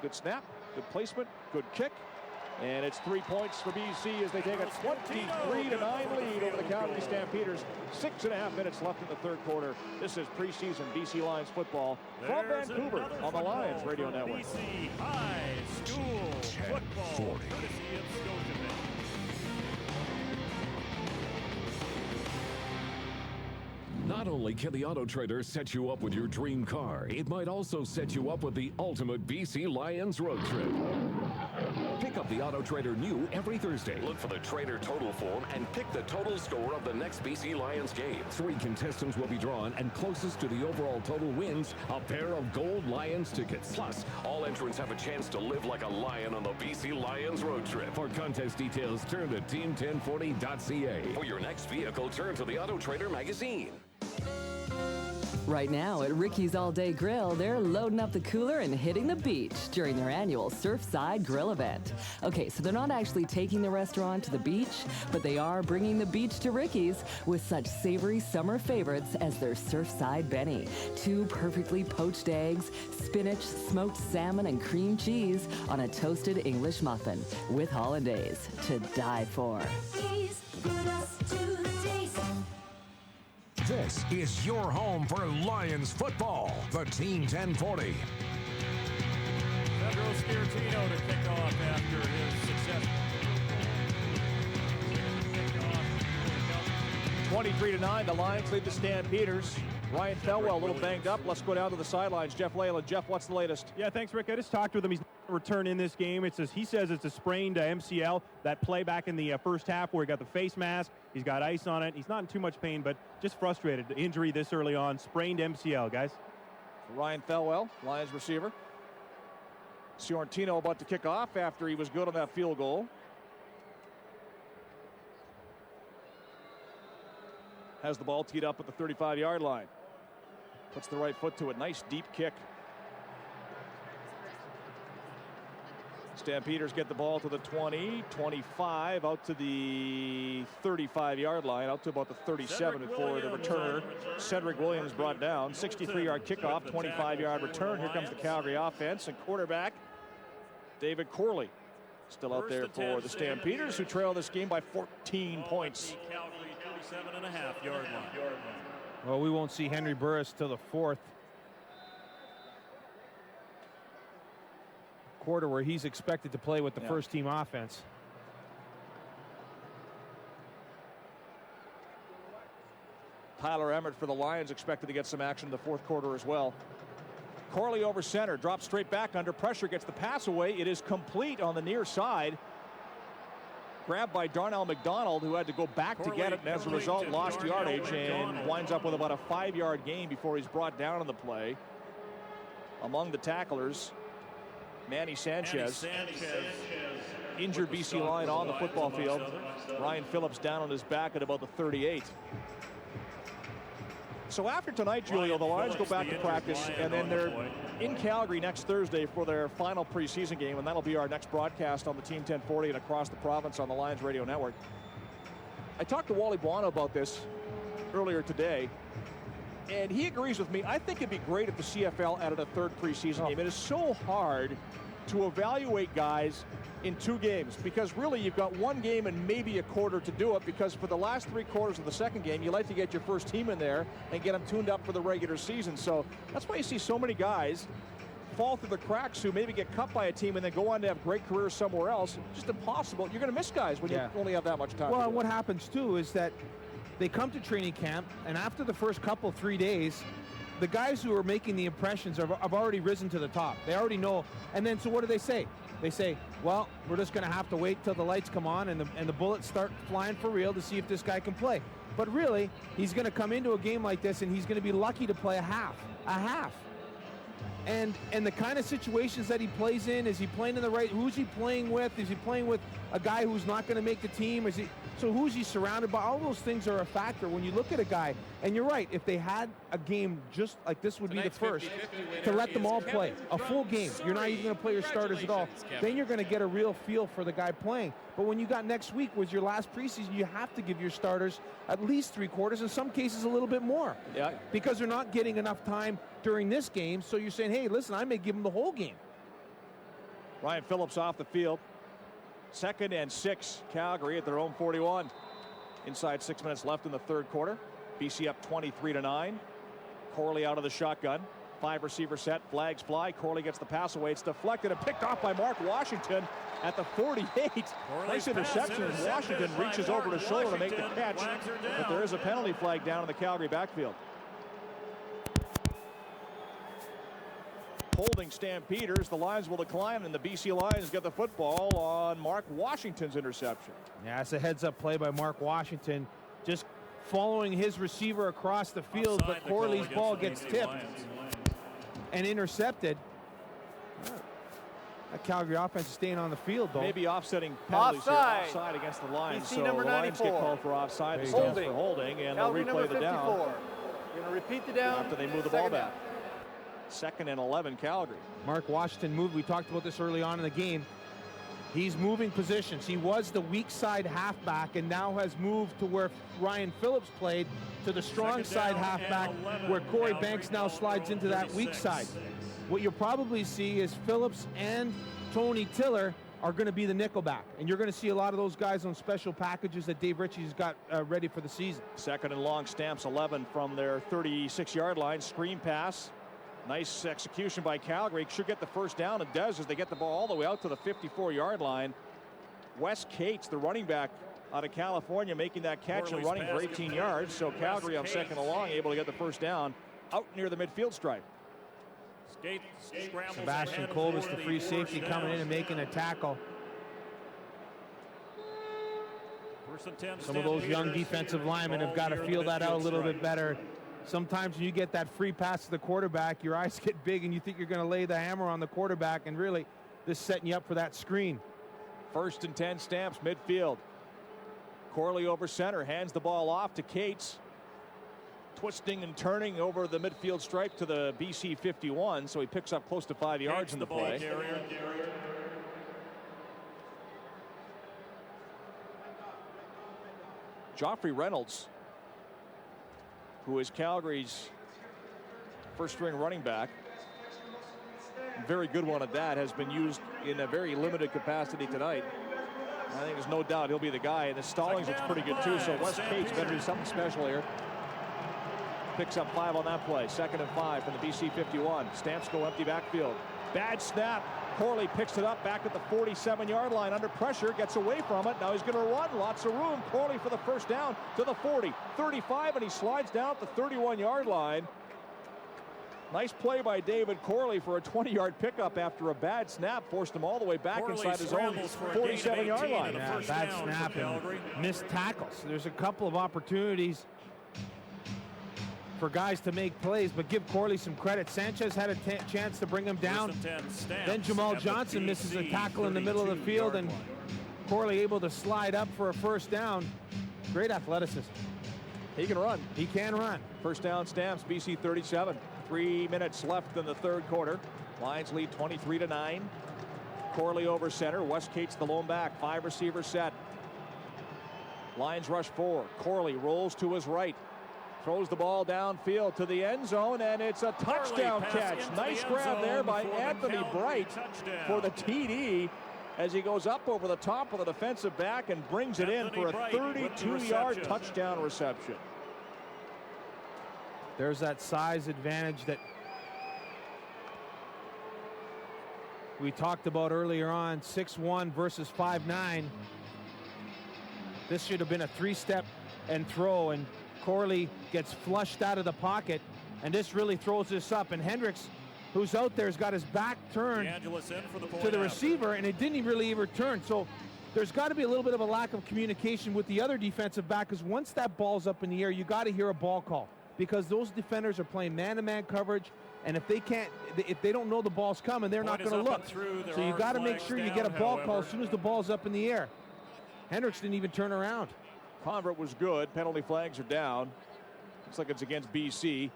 Good snap, good placement, good kick. And it's 3 points for BC as they take a 23-9 lead over the Calgary Stampeders. 6.5 minutes left in the third quarter. This is preseason BC Lions football from Vancouver on the Lions Radio Network. BC High School football. Courtesy of Scotiabank. Not Not only can the Auto Trader set you up with your dream car, it might also set you up with the ultimate BC Lions road trip. Pick up the Auto Trader new every Thursday. Look for the Trader Total form and pick the total score of the next BC Lions game. 3 contestants will be drawn, and closest to the overall total wins a pair of gold Lions tickets. Plus, all entrants have a chance to live like a lion on the BC Lions road trip. For contest details, turn to team1040.ca. For your next vehicle, turn to the Auto Trader magazine. Right now at Ricky's All Day Grill, they're loading up the cooler and hitting the beach during their annual Surfside Grill event. Okay, so they're not actually taking the restaurant to the beach, but they are bringing the beach to Ricky's with such savory summer favorites as their Surfside Benny, 2 perfectly poached eggs, spinach, smoked salmon, and cream cheese on a toasted English muffin with hollandaise to die for. This is your home for Lions football, the Team 1040. Pedro Scartino to kick off after his success. 23-9, the Lions lead the Stampeders. Ryan Thelwell a little banged up. Let's go down to the sidelines. Jeff Leyland. Jeff, what's the latest? Yeah, thanks, Rick. I just talked with him. He's return in this game. He says it's a sprained MCL. That play back in the first half where he got the face mask, he's got ice on it. He's not in too much pain, but just frustrated. The injury this early on, sprained MCL, guys. Ryan Thelwell, Lions receiver. Scartino about to kick off after he was good on that field goal. Has the ball teed up at the 35-yard line. Puts the right foot to it. Nice deep kick. Stampeders get the ball to the 20, 25, out to the 35-yard line, out to about the 37 before the returner, Cedric Williams, brought down. 63-yard kickoff, 25-yard return. Here comes the Calgary offense, and quarterback David Corley still out there for the Stampeders, who trail this game by 14 points. Calgary 37.5-yard line. Well, we won't see Henry Burris till the 4th quarter, where he's expected to play with the first team offense. Tyler Emmert for the Lions expected to get some action in the 4th quarter as well. Corley over center, drops straight back under pressure, gets the pass away. It is complete on the near side. Grabbed by Darnell McDonald, who had to go back to get it, and as a result lost yardage and winds up with about a 5-yard gain before he's brought down on the play. Among the tacklers, Manny Sanchez. Injured BC Lion on the football field. Ryan Phillips down on his back at about the 38. So after tonight, Julio, the Lions go back to practice, and then they're in Calgary next Thursday for their final preseason game, and that'll be our next broadcast on the Team 1040 and across the province on the Lions Radio Network. I talked to Wally Buono about this earlier today, and he agrees with me. I think it'd be great if the CFL added a 3rd preseason game. It is so hard to evaluate guys in 2 games, because really you've got 1 game and maybe a quarter to do it, because for the last 3 quarters of the 2nd game you like to get your first team in there and get them tuned up for the regular season. So that's why you see so many guys fall through the cracks who maybe get cut by a team and then go on to have great careers somewhere else. Just impossible. You're going to miss guys when you only have that much time. Well, what happens too is that they come to training camp, and after the first 3 days, the guys who are making the impressions have already risen to the top. They already know. And then so what do they say? They say, well, we're just going to have to wait till the lights come on and the bullets start flying for real to see if this guy can play. But really, he's going to come into a game like this, and he's going to be lucky to play a half. And the kind of situations that he plays in, is he playing in the right? Who's he playing with? Is he playing with a guy who's not going to make the team? So who's he surrounded by? All those things are a factor when you look at a guy. And you're right, if they had a game just like this would be the first, to let them all play a full game. You're not even going to play your starters at all. Then you're going to get a real feel for the guy playing. But when you got next week was your last preseason, you have to give your starters at least 3 quarters, in some cases a little bit more. Yeah. Because they're not getting enough time during this game. So you're saying, hey, listen, I may give them the whole game. Ryan Phillips off the field. 2nd and 6, Calgary at their own 41. Inside 6 minutes left in the 3rd quarter. BC up 23-9. Corley out of the shotgun. 5 receiver set, flags fly. Corley gets the pass away. It's deflected and picked off by Mark Washington at the 48. Nice interception. Washington reaches over the shoulder to make the catch, but there is a penalty flag down in the Calgary backfield. holding Stampeders. The Lions will decline, and the BC Lions get the football on Mark Washington's interception. Yeah, it's a heads-up play by Mark Washington, just following his receiver across the field, but Corley's ball gets tipped and intercepted. That Calgary offense is staying on the field, though. Maybe offsetting penalties offside against the Lions. BC so number the Lions 94. get called for offside. It stands for holding, and Calgary they'll replay the down. We're going to repeat the down after they move the ball back. 2nd and 11, Calgary. Mark Washington moved. We talked about this early on in the game. He's moving positions. He was the weak side halfback and now has moved to where Ryan Phillips played, to the strong side halfback, where Corey Banks now slides into that weak side. What you'll probably see is Phillips and Tony Tiller are going to be the nickelback, and you're going to see a lot of those guys on special packages that Dave Ritchie's got ready for the season. 2nd and long, Stamps 11 from their 36-yard line. Screen pass. Nice execution by Calgary. Should get the first down, and does as they get the ball all the way out to the 54-yard line. Wes Cates, the running back out of California, making that catch and running for 18 yards. So Calgary on 2nd and long, able to get the first down out near the midfield stripe. Sebastian Colbus, the free safety, coming in and making a tackle. Some of those young defensive linemen have got to feel that out a little bit better. Sometimes when you get that free pass to the quarterback, your eyes get big and you think you're going to lay the hammer on the quarterback, and really this is setting you up for that screen. 1st and 10, Stamps midfield. Corley over center, hands the ball off to Cates. Twisting and turning over the midfield stripe to the BC 51, so he picks up close to 5 yards in the play. Joffrey Reynolds, who is Calgary's first-string running back, very good one at that, has been used in a very limited capacity tonight. I think there's no doubt he'll be the guy, and the Stallings looks pretty good too, so Wes Cates better do something special here. Picks up 5 on that play. 2nd and 5 from the BC 51. Stamps go empty backfield. Bad snap. Corley picks it up back at the 47-yard line under pressure, gets away from it. Now he's going to run. Lots of room. Corley for the first down to the 40, 35, and he slides down at the 31-yard line. Nice play by David Corley for a 20-yard pickup after a bad snap. Forced him all the way back inside his own 47-yard line. Yeah, bad snap and missed tackles. There's a couple of opportunities for guys to make plays, but give Corley some credit. Sanchez had a chance to bring him down. Then Jamal Johnson misses a tackle in the middle of the field, and Corley able to slide up for a first down. Great athleticism. He can run. He can run. First down, Stamps, BC 37. 3 minutes left in the 3rd quarter. Lions lead 23-9. Corley over center. Wes Cates the lone back. 5 receivers set. Lions rush 4. Corley rolls to his right. Throws the ball downfield to the end zone, and it's a touchdown catch. Nice grab there by Anthony Bright for the TD as he goes up over the top of the defensive back and brings it in for a 32-yard touchdown reception. There's that size advantage that we talked about earlier on, 6'1" versus 5'9". This should have been a 3-step and throw, and Corley gets flushed out of the pocket, and this really throws this up. And Hendricks, who's out there, has got his back turned to the receiver, and it didn't really even turn. So there's got to be a little bit of a lack of communication with the other defensive back, because once that ball's up in the air, you got to hear a ball call, because those defenders are playing man-to-man coverage, and if they don't know the ball's coming, they're not going to look. So you got to make sure you get a ball call as soon as the ball's up in the air. Hendricks didn't even turn around. Convert was good. Penalty flags are down. Looks like it's against BC.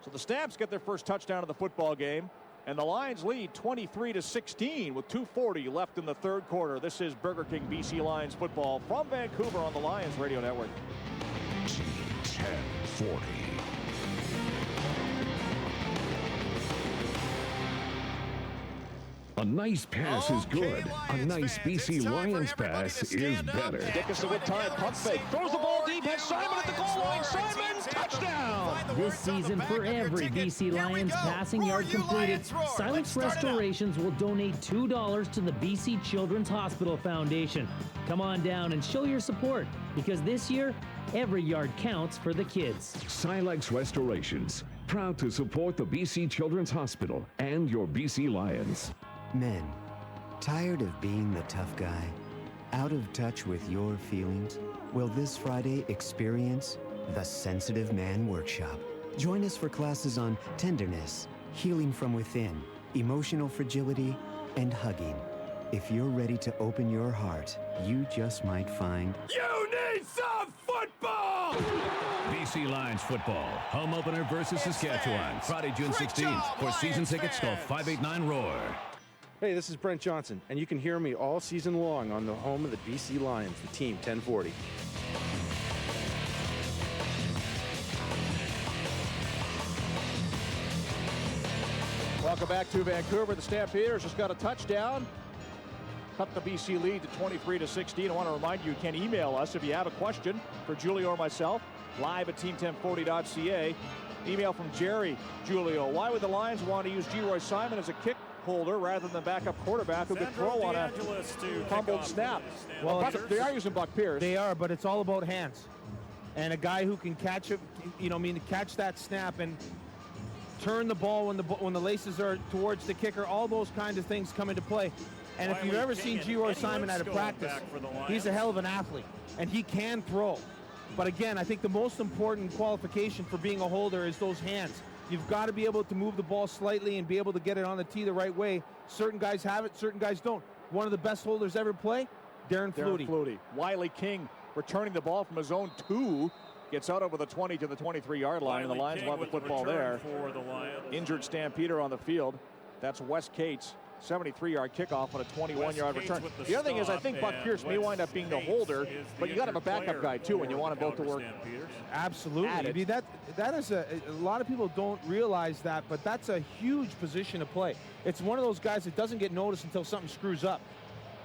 So the Stamps get their first touchdown of the football game, and the Lions lead 23-16 with 2:40 left in the 3rd quarter. This is Burger King BC Lions football from Vancouver on the Lions Radio Network. 1040. A nice pass is good. A nice BC Lions pass is better. Dickinson with time, pump fake, throws the ball deep, has Simon at the goal line. Simon, touchdown! This season, for every BC Lions passing yard completed, Silence Restorations will donate $2 to the BC Children's Hospital Foundation. Come on down and show your support, because this year, every yard counts for the kids. Silex Restorations. Proud to support the BC Children's Hospital and your BC Lions. Men, tired of being the tough guy? Out of touch with your feelings? Well, this Friday, experience the Sensitive Man Workshop. Join us for classes on tenderness, healing from within, emotional fragility, and hugging. If you're ready to open your heart, you just might find... You need some football! BC Lions football. Home opener versus Saskatchewan. Friday, June 16th. For season tickets, call 589-ROAR. Hey, this is Brent Johnson, and you can hear me all season long on the home of the BC Lions, the Team 1040. Welcome back to Vancouver. The Stampeders just got a touchdown. Cut the BC lead to 23-16. I want to remind you can email us if you have a question for Julio or myself, live at team1040.ca. Email from Jerry. Julio, why would the Lions want to use G. Simon as a kick holder rather than backup quarterback who could throw on a fumbled snap? Well, they are using Buck Pierce. They are, but it's all about hands. And a guy who can catch it, catch that snap and turn the ball when the laces are towards the kicker. All those kinds of things come into play. And if you've ever seen G. Simon at a practice, he's a hell of an athlete, and he can throw. But again, I think the most important qualification for being a holder is those hands. You've got to be able to move the ball slightly and be able to get it on the tee the right way. Certain guys have it, certain guys don't. One of the best holders ever play, Darren Flutie. Wiley King returning the ball from his own 2. Gets out over the 20 to the 23-yard line, and the Lions will have the football there. Injured Stampeder on the field. That's Wes Cates. 73-yard kickoff on a 21-yard return. The other thing is I think Buck Pierce may wind up being the holder, but you got to have a backup guy too when you want them both to work. Absolutely. I mean, that is a lot of people don't realize that, but that's a huge position to play. It's one of those guys that doesn't get noticed until something screws up.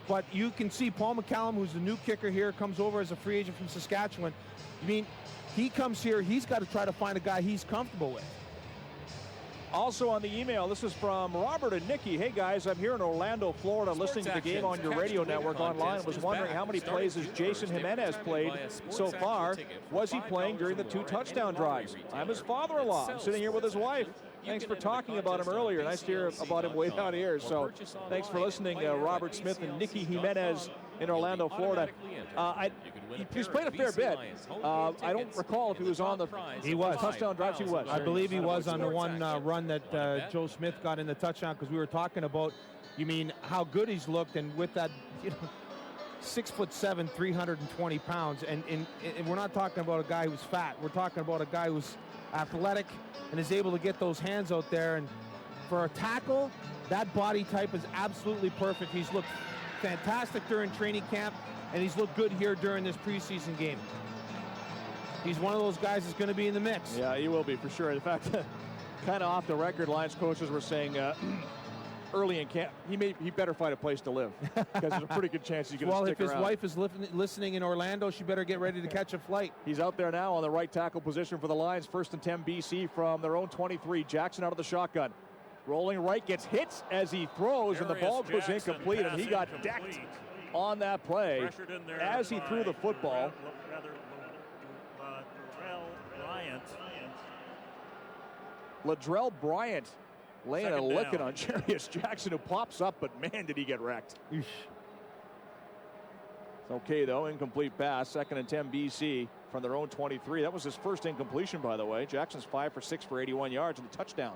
But you can see Paul McCallum, who's the new kicker here, comes over as a free agent from Saskatchewan. I mean, he comes here, he's got to try to find a guy he's comfortable with. Also on the email, this is from Robert and Nikki. Hey guys, I'm here in Orlando, Florida, listening to the game on your radio network online. Was wondering how many plays has Jason Jimenez played so far? Was he playing during the 2 touchdown drives? I'm his father-in-law. I'm sitting here with his wife. Thanks for talking about him earlier. Nice to hear about him way down here. So thanks for listening, Robert Smith and Nikki Jimenez in Orlando, Florida. He's played a fair bit. I don't recall if he was on the touchdown drives. He was. I believe he was on the one run that Joe Smith got in the touchdown, because we were talking about, how good he's looked, and with that, 6'7", 320 pounds, and we're not talking about a guy who's fat. We're talking about a guy who's athletic and is able to get those hands out there. And for a tackle, that body type is absolutely perfect. He's looked fantastic during training camp, and he's looked good here during this preseason game. He's one of those guys that's going to be in the mix. Yeah, he will be for sure. In fact, kind of off the record, Lions coaches were saying early in camp, he better find a place to live, because there's a pretty good chance he's going to stick around. Well, if his wife is listening in Orlando, she better get ready to catch a flight. He's out there now on the right tackle position for the Lions. 1st and 10 BC from their own 23. Jackson out of the shotgun. Rolling right, gets hit as he throws, and the ball goes incomplete, and he got decked on that play as he threw the football. Ladrell Bryant laying a licking on Jarius Jackson, who pops up, but man, did he get wrecked. It's okay, though. Incomplete pass. 2nd and 10 BC from their own 23. That was his first incompletion, by the way. Jackson's 5 for 6 for 81 yards and a touchdown.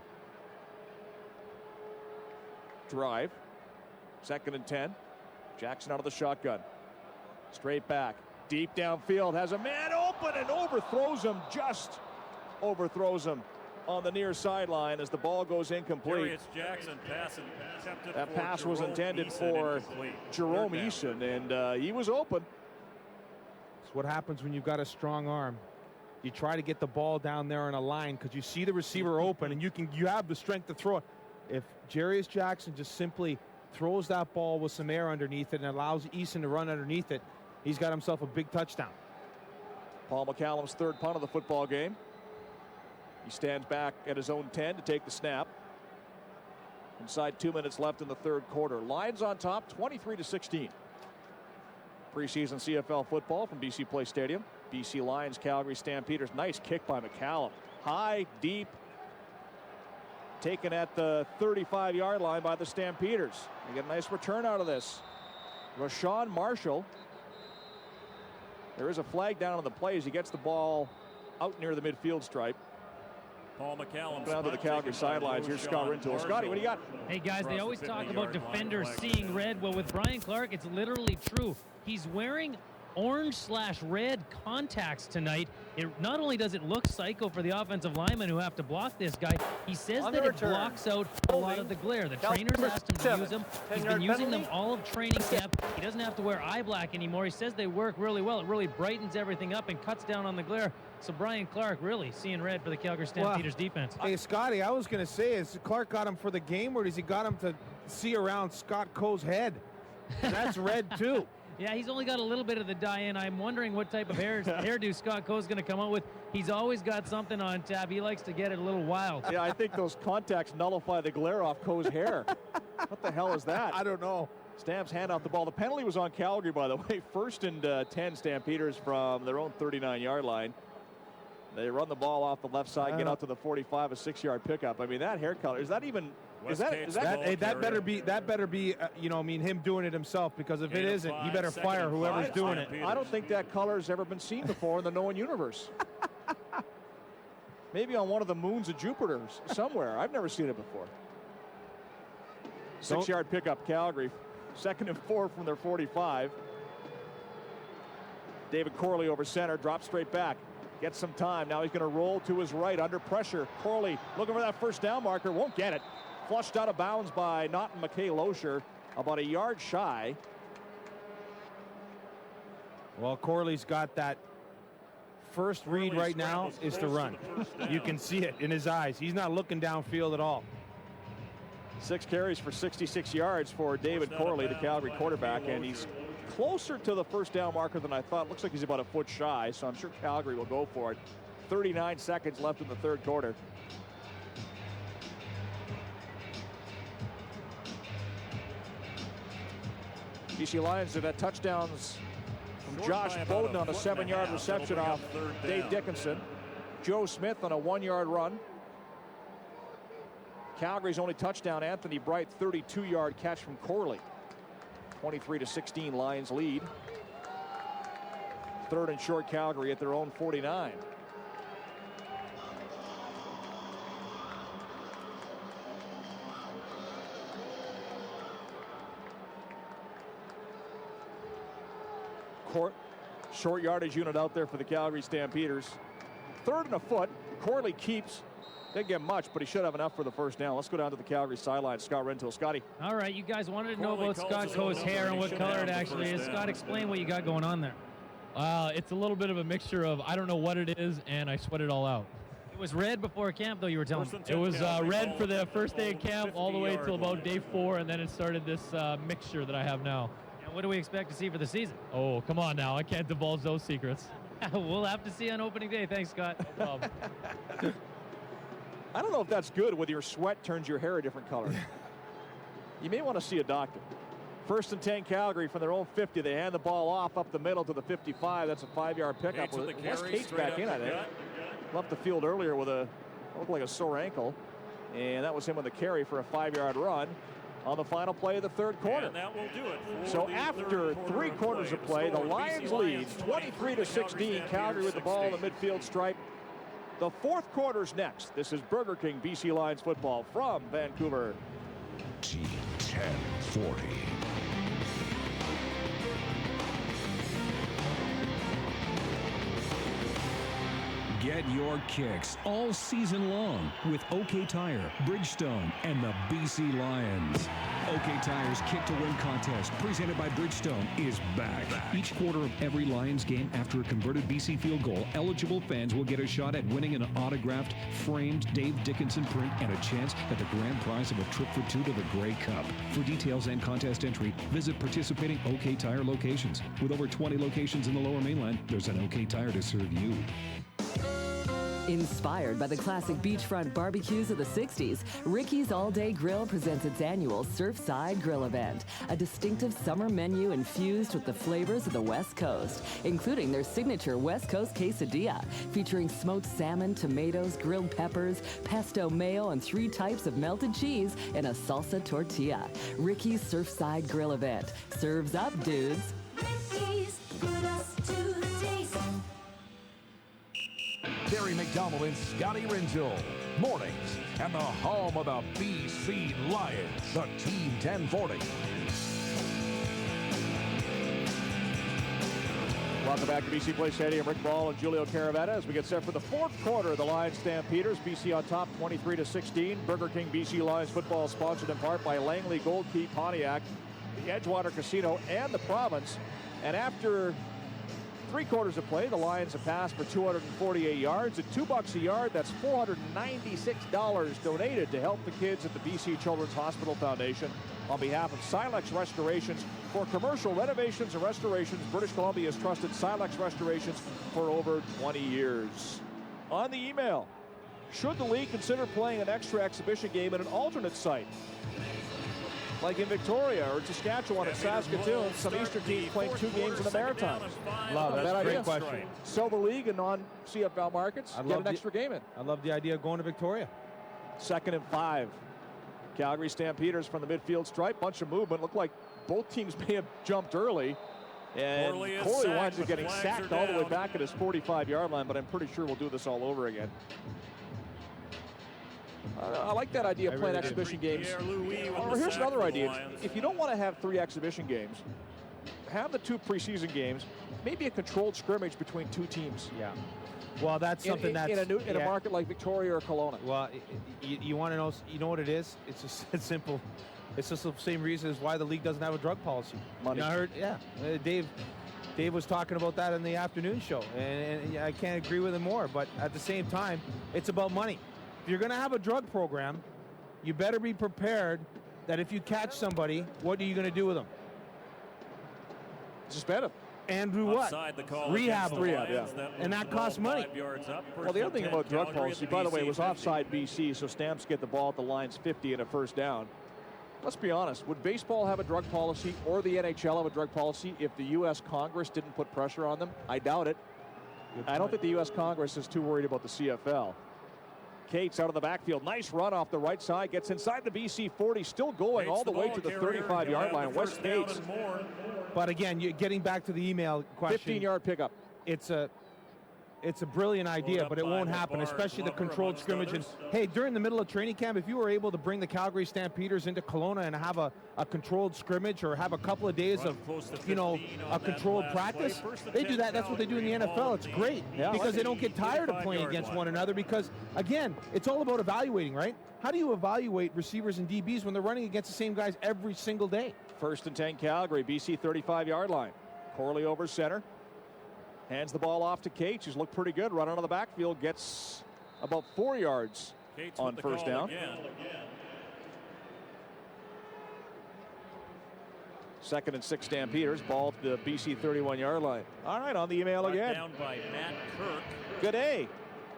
Drive. 2nd and 10. Jackson out of the shotgun. Straight back. Deep downfield. Has a man open and overthrows him. Just overthrows him on the near sideline as the ball goes incomplete. Jackson that pass was intended for Jerome Eason, and he was open. It's what happens when you've got a strong arm. You try to get the ball down there on a line because you see the receiver open, and you have the strength to throw it. If Jarius Jackson just simply throws that ball with some air underneath it and allows Eason to run underneath it, he's got himself a big touchdown. Paul McCallum's 3rd punt of the football game. He stands back at his own 10 to take the snap. Inside 2 minutes left in the 3rd quarter. Lions on top, 23-16. Preseason CFL football from BC Place Stadium. BC Lions, Calgary Stampeders. Nice kick by McCallum. High, deep, taken at the 35-yard line by the Stampeders. They get a nice return out of this. Rashawn Marshall. There is a flag down on the play as he gets the ball out near the midfield stripe. Paul McCallum down to the Calgary sidelines. Here's Scott Rintoul. Scotty, what do you got? Hey guys, they always talk about defenders seeing red. Well, with Brian Clark, it's literally true. He's wearing orange/red contacts tonight. It not only does it look psycho for the offensive linemen who have to block this guy, he says that it blocks out a lot of the glare. The trainers asked him to use them. He's been using them all of training camp. He doesn't have to wear eye black anymore. He says they work really well. It really brightens everything up and cuts down on the glare. So Brian Clark really seeing red for the Calgary Stampeders defense. Hey, Scotty, I was going to say, is Clark got him for the game, or does he got him to see around Scott Coe's head? And that's red, too. Yeah, he's only got a little bit of the dye in. I'm wondering what type of hairdo Scott Coe's going to come out with. He's always got something on tap. He likes to get it a little wild. Yeah, I think those contacts nullify the glare off Coe's hair. What the hell is that? I don't know. Stamps hand out the ball. The penalty was on Calgary, by the way. 1st and 10 Stampeders from their own 39-yard line. They run the ball off the left side, get out to the 45, a 6-yard pickup. I mean, that hair color, is that even... That better be him doing it himself, because if it isn't, he better fire whoever's doing it. I don't think that color has ever been seen before in the known universe. Maybe on one of the moons of Jupiter somewhere. I've never seen it before. 6-yard pickup, Calgary. 2nd and 4 from their 45. David Corley over center, drops straight back. Gets some time. Now he's going to roll to his right under pressure. Corley looking for that first down marker. Won't get it. Flushed out of bounds by Naughton McKay-Loescher, about a yard shy. Well, Corley's got that first read right now is to run. You can see it in his eyes. He's not looking downfield at all. 6 carries for 66 yards for David Corley, the Calgary quarterback, and he's closer to the first down marker than I thought. Looks like he's about a foot shy, so I'm sure Calgary will go for it. 39 seconds left in the third quarter. BC Lions have had touchdowns from Josh Bowden on a 7-yard reception off Dave Dickinson. Joe Smith on a 1-yard run. Calgary's only touchdown, Anthony Bright, 32-yard catch from Corley. 23-16 Lions lead. 3rd and short, Calgary at their own 49. Short yardage unit out there for the Calgary Stampeders. 3rd and a foot. Corley keeps. Didn't get much, but he should have enough for the first down. Let's go down to the Calgary sideline. Scott Rintoul. Scotty. All right, you guys wanted to know about Scott Coe's hair and what color it actually is. Scott, explain what you got going on there. It's a little bit of a mixture of I don't know what it is, and I sweat it all out. It was red before camp, though, you were telling me. It was red for the first day of camp all the way till about day 4, and then it started this mixture that I have now. And what do we expect to see for the season? Oh, come on now. I can't divulge those secrets. We'll have to see on opening day. Thanks, Scott. No problem. I don't know if that's good whether your sweat turns your hair a different color. You may want to see a doctor. 1st and 10 Calgary from their own 50. They hand the ball off up the middle to the 55. That's a 5-yard pickup. Wes Cates back in, I think. Left the field earlier with looked like a sore ankle. And that was him with the carry for a 5-yard run on the final play of the third quarter. And that will do it. So after 3 quarters of play, the Lions lead 23-16. Calgary with the ball in the midfield stripe. The 4th quarter's next. This is Burger King BC Lions football from Vancouver. Team 1040. Get your kicks all season long with OK Tire, Bridgestone, and the BC Lions. OK Tire's Kick to Win contest, presented by Bridgestone, is back. Each quarter of every Lions game after a converted BC field goal, eligible fans will get a shot at winning an autographed, framed Dave Dickinson print and a chance at the grand prize of a trip for 2 to the Grey Cup. For details and contest entry, visit participating OK Tire locations. With over 20 locations in the Lower Mainland, there's an OK Tire to serve you. Inspired by the classic beachfront barbecues of the 60s, Ricky's All Day Grill presents its annual Surfside Grill event, a distinctive summer menu infused with the flavors of the West Coast, including their signature West Coast quesadilla, featuring smoked salmon, tomatoes, grilled peppers, pesto mayo, and 3 types of melted cheese in a salsa tortilla. Ricky's Surfside Grill event. Serves up, dudes. Ricky's, put us to the taste. Terry McDonald and Scotty Renzel. Mornings and the home of the BC Lions, the Team 1040. Welcome back to BC Place Stadium. Rick Ball and Julio Caravetta as we get set for the 4th quarter of the Lions Stampeders. BC on top 23-16. Burger King BC Lions football sponsored in part by Langley Gold Key Pontiac, the Edgewater Casino, and the Province. And after 3 quarters of play, the Lions have passed for 248 yards. At $2 a yard, that's $496 donated to help the kids at the BC Children's Hospital Foundation. On behalf of Silex Restorations, for commercial renovations and restorations, British Columbia has trusted Silex Restorations for over 20 years. On the email, should the league consider playing an extra exhibition game at an alternate site? Like in Victoria or Saskatchewan and Saskatoon, some Eastern teams playing 2 games in the Maritimes. Love that. That's a great question. Sell the league in non-CFL markets, get an extra game in. I love the idea of going to Victoria. 2nd and 5. Calgary Stampeders from the midfield stripe. Bunch of movement. Looked like both teams may have jumped early. And Corley winds up getting sacked all the way back at his 45-yard line, but I'm pretty sure we'll do this all over again. I like that idea of playing exhibition games. Or here's another idea. If you don't want to have 3 exhibition games, have the 2 preseason games, maybe a controlled scrimmage between 2 teams. Yeah. Well, that's something that's in a market like Victoria or Kelowna. Well, you want to know? You know what it is? It's just it's simple. It's just the same reason as why the league doesn't have a drug policy. Money. I heard, Dave was talking about that in the afternoon show, and I can't agree with him more. But at the same time, it's about money. If you're going to have a drug program, you better be prepared that if you catch somebody, what are you going to do with them? Suspend them. And do what? Rehab them. Yeah. And that costs money. Well, the other thing about drug policy, by the way, it was offside BC, so Stamps get the ball at the Lions 50 and a first down. Let's be honest. Would baseball have a drug policy or the NHL have a drug policy if the U.S. Congress didn't put pressure on them? I doubt it. I don't think the U.S. Congress is too worried about the CFL. Cates out of the backfield. Nice run off the right side. Gets inside the BC 40. Still going all the way to the 35-yard line. West Cates. But again, you're getting back to the email question. 15-yard pickup. It's a brilliant idea, but it won't happen, especially the controlled scrimmage. And hey, during the middle of training camp, if you were able to bring the Calgary Stampeders into Kelowna and have a controlled scrimmage or have a couple of days of, a controlled practice, they do that. That's what they do in the NFL. It's great because they don't get tired of playing against one another because, again, it's all about evaluating, right? How do you evaluate receivers and DBs when they're running against the same guys every single day? 1st and 10 Calgary, BC 35-yard line. Corley over center. Hands the ball off to Cates, who's looked pretty good. Run out of the backfield, gets about 4 yards on first down. Again. 2nd and 6 Stampeders. Ball to the BC 31-yard line. All right, on the email again. Down by Matt Kirk. Good day.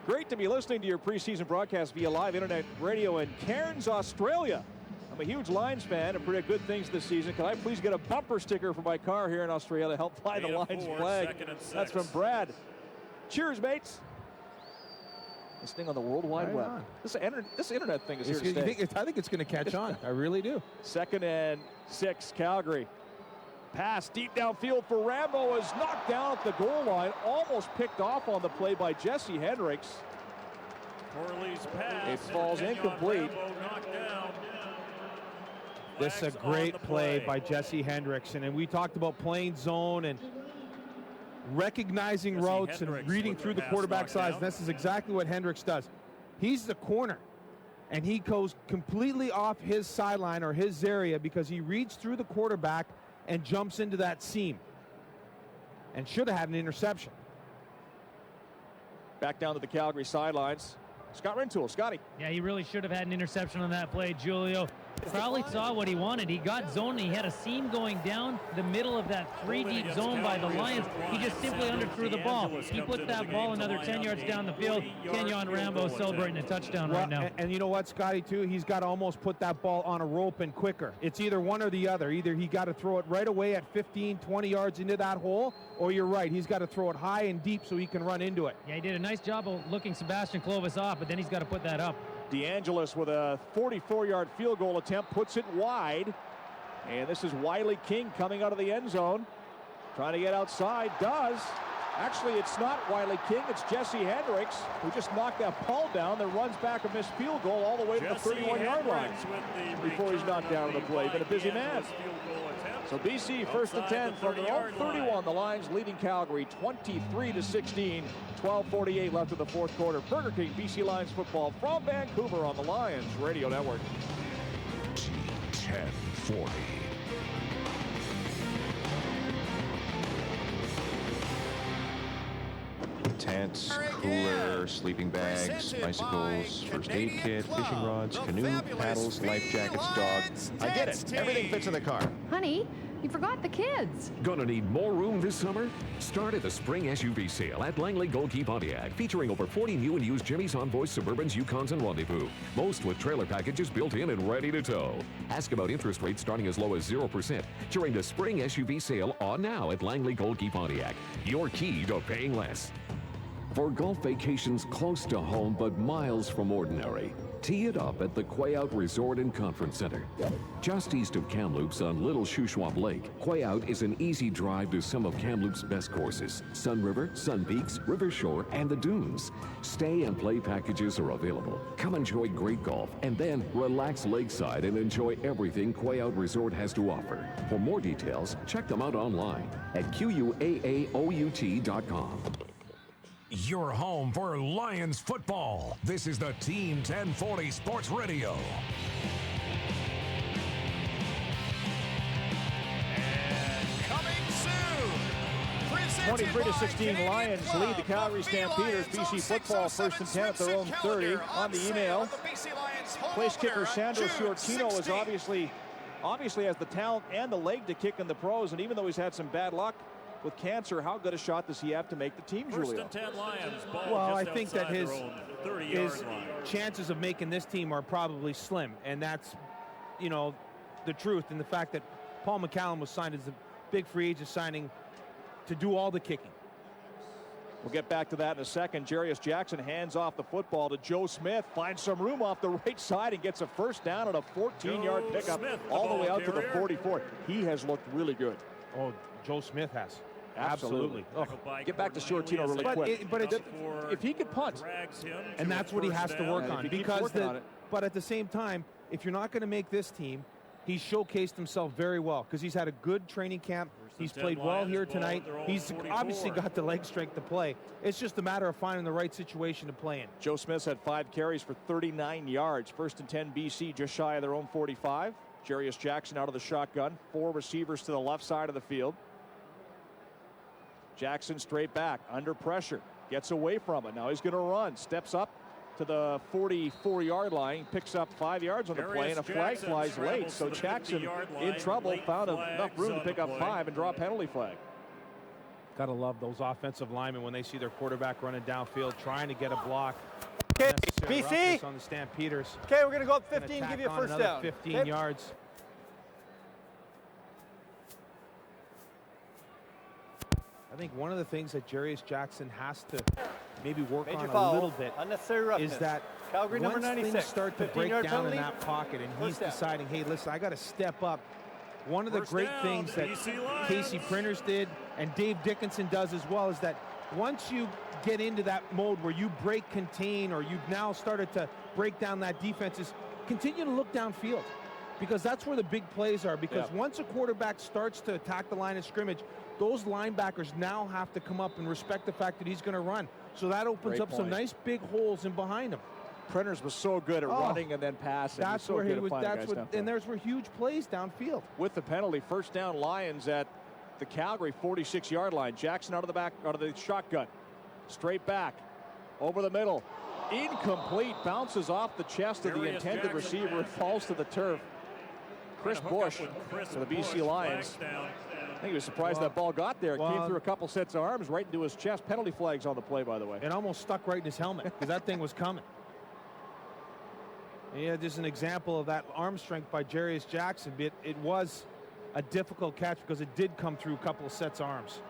Great to be listening to your preseason broadcast via live internet radio in Cairns, Australia. I'm a huge Lions fan and predict good things this season. Can I please get a bumper sticker for my car here in Australia to help fly the Lions flag? That's from Brad. Cheers, mates. This thing on the World Wide Web. This internet thing is here to stay. I think it's going to catch on. I really do. 2nd and 6, Calgary. Pass deep downfield for Rambo is knocked down at the goal line. Almost picked off on the play by Jesse Hendricks. Corley's pass. It falls incomplete. This is a great play by Jesse Hendrickson, and we talked about playing zone and recognizing routes and reading through the quarterback's eyes. And this is exactly what Hendricks does. He's the corner, and he goes completely off his sideline or his area because he reads through the quarterback and jumps into that seam and should have had an interception. Back down to the Calgary sidelines. Scott Rintoul. Scotty. Yeah, he really should have had an interception on that play, Julio. Crowley saw what he wanted. He got zoned. He had a seam going down the middle of that 3-deep zone by the Lions. He just simply underthrew the ball. He put that ball another 10 yards down the field. Kenyon Rambo celebrating a touchdown right now. And you know what, Scotty, too? He's got to almost put that ball on a rope and quicker. It's either one or the other. Either he got to throw it right away at 15, 20 yards into that hole, or you're right, he's got to throw it high and deep so he can run into it. Yeah, he did a nice job of looking Sebastian Clovis off, but then he's got to put that up. DeAngelis with a 44-yard field goal attempt puts it wide. And this is Wiley King coming out of the end zone. Trying to get outside. Does. Actually, it's not Wiley King. It's Jesse Hendricks, who just knocked that ball down, then runs back a missed field goal all the way to the 31-yard line before he's knocked down on the play. Been a busy man. So BC first and 10 from their own 31. The Lions leading Calgary 23-16. 12:48 left in the fourth quarter. Burger King, BC Lions football from Vancouver on the Lions Radio Network. T1040. Tents, cooler, sleeping bags, bicycles, first aid kit, fishing rods, canoe, paddles, life jackets, dog. I get it. Everything fits in the car. Honey, you forgot the kids. Gonna need more room this summer? Start at the spring SUV sale at Langley Goldkey Pontiac, featuring over 40 new and used Jimmy's Envoys, Suburbans, Yukons, and Rendezvous. Most with trailer packages built in and ready to tow. Ask about interest rates starting as low as 0% during the spring SUV sale on now at Langley Goldkey Pontiac. Your key to paying less. For golf vacations close to home but miles from ordinary, tee it up at the Quayout Resort and Conference Center. Just east of Kamloops on Little Shuswap Lake, Quayout is an easy drive to some of Kamloops' best courses: Sun River, Sun Peaks, River Shore, and the Dunes. Stay and play packages are available. Come enjoy great golf and then relax lakeside and enjoy everything Quayout Resort has to offer. For more details, check them out online at QUAAOUT.com. Your home for Lions football. This is the Team 1040 Sports Radio. And coming soon. 23-16 Lions lead the Calgary Stampeders. BC football first and 10 at their own 30. On the email, place kicker Sandro Ciortino is obviously has the talent and the leg to kick in the pros, and even though he's had some bad luck with cancer, how good a shot does he have to make the team, Julio? First and 10 Lions. Well, I think that his chances of making this team are probably slim, and that's, you know, the truth. And the fact that Paul McCallum was signed as a big free agent signing to do all the kicking. We'll get back to that in a second. Jarius Jackson hands off the football to Joe Smith, finds some room off the right side and gets a first down and a 14-yard pickup all the way out to the 44. He has looked really good. Oh, Joe Smith has. Absolutely. Oh, get back to Ciortino really quick. But if he could punt, and that's what he has to work on, because but at the same time, if you're not going to make this team, he's showcased himself very well because he's had a good training camp. He's played well here tonight. He's obviously got the leg strength to play. It's just a matter of finding the right situation to play in. Joe Smith's had 5 carries for 39 yards. First and 10 BC, just shy of their own 45. Jarius Jackson out of the shotgun. 4 receivers to the left side of the field. Jackson straight back, under pressure, gets away from it. Now he's going to run, steps up to the 44-yard line, picks up 5 yards on the play, and a flag flies late. So Jackson in trouble, found enough room to pick up 5 and draw a penalty flag. Gotta love those offensive linemen when they see their quarterback running downfield, trying to get a block. Okay, BC on the Stampeders. Okay, we're going to go up 15, give you a first down. 15 yards. I think one of the things that Jarius Jackson has to maybe work on a little bit is that Calgary once number 96, things start to break down penalty, in that pocket and he's deciding, hey, listen, I got to step up. One of the great things that Casey Printers did and Dave Dickinson does as well is that once you get into that mode where you break contain, or you've now started to break down that defense, is continue to look downfield, because that's where the big plays are. Because once a quarterback starts to attack the line of scrimmage, those linebackers now have to come up and respect the fact that he's going to run. So that opens up some nice big holes in behind him. Printers was so good at running and then passing. That's where he was. And there's where huge plays downfield. With the penalty, first down Lions at the Calgary 46-yard line. Jackson out of the shotgun, straight back, over the middle, incomplete, bounces off the chest of the intended receiver and falls to the turf. Chris Bush for the BC Lions. I think he was surprised that ball got there. It came through a couple sets of arms right into his chest. Penalty flags on the play, by the way. It almost stuck right in his helmet because that thing was coming. Yeah, just an example of that arm strength by Jarius Jackson. It was a difficult catch because it did come through a couple of sets of arms.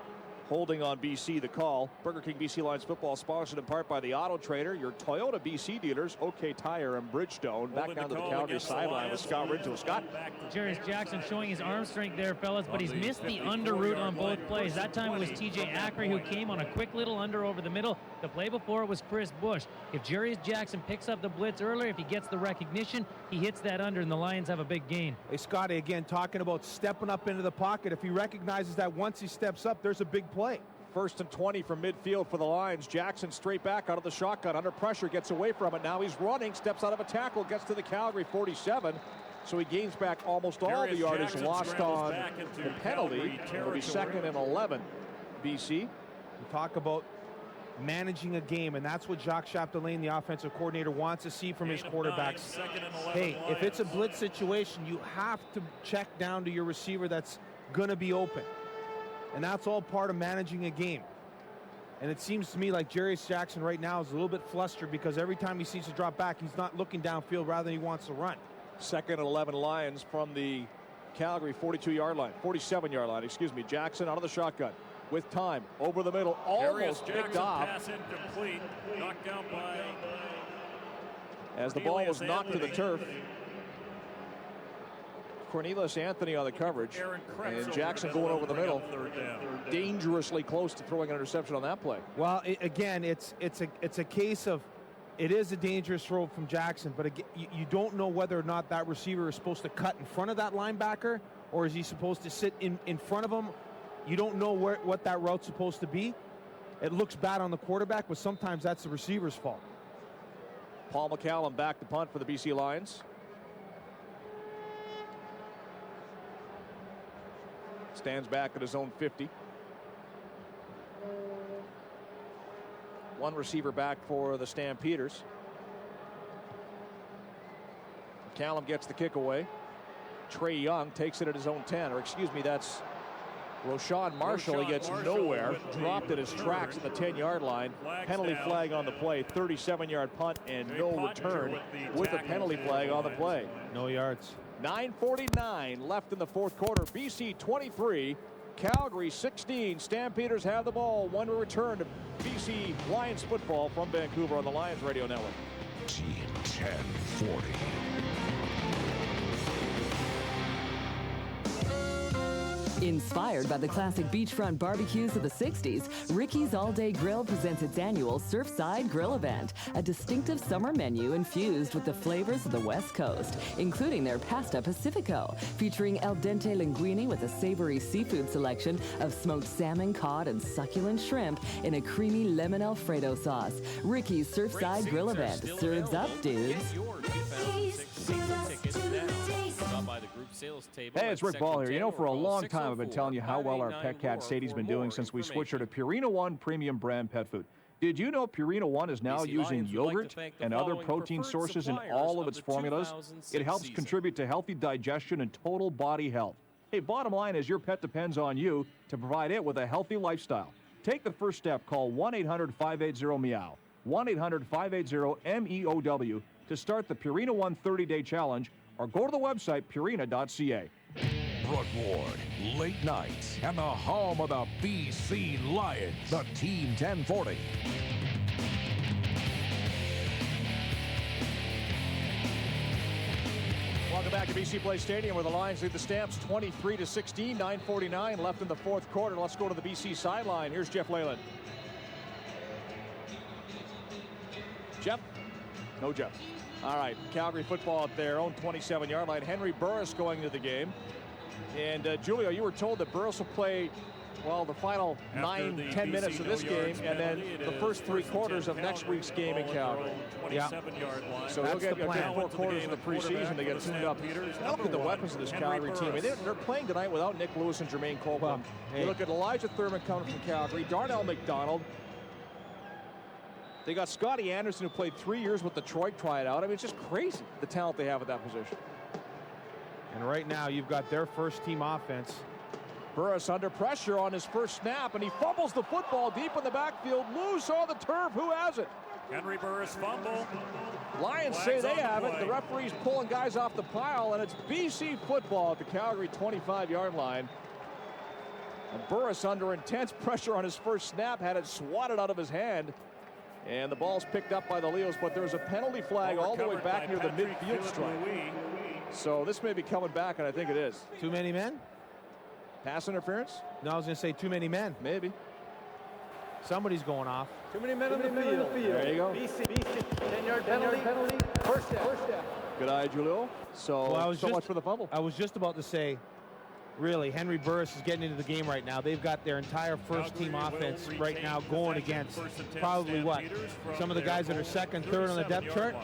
Holding on BC the call. Burger King BC Lions football sponsored in part by the Auto Trader, your Toyota BC dealers, OK Tire and Bridgestone. Back down to the Calgary sideline with Scott Rintoul. Scott. Jarius Jackson showing his arm strength there, fellas, but he's missed the under route on both plays. That time it was TJ Ackery who came on a quick little under over the middle. The play before it was Chris Bush. If Jarius Jackson picks up the blitz earlier, if he gets the recognition, he hits that under and the Lions have a big gain. Hey, Scotty, again, talking about stepping up into the pocket. If he recognizes that once he steps up, there's a big play. 1st and 20 from midfield for the Lions. Jackson straight back out of the shotgun. Under pressure, gets away from it. Now he's running, steps out of a tackle, gets to the Calgary 47. So he gains back almost all the yardage lost on the penalty. It'll be 2nd and 11. BC. We talk about managing a game, and that's what Jacques Chapdelaine, the offensive coordinator, wants to see from his quarterbacks. Hey, if it's a blitz situation, you have to check down to your receiver that's going to be open. And that's all part of managing a game. And it seems to me like Jarius Jackson right now is a little bit flustered because every time he sees to drop back, he's not looking downfield rather than he wants to run. 2nd and 11 Lions from the Calgary 47-yard line, excuse me. Jackson out of the shotgun with time over the middle, almost picked off. Pass incomplete, knocked down by as the ball was knocked to the turf. Cornelius Anthony on the coverage, and Jackson going over the middle, dangerously close to throwing an interception on that play. Well, again, it's a case of it is a dangerous throw from Jackson, but again, you don't know whether or not that receiver is supposed to cut in front of that linebacker or is he supposed to sit in front of him. You don't know what that route's supposed to be. It looks bad on the quarterback, but sometimes that's the receiver's fault. Paul McCallum back to punt for the BC Lions. Stands back at his own 50. One receiver back for the Stampeders. Callum gets the kick away. Trey Young takes it at his own 10, or excuse me, that's Roshan Marshall. He gets nowhere, dropped at his tracks at the 10-yard line. Penalty flag on the play, 37-yard punt and no return with a penalty flag on the play. No yards. 9:49 left in the fourth quarter. BC 23, Calgary 16. Stampeders have the ball. When we return to BC Lions football from Vancouver on the Lions Radio Network. Team 1040. Inspired by the classic beachfront barbecues of the 60s, Ricky's All Day Grill presents its annual Surfside Grill event, a distinctive summer menu infused with the flavors of the West Coast, including their Pasta Pacifico, featuring al dente linguine with a savory seafood selection of smoked salmon, cod, and succulent shrimp in a creamy lemon Alfredo sauce. Ricky's Surfside Grill event serves up, dudes. Hey, it's Rick Ball here. You know, for a long time I've been telling you how well our pet cat Sadie's been doing since we switched her to Purina One premium brand pet food. Did you know Purina One is now using yogurt and other protein sources in all of its formulas? It helps contribute to healthy digestion and total body health. Hey, bottom line is your pet depends on you to provide it with a healthy lifestyle. Take the first step. Call 1-800-580-MEOW, 1-800-580-MEOW to start the Purina One 30-day challenge, or go to the website purina.ca. Brookwood, late nights, and the home of the BC Lions, the Team 1040. Welcome back to BC Place Stadium, where the Lions lead the Stamps 23-16, 9:49 left in the fourth quarter. Let's go to the BC sideline. Here's Jeff Leyland. Jeff? No Jeff. All right, Calgary football at their own 27-yard line. Henry Burris going to the game. And Julio, you were told that Burris will play, well, the final 9-10 minutes of this game, and then the first 3 quarters of next week's game in Calgary. Yeah. So they'll get 4 quarters of the preseason. They get tuned up. Now look at the weapons of this Calgary team. I mean, they're playing tonight without Nick Lewis and Jermaine Copeland. You look at Elijah Thurman coming from Calgary, Darnell McDonald. They got Scotty Anderson, who played 3 years with Detroit, trying out. I mean, it's just crazy, the talent they have at that position. And right now, you've got their first team offense. Burris under pressure on his first snap, and he fumbles the football deep in the backfield. Loose on the turf. Who has it? Henry Burris fumble. Lions say they have it. The referee's pulling guys off the pile, and it's BC football at the Calgary 25-yard line. And Burris under intense pressure on his first snap, had it swatted out of his hand. And the ball's picked up by the Leos, but there's a penalty flag all the way back near the midfield stripe. So this may be coming back, and I think it is. Too many men? Pass interference? No, I was going to say too many men. Maybe. Somebody's going off. Too many men on the field. There you go. BC 10-yard penalty. First down. Good eye, Julio. So, well, so much for the fumble. I was just about to say, really, Henry Burris is getting into the game right now. They've got their entire first-team offense right now going against probably what? Some of the guys that are second, third on the depth chart?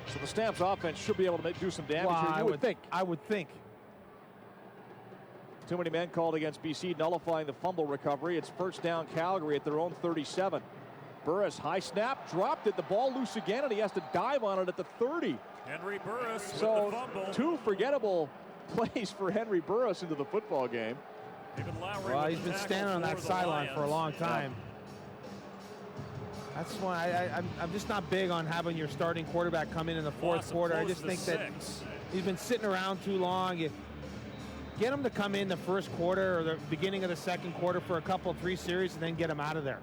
So the Stamps offense should be able to do some damage here, you would think. I would think. Too many men called against BC, nullifying the fumble recovery. It's first down Calgary at their own 37. Burris, high snap, dropped it. The ball loose again, and he has to dive on it at the 30. Henry Burris with so the fumble. Two forgettable plays for Henry Burris into the football game. Well, he's been standing on that sideline for a long time. That's why I'm just not big on having your starting quarterback come in the fourth quarter. I just think that he's been sitting around too long. You get him to come in the first quarter or the beginning of the second quarter for a couple, 3 series, and then get him out of there.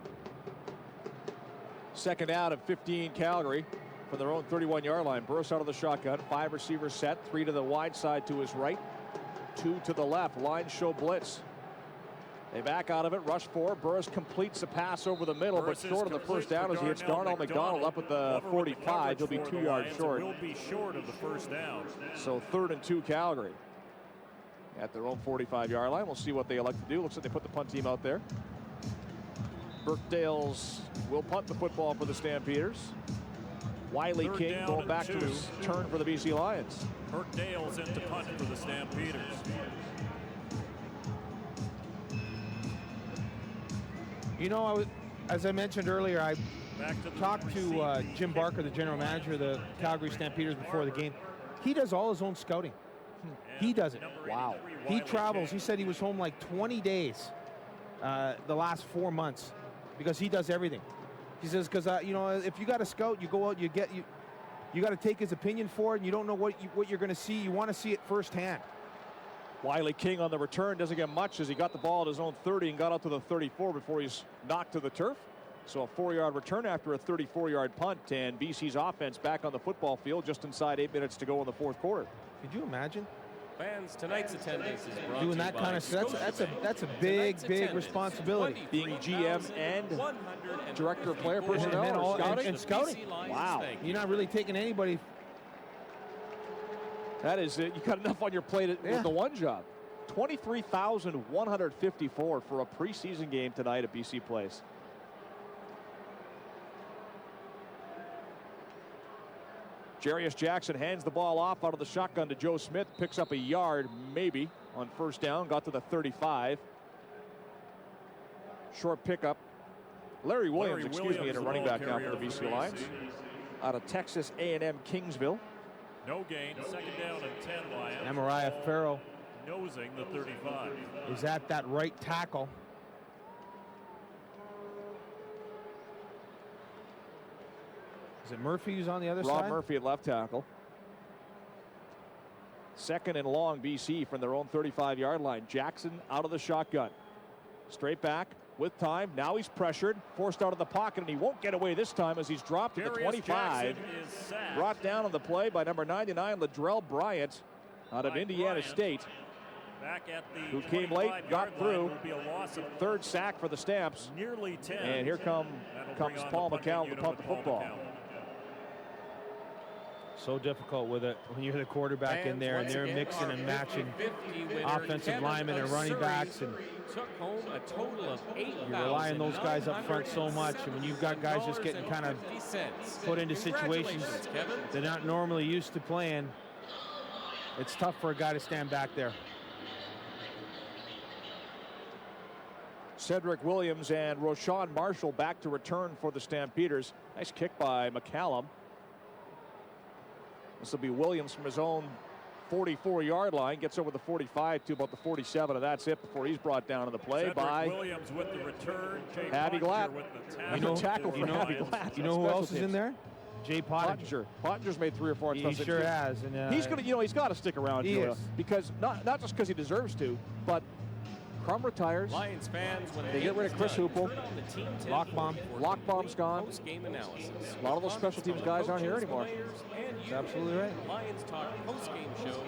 Second out of 15 Calgary from their own 31-yard line. Burris out of the shotgun. 5 receivers set. 3 to the wide side to his right. 2 to the left. Lines show blitz. They back out of it. Rush 4. Burris completes the pass over the middle, but short of the first down as he hits Darnell McDonald up at the 45. He'll be 2 yards short. Will be short of the first down. So 3rd and 2 Calgary at their own 45-yard line. We'll see what they elect to do. Looks like they put the punt team out there. Burkdale's will punt the football for the Stampeders. Wiley King going back to his turn for the BC Lions. Burkdale's into punt for the Stampeders. You know, as I mentioned earlier, I talked to Jim Barker, the general manager of the Calgary Stampeders, before the game. He does all his own scouting. He does it. Wow. He travels. He said he was home like 20 days the last 4 months because he does everything. He says, because you know, if you got a scout, you go out, you got to take his opinion for it, and you don't know what you're going to see. You want to see it firsthand. Wiley King on the return doesn't get much as he got the ball at his own 30 and got out to the 34 before he's knocked to the turf. So a 4-yard return after a 34-yard punt, and BC's offense back on the football field just inside 8 minutes to go in the fourth quarter. Could you imagine? Fans, tonight's attendance is brought doing that kind of stuff. That's a big responsibility. Being GM and director of player personnel and scouting. Wow. You're not really taking anybody. That is it. You got enough on your plate with the one job. 23,154 for a preseason game tonight at BC Place. Jarius Jackson hands the ball off out of the shotgun to Joe Smith. Picks up a yard, maybe, on first down. Got to the 35. Short pickup. Larry Williams, in a running back now for the BC Lions. Out of Texas A&M Kingsville. No gain. Second down and 10 Lions. And Mariah Farrell nosing the 35. Is at that right tackle. Is it Murphy who's on the other side? Rob Murphy at left tackle. Second and long BC from their own 35-yard line. Jackson out of the shotgun. Straight back with time. Now he's pressured, forced out of the pocket, and he won't get away this time as he's dropped at the 25. Brought down on the play by number 99, Ladrell Bryant out of Indiana State. Back at the who came late, got through. Third sack for the Stamps. Nearly 10. And here comes Paul McCown to punt the football. So difficult with it when you're the quarterback in there and they're mixing and matching offensive linemen and running backs, and took home a total of you rely on those guys up front so much, and when you've got guys just getting kind of put into situations they're not normally used to playing, it's tough for a guy to stand back there. Cedric Williams and Roshawn Marshall back to return for the Stampeders. Nice kick by McCallum. This will be Williams from his own 44-yard line, gets over the 45 to about the 47, and that's it before he's brought down to the play by Williams with the return. Abby Glatt. Tackle for Abby Glatt. You know who else is in there? Jay Pottinger. Pottinger's made 3 or 4. He sure has. And, he's gonna, he's got to stick around, Julia, because not just because he deserves to, but Crum retires. Lions fans, when they get rid of Chris Hoople. Lockbaum's gone. Post-game analysis. A lot of those special teams guys aren't here anymore. That's absolutely right. Lions Talk post-game show.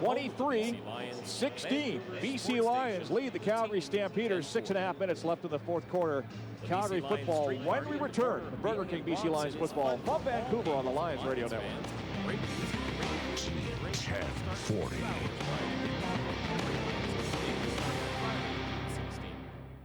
23-16. BC Lions lead the Calgary Stampeders. 6.5 minutes left in the fourth quarter. Calgary football when we return. Burger King BC Lions football from Vancouver on the Lions Radio Network. 1040.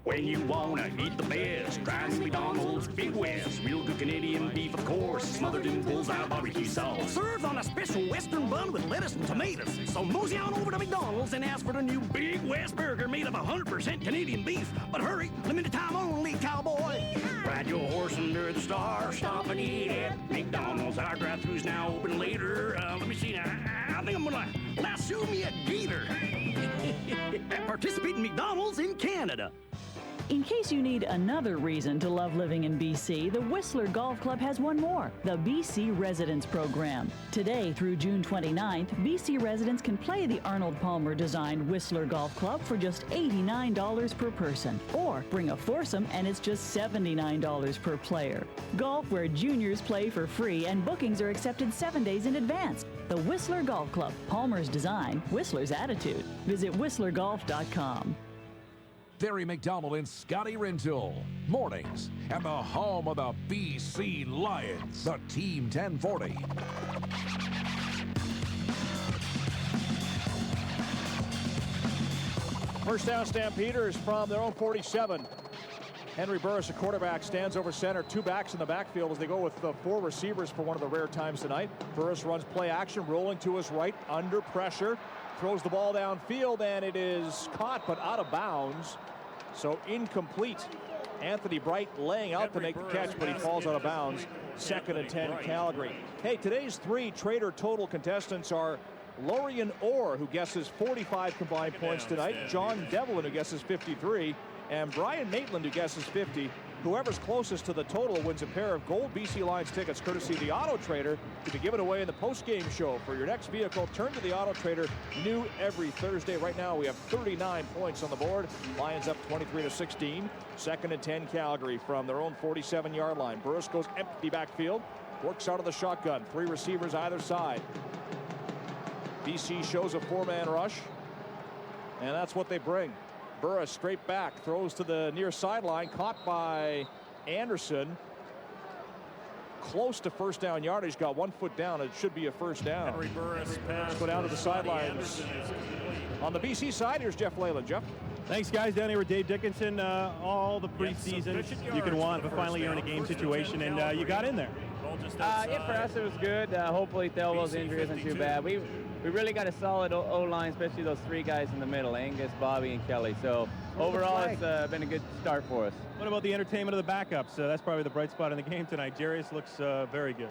When you wanna eat the best, try McDonald's Big West. Real good Canadian beef, of course, smothered in bullseye barbecue sauce. Served on a special Western bun with lettuce and tomatoes. So mosey on over to McDonald's and ask for the new Big West burger made of 100% Canadian beef. But hurry, limited time only, cowboy. Ride your horse under the stars, stop and eat at McDonald's. Our drive-thru's now open later. Let me see now. I think I'm gonna lasso me a gator. Participate in McDonald's in Canada. In case you need another reason to love living in BC, the Whistler Golf Club has one more, the BC Residence Program. Today through June 29th, BC residents can play the Arnold Palmer designed Whistler Golf Club for just $89 per person. Or bring a foursome and it's just $79 per player. Golf where juniors play for free and bookings are accepted 7 days in advance. The Whistler Golf Club, Palmer's design, Whistler's attitude. Visit whistlergolf.com. Barry McDonald and Scotty Rintoul. Mornings and the home of the BC Lions. The Team 1040. First down, Stampeders from their own 47. Henry Burris, a quarterback, stands over center. 2 backs in the backfield as they go with 4 receivers for one of the rare times tonight. Burris runs play action, rolling to his right, under pressure. Throws the ball downfield, and it is caught but out of bounds. So incomplete. Anthony Bright laying out to make the catch, but he falls out of bounds. 2nd and 10, Calgary. Hey, today's 3 Trader Total contestants are Lorian Orr, who guesses 45 combined points tonight. John Devlin, who guesses 53. And Brian Maitland, who guesses 50. Whoever's closest to the total wins a pair of gold BC Lions tickets courtesy of the Auto Trader to be given away in the post-game show. For your next vehicle, turn to the Auto Trader, new every Thursday. Right now we have 39 points on the board. Lions up 23-16. 2nd and 10, Calgary from their own 47-yard line. Burris goes empty backfield, works out of the shotgun. 3 receivers either side. BC shows a 4-man rush, and that's what they bring. Burris straight back, throws to the near sideline, caught by Anderson. Close to first down yardage, got 1 foot down. It should be a first down. Henry Burris pass. Let's go down to the sidelines. On the BC side, here's Jeff Leyland. Jeff. Thanks, guys. Down here with Dave Dickinson. All the preseason you can want, but finally you're in a game situation, and you got in there. Yeah, for us it was good. Hopefully Thelwell's injury isn't too bad. We really got a solid O-line, especially those 3 guys in the middle, Angus, Bobby, and Kelly. So overall, it's been a good start for us. What about the entertainment of the backups? That's probably the bright spot in the game tonight. Jarius looks very good.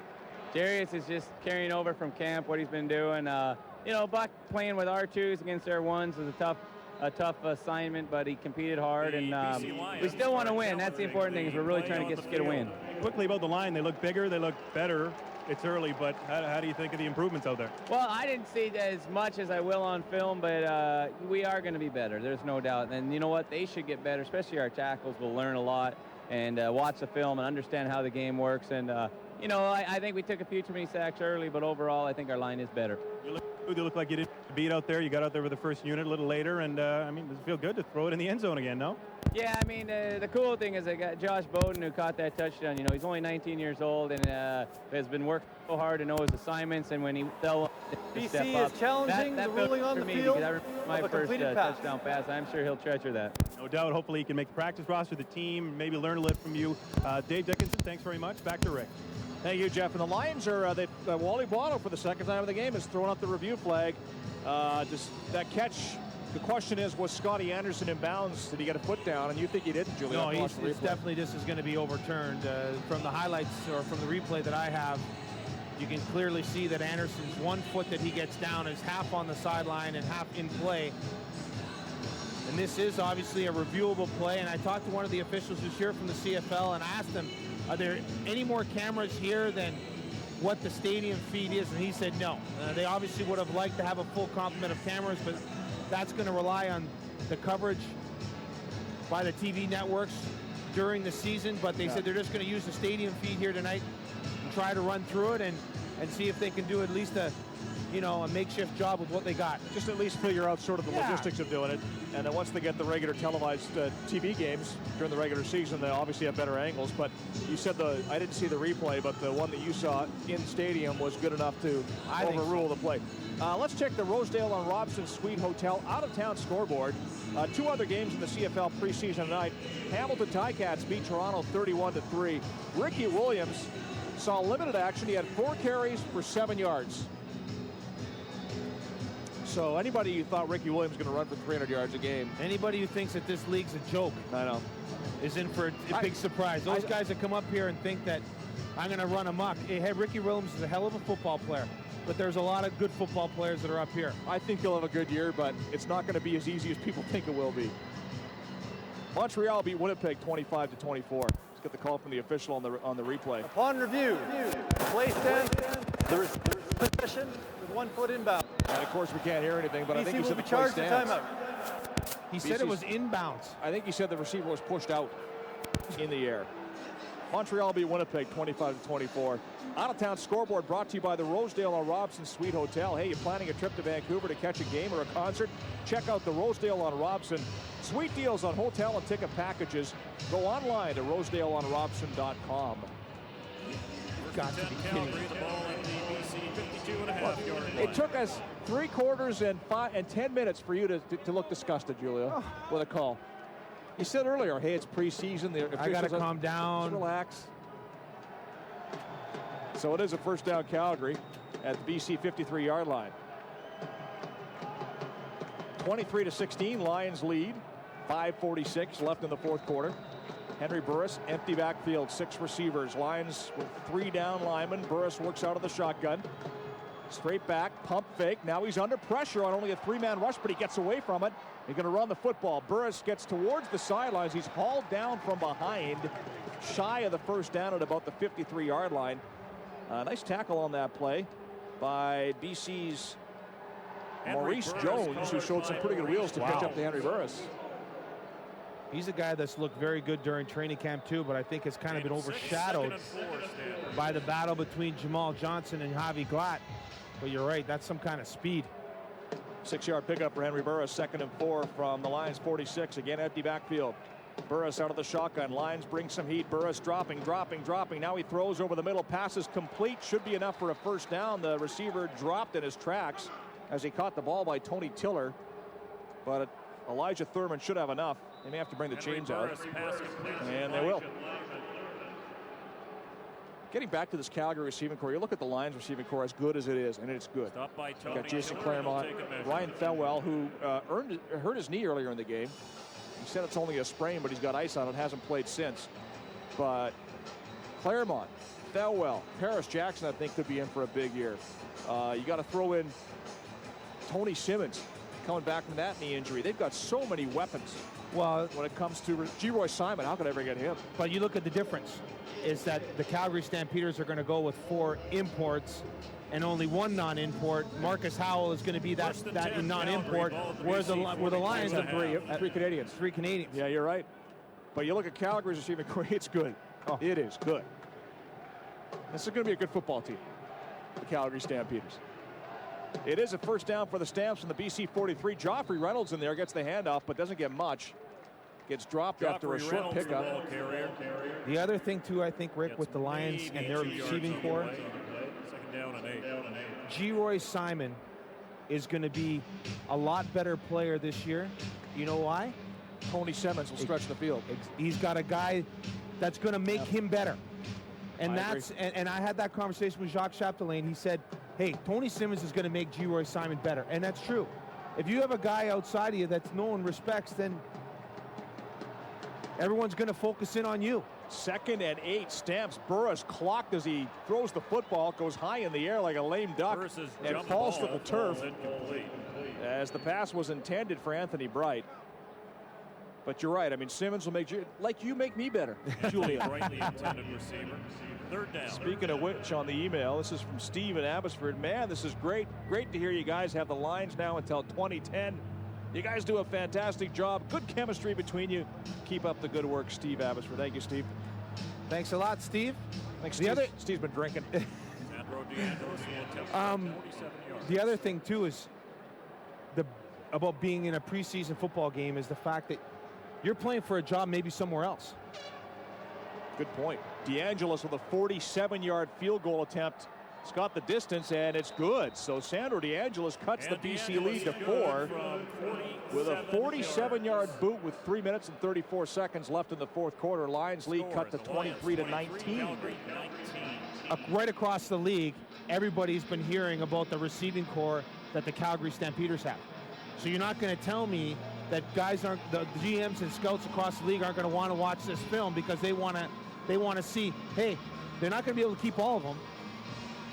Jarius is just carrying over from camp what he's been doing. Buck playing with R2s against R1s is a tough assignment, but he competed hard, and we still want to win. That's the important thing, is we're really trying to get a win. Quickly about the line, they look bigger, they look better. It's early, but how do you think of the improvements out there? Well, I didn't see as much as I will on film, but we are going to be better. There's no doubt. And you know what? They should get better, especially our tackles will learn a lot and watch the film and understand how the game works. And, I think we took a few too many sacks early, but overall, I think our line is better. You look like you didn't beat out there. You got out there with the first unit a little later, and, does it feel good to throw it in the end zone again, no? Yeah, the cool thing is I got Josh Bowden, who caught that touchdown. He's only 19 years old and has been working so hard to know his assignments, and when he fell to step up, is challenging that the ruling on the field. Because I remember my first touchdown pass. I'm sure he'll treasure that. No doubt. Hopefully he can make the practice roster, the team, maybe learn a little from you. Dave Dickinson, thanks very much. Back to Rick. Thank you, Jeff. And the Lions are, Wally Bono for the second time of the game has thrown out the review flag. Just that catch, the question is, was Scotty Anderson in bounds? Did he get a foot down? And you think he didn't, Julian? No, it's definitely just is going to be overturned. From the highlights or from the replay that I have, You can clearly see that Anderson's 1 foot that he gets down is half on the sideline and half in play. And this is obviously a reviewable play. And I talked to one of the officials who's here from the CFL and I asked him, are there any more cameras here than what the stadium feed is? And he said no. They obviously would have liked to have a full complement of cameras, but that's going to rely on the coverage by the TV networks during the season. But they said they're just going to use the stadium feed here tonight and try to run through it and see if they can do at least a makeshift job with what they got. Just at least figure out sort of the logistics of doing it. And then once they get the regular televised TV games during the regular season, they obviously have better angles. But you said I didn't see the replay, but the one that you saw in stadium was good enough to overrule the play. Let's check the Rosedale on Robson Suite Hotel out-of-town scoreboard. 2 other games in the CFL preseason tonight. Hamilton Ticats beat Toronto 31-3. Ricky Williams saw limited action. He had 4 carries for 7 yards. So anybody who thought Ricky Williams was going to run for 300 yards a game. Anybody who thinks that this league's a joke, I know, is in for a big surprise. Those guys that come up here and think that I'm going to run amok. Hey, Ricky Williams is a hell of a football player, but there's a lot of good football players that are up here. I think he'll have a good year, but it's not going to be as easy as people think it will be. Montreal beat Winnipeg 25-24. Let's get the call from the official on the replay. Upon review, play stand, there is possession with 1 foot inbound. And of course we can't hear anything, but I think he said the play stands. He said it was inbounds. I think he said the receiver was pushed out in the air. Montreal beat Winnipeg 25-24. Out-of-town scoreboard brought to you by the Rosedale on Robson Suite Hotel. Hey, you planning a trip to Vancouver to catch a game or a concert? Check out the Rosedale on Robson. Sweet deals on hotel and ticket packages. Go online to rosedaleonrobson.com. Got to be kidding. It took us 3 quarters and 10 minutes for you to look disgusted, Julio, with a call. You said earlier, hey, it's preseason. I got to calm down. Just relax. So it is a first down Calgary at the BC 53-yard line. 23-16, Lions lead. 5:46 left in the 4th quarter. Henry Burris, empty backfield, 6 receivers. Lions with 3 down linemen. Burris works out of the shotgun. Straight back, pump fake. Now he's under pressure on only a 3-man rush, but he gets away from it. He's going to run the football. Burris gets towards the sidelines. He's hauled down from behind, shy of the first down at about the 53-yard line. Nice tackle on that play by BC's Maurice Jones, who showed some pretty good wheels to catch up to Henry Burris. He's a guy that's looked very good during training camp too, but I think it's kind of been overshadowed by the battle between Jamal Johnson and Javi Glatt. But you're right, that's some kind of speed. 6-yard pickup for Henry Burris, 2nd and 4 from the Lions 46. Again, empty backfield. Burris out of the shotgun. Lions bring some heat. Burris dropping. Now he throws over the middle. Passes complete. Should be enough for a first down. The receiver dropped in his tracks as he caught the ball by Tony Tiller. But Elijah Thurman should have enough. They may have to bring the chains out. And they will. Getting back to this Calgary receiving core, you look at the Lions receiving core, as good as it is, and it's good. You got Jason Claremont, Ryan Thelwell, who hurt his knee earlier in the game. He said it's only a sprain, but he's got ice on it, hasn't played since. But Claremont, Thelwell, Paris Jackson, I think, could be in for a big year. You got to throw in Tony Simmons coming back from that knee injury. They've got so many weapons. Well, when it comes to G-Roy Simon, how could I ever get him? But you look at the difference is that the Calgary Stampeders are going to go with 4 imports and only 1 non-import. Marcus Howell is going to be that non-import, whereas the Lions are 3 Canadians. 3 Canadians. Yeah, you're right. But you look at Calgary's receiving core, it's good. Oh. It is good. This is going to be a good football team, the Calgary Stampeders. It is a first down for the Stamps from the BC 43. Joffrey Reynolds in there, gets the handoff, but doesn't get much. Gets dropped after a short pickup. The other thing, too, I think, Rick, with the Lions and their receiving core, G-Roy Simon is going to be a lot better player this year. You know why? Tony Simmons will stretch the field. He's got a guy that's going to make him better. And I had that conversation with Jacques Chapdelaine. He said, hey, Tony Simmons is going to make G-Roy Simon better. And that's true. If you have a guy outside of you that no one respects, then everyone's going to focus in on you. 2nd and 8. Stamps. Burris clocked as he throws the football. Goes high in the air like a lame duck and falls to the turf as the pass was intended for Anthony Bright. But you're right. I mean, Simmons will make you, like you make me better, Julia. Rightly intended receiver. 3rd down. Speaking of which, on the email, this is from Steve in Abbotsford. Man, this is great. Great to hear you guys have the lines now until 2010. You guys do a fantastic job. Good chemistry between you. Keep up the good work, Steve Abbotsford. Thank you, Steve. Thanks a lot, Steve. Thanks, the Steve. Steve's been drinking. The other thing, too, is about being in a preseason football game is the fact that you're playing for a job maybe somewhere else. Good point. DeAngelis with a 47-yard field goal attempt. It's got the distance, and it's good. So Sandro DeAngelis cuts the BC lead to 4 with a 47-yard boot with 3 minutes and 34 seconds left in the 4th quarter. Lions lead cut to 23-19. Right across the league, everybody's been hearing about the receiving core that the Calgary Stampeders have. So you're not going to tell me that guys aren't, the GMs and scouts across the league aren't going to want to watch this film because they want to see, hey, they're not going to be able to keep all of them.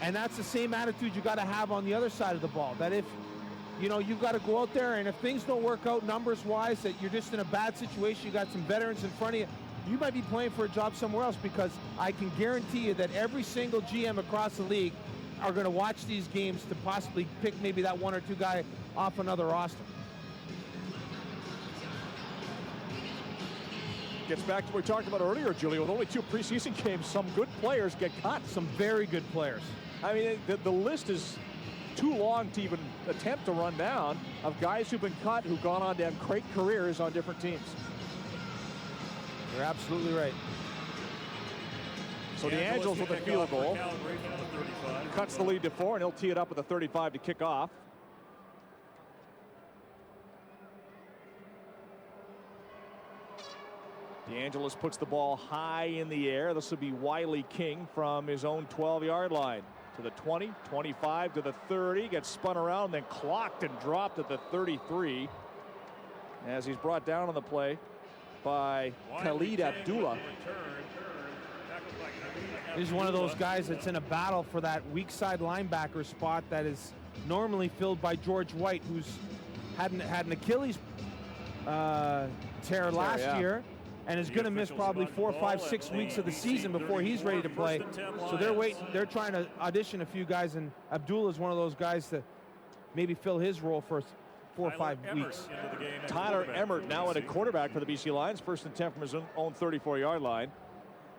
And that's the same attitude you got to have on the other side of the ball. That if, you know, you've got to go out there and if things don't work out numbers-wise, that you're just in a bad situation, you got some veterans in front of you, you might be playing for a job somewhere else, because I can guarantee you that every single GM across the league are going to watch these games to possibly pick maybe that 1 or 2 guy off another roster. Gets back to what we talked about earlier, Julia. With only 2 preseason games, some good players get cut. Some very good players. I mean, the list is too long to even attempt to run down of guys who've been cut, who've gone on to have great careers on different teams. You're absolutely right. So DeAngelis with a field goal. Cuts the lead to 4, and he'll tee it up with a 35 to kick off. DeAngelis puts the ball high in the air. This will be Wiley King from his own 12-yard line. To the 20, 25, to the 30. Gets spun around, then clocked and dropped at the 33. As he's brought down on the play by Khalid Abdullah. He's one of those guys that's in a battle for that weak side linebacker spot that is normally filled by George White, who's had an Achilles tear last year and is going to miss probably 4, 5, 6 weeks of the season before he's ready to play. So they're trying to audition a few guys, and Abdullah is one of those guys to maybe fill his role for 4 or 5 weeks. Tyler Emmert now at a quarterback for the BC Lions. 1st and 10 from his own 34-yard line.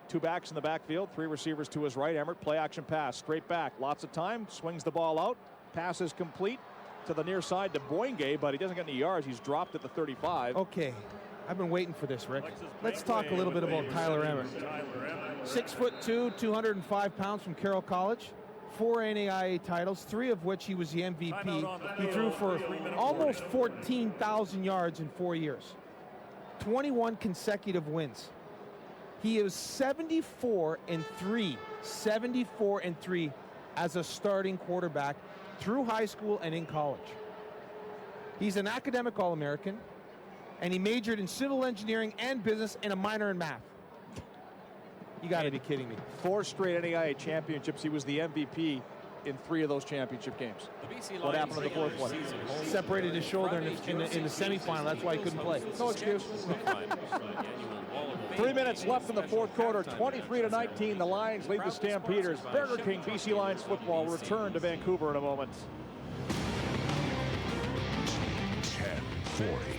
2 backs in the backfield, 3 receivers to his right. Emmert, play action pass, straight back. Lots of time, swings the ball out. Pass is complete to the near side to Boingue, but he doesn't get any yards. He's dropped at the 35. Okay, I've been waiting for this, Rick. Let's talk a little bit about Tyler Emmert. 6'2", 205 pounds from Carroll College. 4 NAIA titles, 3 of which he was the MVP. He threw for almost 14,000 yards in 4 years. 21 consecutive wins. He is 74-3, 74-3 as a starting quarterback through high school and in college. He's an academic All-American, and he majored in civil engineering and business and a minor in math. You got to be kidding me. 4 straight NAIA championships. He was the MVP in 3 of those championship games. What happened in the 4th one? Separated his shoulder in the semifinal. That's why he couldn't play. No excuse. 3 minutes left in the 4th quarter. 23-19. The Lions lead the Stampeders. Burger King BC Lions football return to Vancouver in a moment. 10:40.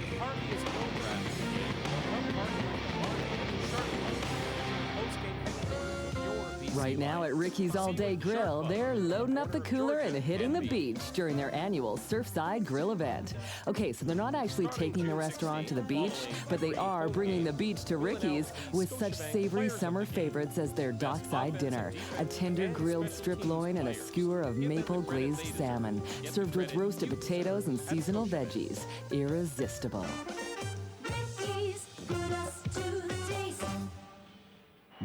Right now at Ricky's All Day Grill, they're loading up the cooler and hitting the beach during their annual Surfside Grill event. Okay, so they're not actually taking the restaurant to the beach, but they are bringing the beach to Ricky's with such savory summer favorites as their dockside dinner, a tender grilled strip loin and a skewer of maple glazed salmon, served with roasted potatoes and seasonal veggies. Irresistible.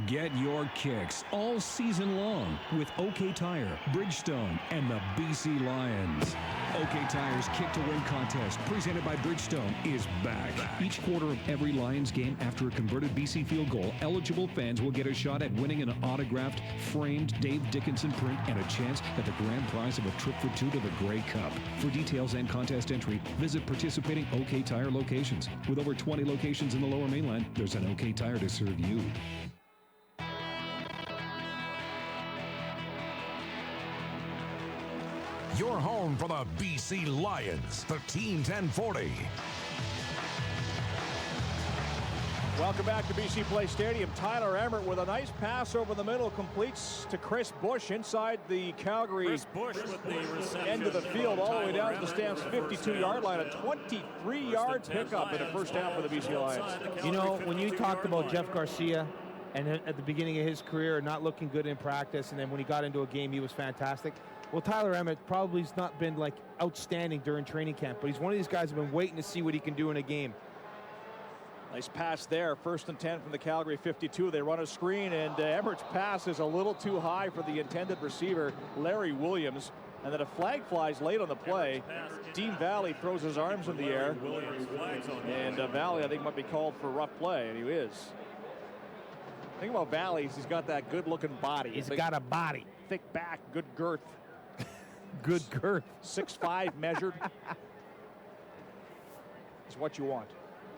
Get your kicks all season long with OK Tire, Bridgestone, and the BC Lions. OK Tire's Kick to Win contest, presented by Bridgestone, is back. Each quarter of every Lions game after a converted BC field goal, eligible fans will get a shot at winning an autographed, framed Dave Dickinson print and a chance at the grand prize of a trip for two to the Grey Cup. For details and contest entry, visit participating OK Tire locations. With over 20 locations in the Lower Mainland, there's an OK Tire to serve you. Your home for the BC Lions, the Team 1040. Welcome back to BC Place Stadium. Tyler Emmert with a nice pass over the middle completes to Chris Bush inside the Calgary end of the field, all the way down to the Stamps 52-yard line. A 23-yard pickup in the first down for the BC Lions. You know, when you talked about Jeff Garcia and at the beginning of his career not looking good in practice, and then when he got into a game he was fantastic. Well, Tyler Emmert probably has not been like outstanding during training camp, but he's one of these guys who've been waiting to see what he can do in a game. Nice pass there. 1st and 10 from the Calgary 52. They run a screen, and Emmert's pass is a little too high for the intended receiver, Larry Williams. And then a flag flies late on the play. Dean Valley throws his arms in the air. And Valley, I think, might be called for a rough play, and he is. The thing about Valley is he's got that good-looking body. He's got a body. Thick back, good girth. Good girth. 6'5" measured. Is what you want.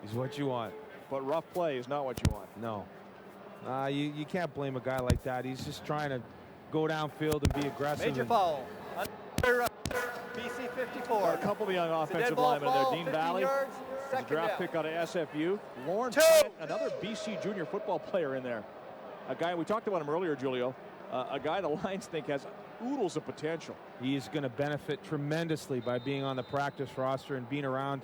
Is what you want. But rough play is not what you want. No. You can't blame a guy like that. He's just trying to go downfield and be aggressive. Major foul. BC 54. A couple of young offensive linemen there. Dean Valley, the draft pick out of SFU. Lawrence, another BC junior football player in there. A guy, we talked about him earlier, Julio. A guy the Lions think has oodles of potential. He's going to benefit tremendously by being on the practice roster and being around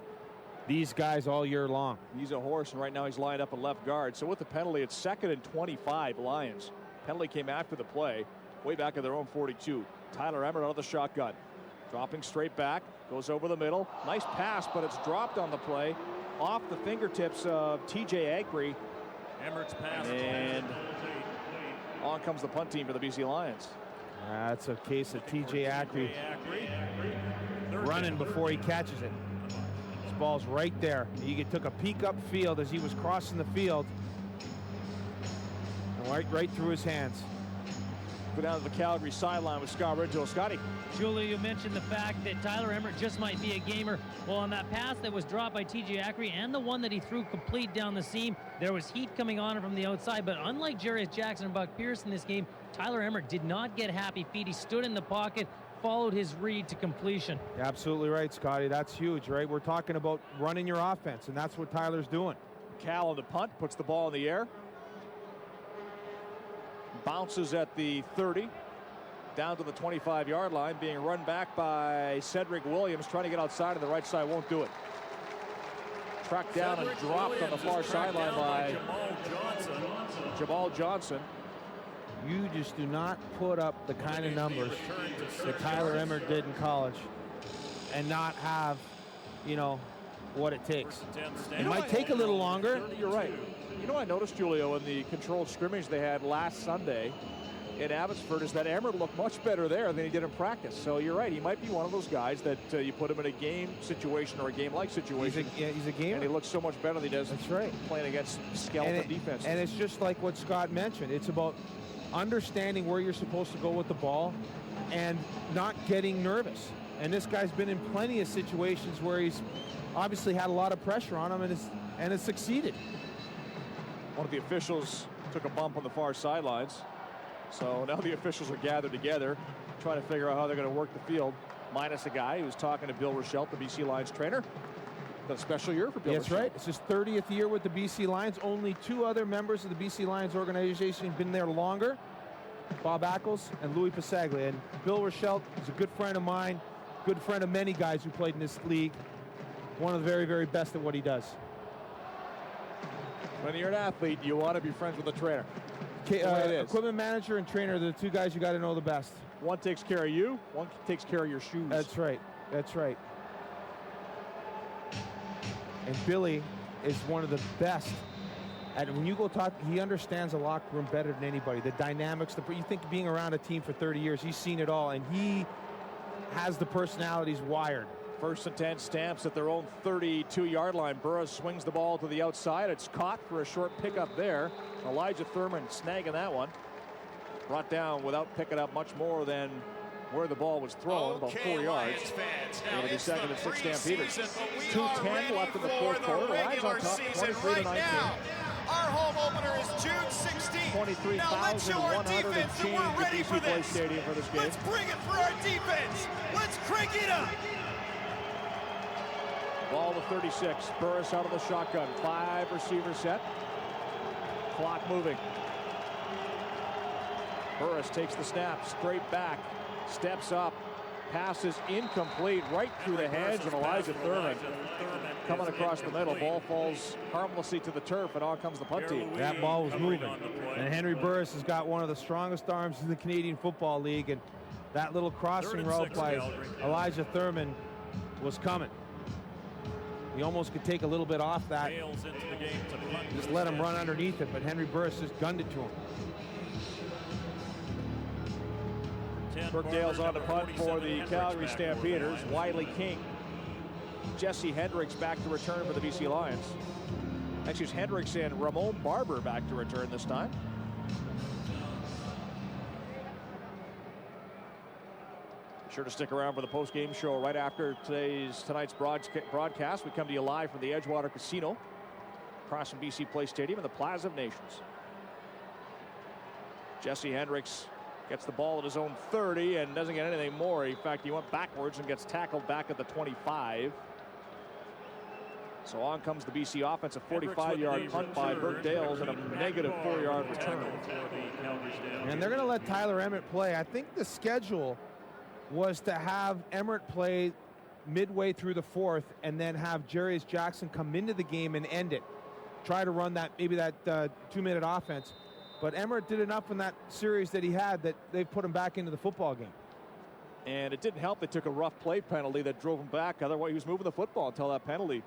these guys all year long. He's a horse, and right now he's lined up at left guard. So with the penalty, it's 2nd and 25 Lions. Penalty came after the play, way back at their own 42. Tyler Emmert out of the shotgun. Dropping straight back, goes over the middle. Nice pass, but it's dropped on the play off the fingertips of TJ Acri. Emmert's pass. And on comes the punt team for the BC Lions. That's a case of TJ Acri running before he catches it. This ball's right there. He took a peek upfield as he was crossing the field. And right through his hands. Go down to the Calgary sideline with Scott Ridgel. Scotty. Julie, you mentioned the fact that Tyler Emmert just might be a gamer. Well, on that pass that was dropped by TJ Acri and the one that he threw complete down the seam, there was heat coming on him from the outside. But unlike Jarius Jackson and Buck Pierce in this game, Tyler Emmert did not get happy feet. He stood in the pocket, followed his read to completion. You're absolutely right, Scotty. That's huge, right? We're talking about running your offense, and that's what Tyler's doing. Cal on the punt, puts the ball in the air. Bounces at the 30. Down to the 25-yard line, being run back by Cedric Williams, trying to get outside of the right side, won't do it. Tracked down and dropped on the far sideline by Jamal Johnson. You just do not put up the kind of numbers that Tyler Emmert did in college and not have, you know, what it takes. It might take a little longer. You're right. You know what I noticed, Julio, in the controlled scrimmage they had last Sunday in Abbotsford is that Emmert looked much better there than he did in practice. So you're right. He might be one of those guys that you put him in a game situation or a game-like situation. He's a gamer. And he looks so much better than he does. That's right. Playing against skeleton defense. And it's just like what Scott mentioned. It's about understanding where you're supposed to go with the ball and not getting nervous. And this guy's been in plenty of situations where he's obviously had a lot of pressure on him and has succeeded. One of the officials took a bump on the far sidelines. So now the officials are gathered together, trying to figure out how they're going to work the field, minus a guy who's talking to Bill Rochelle, the BC Lions trainer. It's a special year for Bill That's Rochelle. right. It's his 30th year with the BC Lions. Only 2 other members of the BC Lions organization have been there longer, Bob Ackles and Louis Pasaglia. And Bill Rochelle is a good friend of mine, good friend of many guys who played in this league. One of the very, very best at what he does. When you're an athlete, you want to be friends with a trainer. Equipment manager and trainer are the 2 guys you got to know the best. One takes care of you, one takes care of your shoes. That's right. That's right. And Billy is one of the best. And when you go talk, he understands the locker room better than anybody. The dynamics, you think being around a team for 30 years, he's seen it all. And he has the personalities wired. 1st and 10, Stamps at their own 32-yard line. Burris swings the ball to the outside. It's caught for a short pickup there. Elijah Thurman snagging that one. Brought down without picking up much more than where the ball was thrown, about 4 yards. It'll be 2nd and 6 Stampeders. 2:10 left in the fourth quarter. Lions on top, 23-19. Our home opener is June 16th. 23,100 and change at BC Place Stadium for this game. Let's bring it for our defense. Let's crank it up. Ball to 36. Burris out of the shotgun. 5 receiver set. Clock moving. Burris takes the snap. Straight back. Steps up. Passes incomplete right through the hands of Elijah Thurman. Coming across the middle. Ball falls harmlessly to the turf, and on comes the punt team. That ball was moving. And Henry Burris has got one of the strongest arms in the Canadian Football League, and that little crossing route by Elijah Thurman was coming. He almost could take a little bit off that. Just let him run underneath it, but Henry Burris just gunned it to him. Burke Dale's on the punt for the Calgary Stampeders. Wiley King. Jesse Hendricks back to return for the BC Lions. Actually, it's Hendricks and Ramon Barber back to return this time. Be sure to stick around for the post-game show right after tonight's broadcast. We come to you live from the Edgewater Casino across from BC Place Stadium in the Plaza of Nations. Jesse Hendricks gets the ball at his own 30 and doesn't get anything more. In fact, he went backwards and gets tackled back at the 25. So on comes the BC offense, a 45-yard punt by Burke Dales and a negative 4-yard return. And they're going to let Tyler Emmett play. I think the schedule was to have Emmett play midway through the fourth and then have Jarius Jackson come into the game and end it. Try to run that, maybe that 2-minute offense. But Emmett did enough in that series that he had that they've put him back into the football game. And it didn't help. They took a rough play penalty that drove him back. Otherwise, he was moving the football until that penalty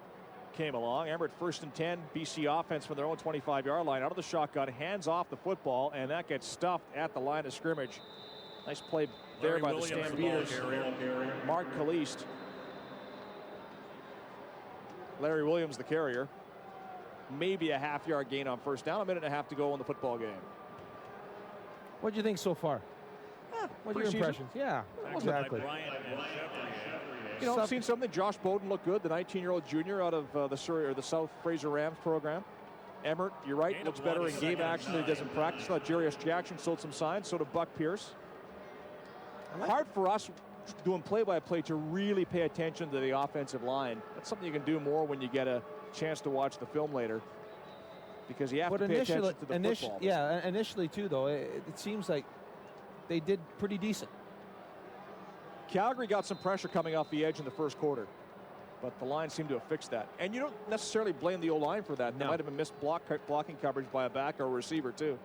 came along. Emmett 1st and 10. BC offense from their own 25-yard line. Out of the shotgun, hands off the football, and that gets stuffed at the line of scrimmage. Nice play there by the Stampeders. Mark Kalist. Larry Williams, the carrier. Maybe a half-yard gain on first down. 1.5 minutes to go in the football game. What do you think so far? What are your impressions? Yeah, exactly. You know, I've seen something. Josh Bowden looked good, the 19-year-old junior out of the South Fraser Rams program. Emmett, you're right, looks better in game action than he does in practice. Thought Jarius Jackson showed some signs. So did Buck Pierce. Hard for us doing play-by-play to really pay attention to the offensive line. That's something you can do more when you get a chance to watch the film later, because you have to pay attention to the football. Yeah, initially too, though, it seems like they did pretty decent. Calgary got some pressure coming off the edge in the first quarter, but the line seemed to have fixed that. And you don't necessarily blame the O-line for that. There might have been missed blocking coverage by a back or a receiver too.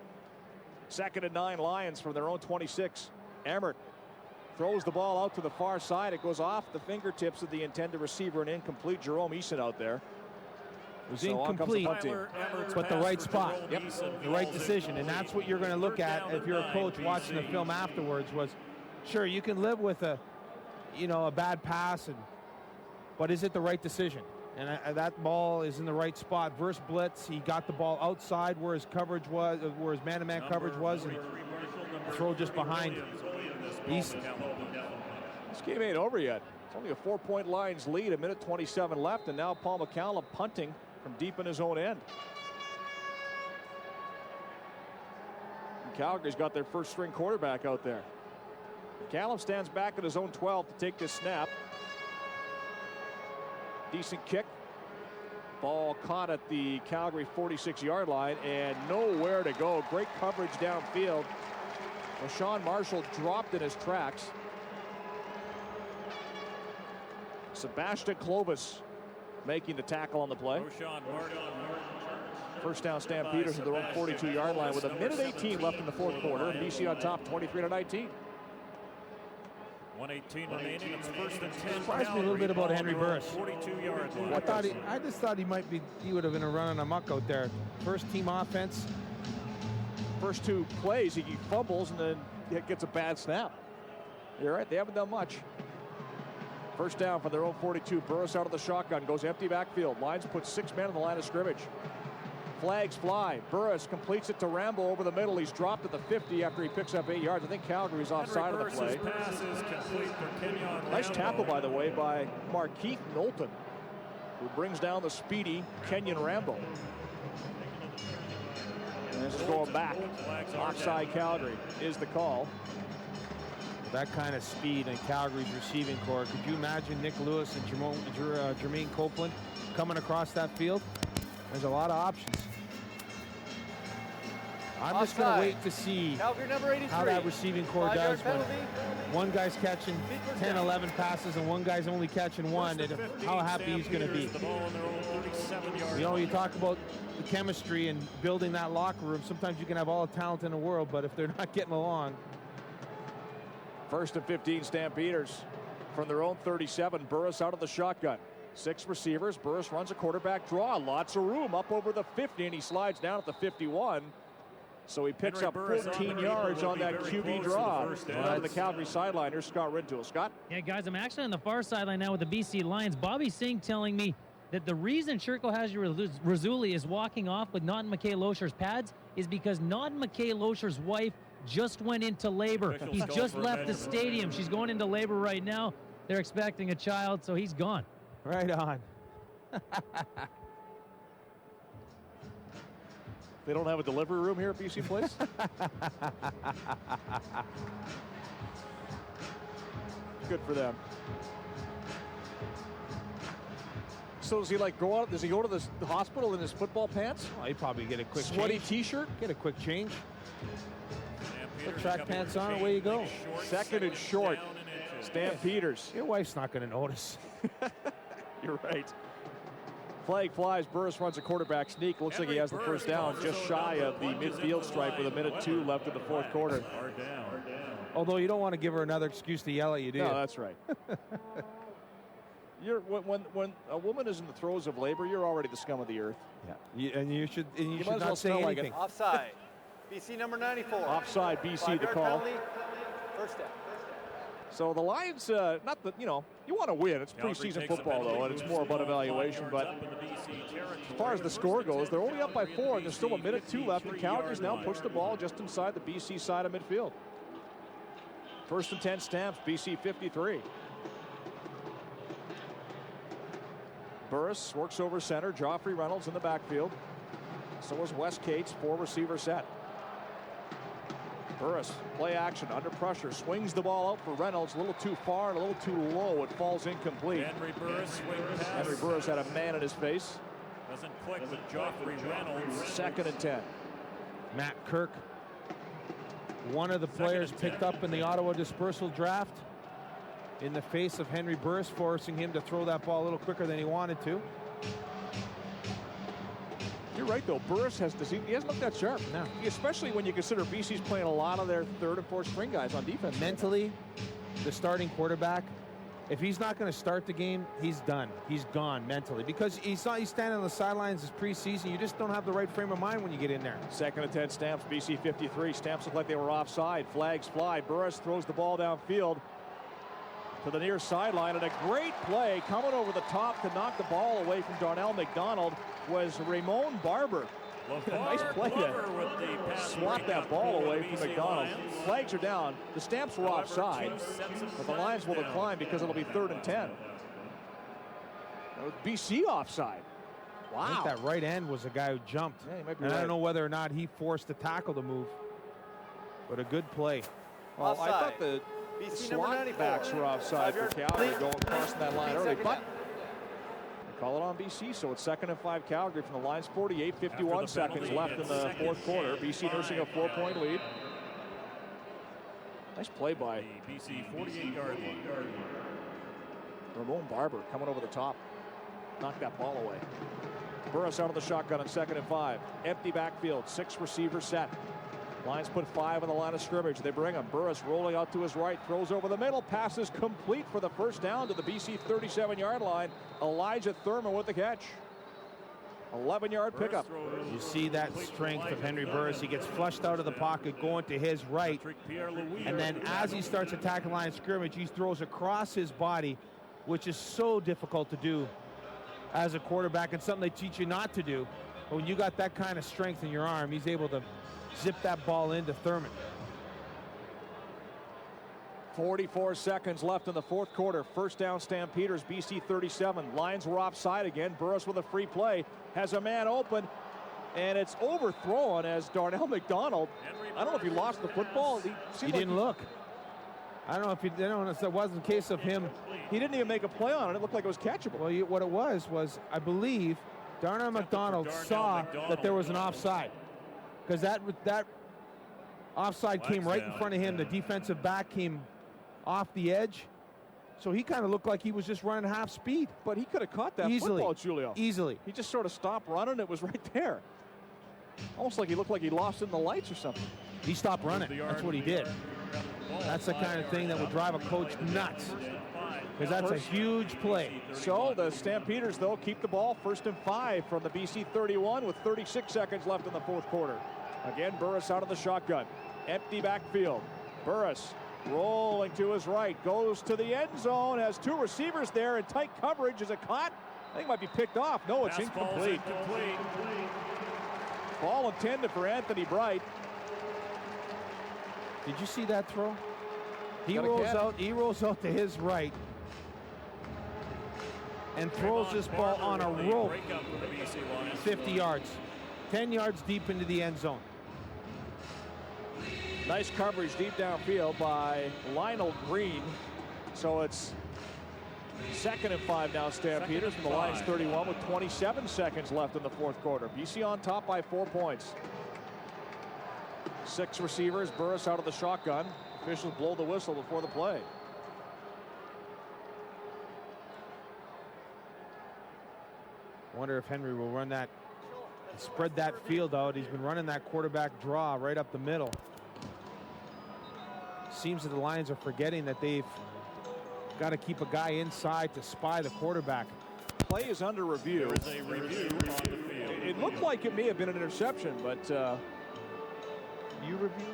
2nd and 9, Lions from their own 26. Emmett throws the ball out to the far side. It goes off the fingertips of the intended receiver and incomplete. Jerome Eason out there. It was incomplete, but the right spot. Yep. The right decision. And that's what you're going to look at if you're a coach watching the film afterwards. Was, sure, you can live with a bad pass, but is it the right decision? And that ball is in the right spot. Versus blitz, he got the ball outside where his coverage was, where his man-to-man coverage was, and throw just behind Eason. This game ain't over yet. It's only a 4-point Lions lead, 1:27 left, and now Paul McCallum punting from deep in his own end. And Calgary's got their first string quarterback out there. McCallum stands back at his own 12 to take this snap. Decent kick. Ball caught at the Calgary 46-yard line and nowhere to go. Great coverage downfield. Sean Marshall dropped in his tracks. Sebastian Clovis making the tackle on the play. First down, Stampeders at their own 42-yard line with 1:18 left in the fourth quarter. BC on top, 23-19. 1:18 remaining. It's 1st and 10. Surprised me a little bit about Henry Burris. 42-yard line. I just thought he would have been running amok out there. First team offense. First 2 plays, he fumbles and then gets a bad snap. You're right, they haven't done much. First down for their own 42. Burris out of the shotgun, goes empty backfield. Lions put 6 men on the line of scrimmage. Flags fly. Burris completes it to Rambo over the middle. He's dropped at the 50 after he picks up 8 yards. I think Calgary's offside of the play. Pass is complete for Kenyon Nice Rambo. tackle, by the way, by Markeith Knowlton, who brings down the speedy Kenyon Rambo. And this is going back. Offside Calgary is the call. That kind of speed in Calgary's receiving core. Could you imagine Nick Lewis and Jermaine Copeland coming across that field? There's a lot of options. I'm just going to wait to see how that receiving core does when one guy's catching 10, 11 passes and one guy's only catching one, and how happy he's going to be. You know, you talk about the chemistry and building that locker room. Sometimes you can have all the talent in the world, but if they're not getting along. First and 15 Stampeders from their own 37. Burris out of the shotgun. 6 receivers. Burris runs a quarterback draw. Lots of room up over the 50, and he slides down at the 51. So he picks up 14 yards on that QB draw. On the Calgary sideline, here's Scott Rintoul. Scott? Yeah, guys, I'm actually on the far sideline now with the BC Lions. Bobby Singh telling me that the reason Sherko Razuli is walking off with Naughton McKay-Losher's pads is because Naughton McKay-Losher's wife just went into labor. He's just left the stadium. She's going into labor right now. They're expecting a child, so he's gone. Right on. They don't have a delivery room here at BC Place? Good for them. So does he like go out? Does he go to the hospital in his football pants? Well, he'd probably get a quick sweaty T-shirt. Get a quick change. Put track pants on, away you go. Second and short. Stampeders. Your wife's not going to notice. You're right. Flag flies. Burris runs a quarterback sneak. Looks like he has the first down, just shy of the midfield stripe with 1:02 left in the fourth quarter. Although you don't want to give her another excuse to yell at you, do you? No, that's right. When a woman is in the throes of labor, you're already the scum of the earth. Yeah, you should might as well not say smell like anything. it. Offside. BC number 94. Offside, BC 5-yard the call. penalty. First down. So the Lions, not that, you want to win. It's preseason football, though, and it's more about evaluation. But as far as the score goes, they're only up by 4, and there's still 1:02 left. And Calgary's now pushed the ball just inside the BC side of midfield. First and 10 Stamps, BC 53. Burris works over center. Joffrey Reynolds in the backfield. So is Wes Cates, 4-receiver set. Burris, play action, under pressure, swings the ball out for Reynolds, a little too far and a little too low. It falls incomplete. Henry Burris swing pass. Henry Burris had a man in his face. Doesn't click with Joffrey Reynolds. Second and 10. Matt Kirk, one of the players picked up in the Ottawa dispersal draft, in the face of Henry Burris, forcing him to throw that ball a little quicker than he wanted to. You're right, though. Burris he hasn't looked that sharp. No. Especially when you consider BC's playing a lot of their third and fourth string guys on defense. Mentally, the starting quarterback, if he's not going to start the game, he's done. He's gone mentally. Because he's standing on the sidelines this preseason. You just don't have the right frame of mind when you get in there. Second and 10 Stamps, BC 53. Stamps look like they were offside. Flags fly. Burris throws the ball downfield to the near sideline. And a great play coming over the top to knock the ball away from Darnell McDonald was Ramon Barber. Nice play to swat that ball away from McDonald. Flags are down. The Stamps were offside, but the Lions will decline because it'll be 3rd and 10. BC offside. Wow. I think that right end was a guy who jumped. Yeah, he might be and right. I don't know whether or not he forced the tackle to move, but a good play. Well, I thought the slot backs were offside for Calgary going crossing that line early, but call it on BC, so it's 2nd and 5 Calgary from the Lions 48, 51 seconds left in the fourth quarter. BC nursing a 4-point lead. Nice play by BC 48-yard line. Ramon Barber coming over the top. Knocked that ball away. Burris out of the shotgun on 2nd and 5. Empty backfield, 6 receivers set. Lions put 5 on the line of scrimmage. They bring him. Burris rolling out to his right, throws over the middle, passes complete for the first down to the BC 37-yard line. Elijah Thurman with the catch. 11-yard pickup. You see that strength of Henry Burris. He gets flushed out of the pocket, going to his right. And then as he starts attacking line of scrimmage, he throws across his body which is so difficult to do as a quarterback and something they teach you not to do. But when you got that kind of strength in your arm, he's able to zip that ball into Thurman. 44 seconds left in the fourth quarter. First down, Stampeders, BC 37. Lions were offside again. Burris with a free play. Has a man open, and it's overthrown as Darnell McDonald. I don't know if he lost the football. He didn't look. I don't know if he didn't. It wasn't a case of him. He didn't even make a play on it. It looked like it was catchable. Well, what it was I believe Darnell McDonald saw that there was an offside, because that offside came right in front of him. The defensive back came off the edge, so he kind of looked like he was just running half speed. But he could have caught that football, Julio. Easily. He just sort of stopped running. It was right there. Almost like he looked like he lost it in the lights or something. He stopped running. That's what he did. That's the kind of thing that would drive a coach nuts, because that's a huge play. So the Stampeders, though, keep the ball 1st and 5 from the BC 31 with 36 seconds left in the fourth quarter. Again, Burris out of the shotgun. Empty backfield. Burris rolling to his right, goes to the end zone, has two receivers there in tight coverage. Is it caught? I think it might be picked off. No, it's incomplete. Ball intended for Anthony Bright. Did you see that throw? He rolls out to his right and throws this ball on a rope 50 yards, 10 yards deep into the end zone. Nice coverage deep downfield by Lionel Green. So it's 2nd and 5 now, Stampeders from the Lions 31 with 27 seconds left in the fourth quarter. BC on top by 4 points. 6 receivers, Burris out of the shotgun. Officials blow the whistle before the play. Wonder if Henry will run that, spread that field out. He's been running that quarterback draw right up the middle. Seems that the Lions are forgetting that they've got to keep a guy inside to spy the quarterback. Play is under review. There is a review on the field. It looked like it may have been an interception, but you review?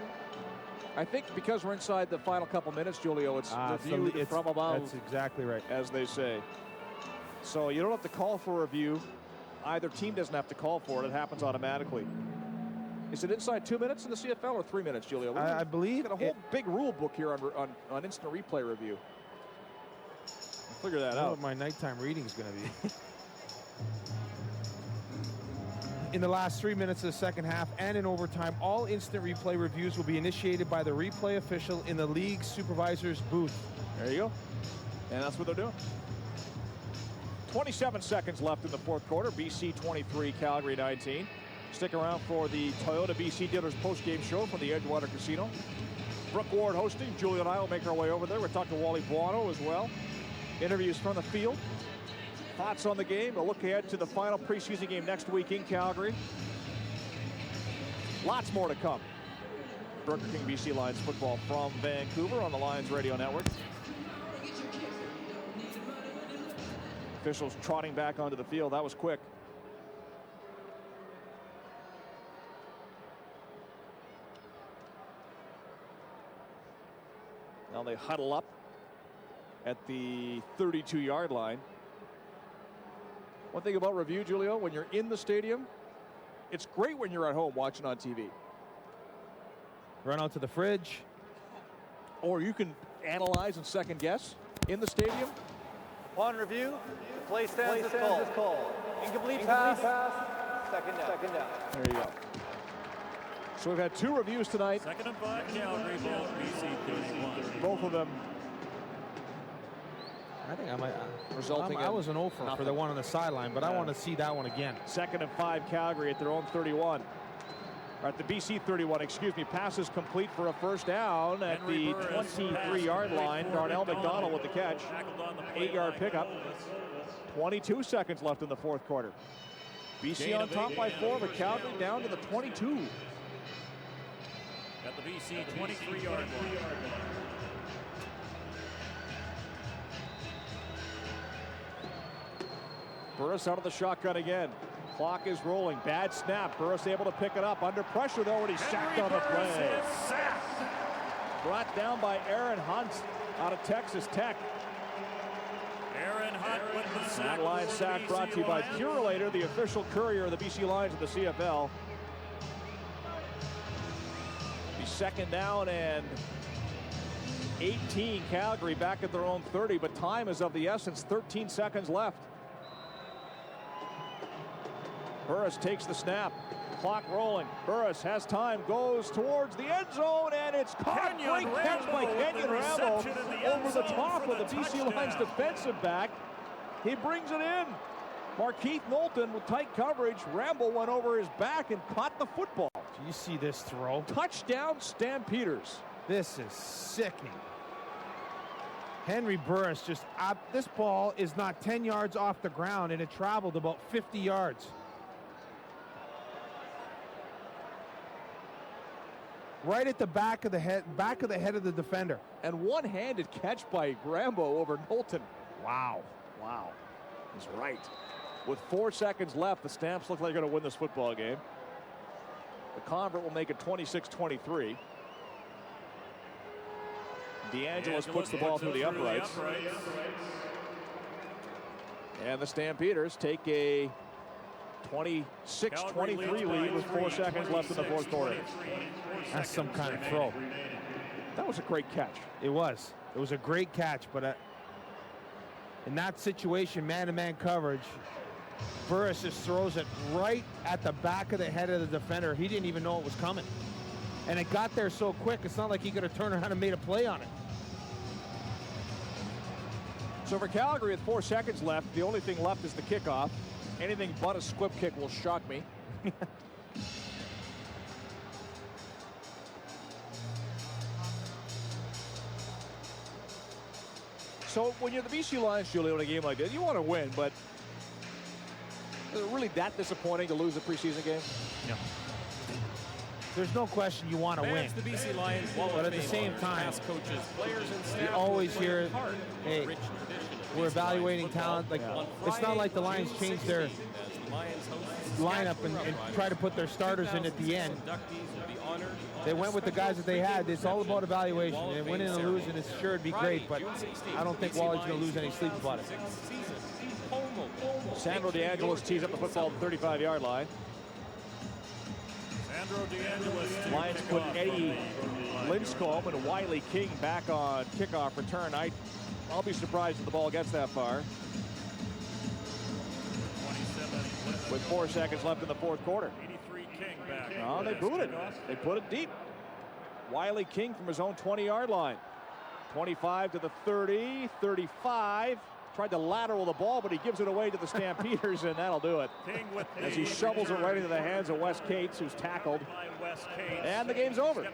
I think because we're inside the final couple minutes, Julio, it's reviewed from above. That's exactly right, as they say. So you don't have to call for a review. Either team doesn't have to call for it. It happens automatically. Is it inside 2 minutes in the CFL or 3 minutes, Julio? I believe got a whole big rule book here on instant replay review. I'll figure that out. What my nighttime reading is going to be. In the last 3 minutes of the second half and in overtime, all instant replay reviews will be initiated by the replay official in the league supervisor's booth. There you go. And that's what they're doing. 27 seconds left in the fourth quarter. BC 23, Calgary 19. Stick around for the Toyota BC Dealers post-game show from the Edgewater Casino. Brooke Ward hosting. Julie and I will make our way over there. We'll talk to Wally Buono as well. Interviews from the field. Thoughts on the game. A look ahead to the final preseason game next week in Calgary. Lots more to come. Burger King BC Lions football from Vancouver on the Lions Radio Network. Officials trotting back onto the field. That was quick. Now they huddle up at the 32-yard line. One thing about review, Julio, when you're in the stadium, it's great when you're at home watching on TV. Run out to the fridge. Or you can analyze and second guess in the stadium. Upon review, the play stands as called. Incomplete pass. Second down. There you go. So we've had 2 reviews tonight. 2nd and 5, Calgary, ball BC 31. Both of them. I think I might. Resulting I was an 0 for the one on the sideline, but I want to see that one again. 2nd and 5, Calgary at their own 31. Or at the BC 31, excuse me. Passes complete for a first down at the 23-yard line. Darnell McDonald with the catch. 8-yard pickup. 22 seconds left in the fourth quarter. BC on top by 4, but Calgary down to the 22. At the BC 23-yard line. Burris out of the shotgun again. Clock is rolling. Bad snap. Burris able to pick it up. Under pressure, though, and he's sacked on the play. Brought down by Aaron Hunt out of Texas Tech. That line sack brought to you by Purelator, the official courier of the BC Lions of the CFL. The second down and 18. Calgary back at their own 30, but time is of the essence. 13 seconds left. Burris takes the snap. Clock rolling. Burris has time, goes towards the end zone, and it's caught. Great catch by Kenyon Rambo over the top of the BC Lions defensive back. He brings it in. Markeith Knowlton with tight coverage. Rambo went over his back and caught the football. Do you see this throw? Touchdown, Stampeders. This is sickening. Henry Burris just this ball is not 10 yards off the ground, and it traveled about 50 yards. Right at the back of the head of the defender. And one-handed catch by Rambo over Knowlton. Wow. Wow. He's right. With 4 seconds left, the Stamps look like they're going to win this football game. The convert will make it 26-23. DeAngelis puts the ball through the uprights. And the Stampeders take a 26-23 lead with 4 seconds left in the fourth quarter. That's some kind of throw. That was a great catch. It was. It was a great catch, but in that situation, man-to-man coverage, Burris just throws it right at the back of the head of the defender. He didn't even know it was coming. And it got there so quick, it's not like he could have turned around and made a play on it. So for Calgary with 4 seconds left, the only thing left is the kickoff. Anything but a squib kick will shock me. So when you're the BC Lions, Julio, in a game like this, you want to win, but is it really that disappointing to lose a preseason game? No. There's no question you want to win. The BC Lions, but at the same time, past coaches, players, and staff, you always hear, hey, we're evaluating talent. Like it's not like the Lions changed their lineup and try to put their starters in at the end. They went with the guys that they had. It's all about evaluation. And winning and losing is sure it'd be great, but I don't think Wally's going to lose any sleep about it. Sandro DeAngelis tees up the football at the 35-yard line. Lions put Eddie Linscomb and Wiley King back on kickoff return. I'll be surprised if the ball gets that far. With 4 seconds left in the fourth quarter. Oh, they booed it. They put it deep. Wiley King from his own 20-yard line. 25 to the 30, 35. Tried to lateral the ball, but he gives it away to the Stampeders, and that'll do it. As he shovels it right into the hands of Wes Cates, who's tackled. And the game's over.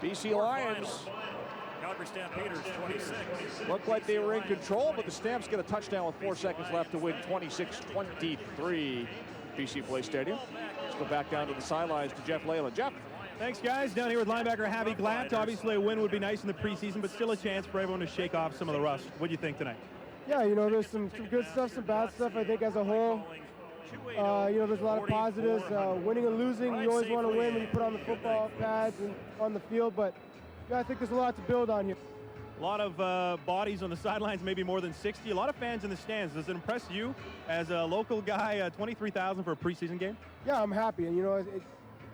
BC Lions Calgary Stampeders 26. looked like they were in control, but the Stamps get a touchdown with 4 seconds left to win 26-23. BC Place Stadium. Let's go back down to the sidelines to Jeff Leyland. Jeff. Thanks, guys. Down here with linebacker Javi Glatt. Obviously, a win would be nice in the preseason, but still a chance for everyone to shake off some of the rust. What do you think tonight? Yeah, you know, there's some good stuff, some bad stuff. I think as a whole, you know, there's a lot of positives. Winning and losing, you always want to win when you put on the football pads and on the field, but yeah, I think there's a lot to build on here. A lot of bodies on the sidelines, maybe more than 60. A lot of fans in the stands. Does it impress you as a local guy, 23,000 for a preseason game? Yeah, I'm happy. And, you know,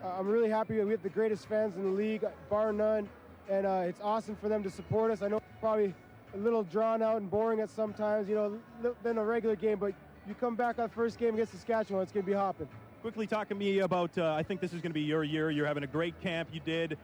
I'm really happy. We have the greatest fans in the league, bar none. And it's awesome for them to support us. I know it's probably a little drawn out and boring at sometimes, you know, than a regular game. But you come back on first game against Saskatchewan, it's going to be hopping. Quickly talk to me about, I think this is going to be your year. You're having a great camp. You did.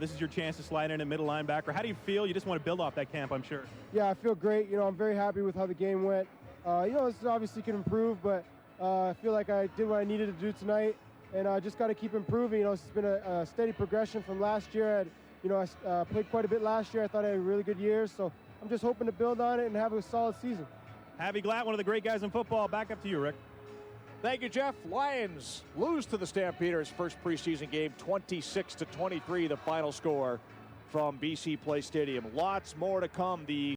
This is your chance to slide in at middle linebacker. How do you feel? You just want to build off that camp, I'm sure. Yeah, I feel great. You know, I'm very happy with how the game went. You know, this obviously can improve, but I feel like I did what I needed to do tonight, and I just got to keep improving. You know, it's been a steady progression from last year. You know, I played quite a bit last year. I thought I had a really good year, so I'm just hoping to build on it and have a solid season. Javi Glatt, one of the great guys in football. Back up to you, Rick. Thank you, Jeff. Lions lose to the Stampeders' first preseason game, 26-23, the final score from BC Place Stadium. Lots more to come. The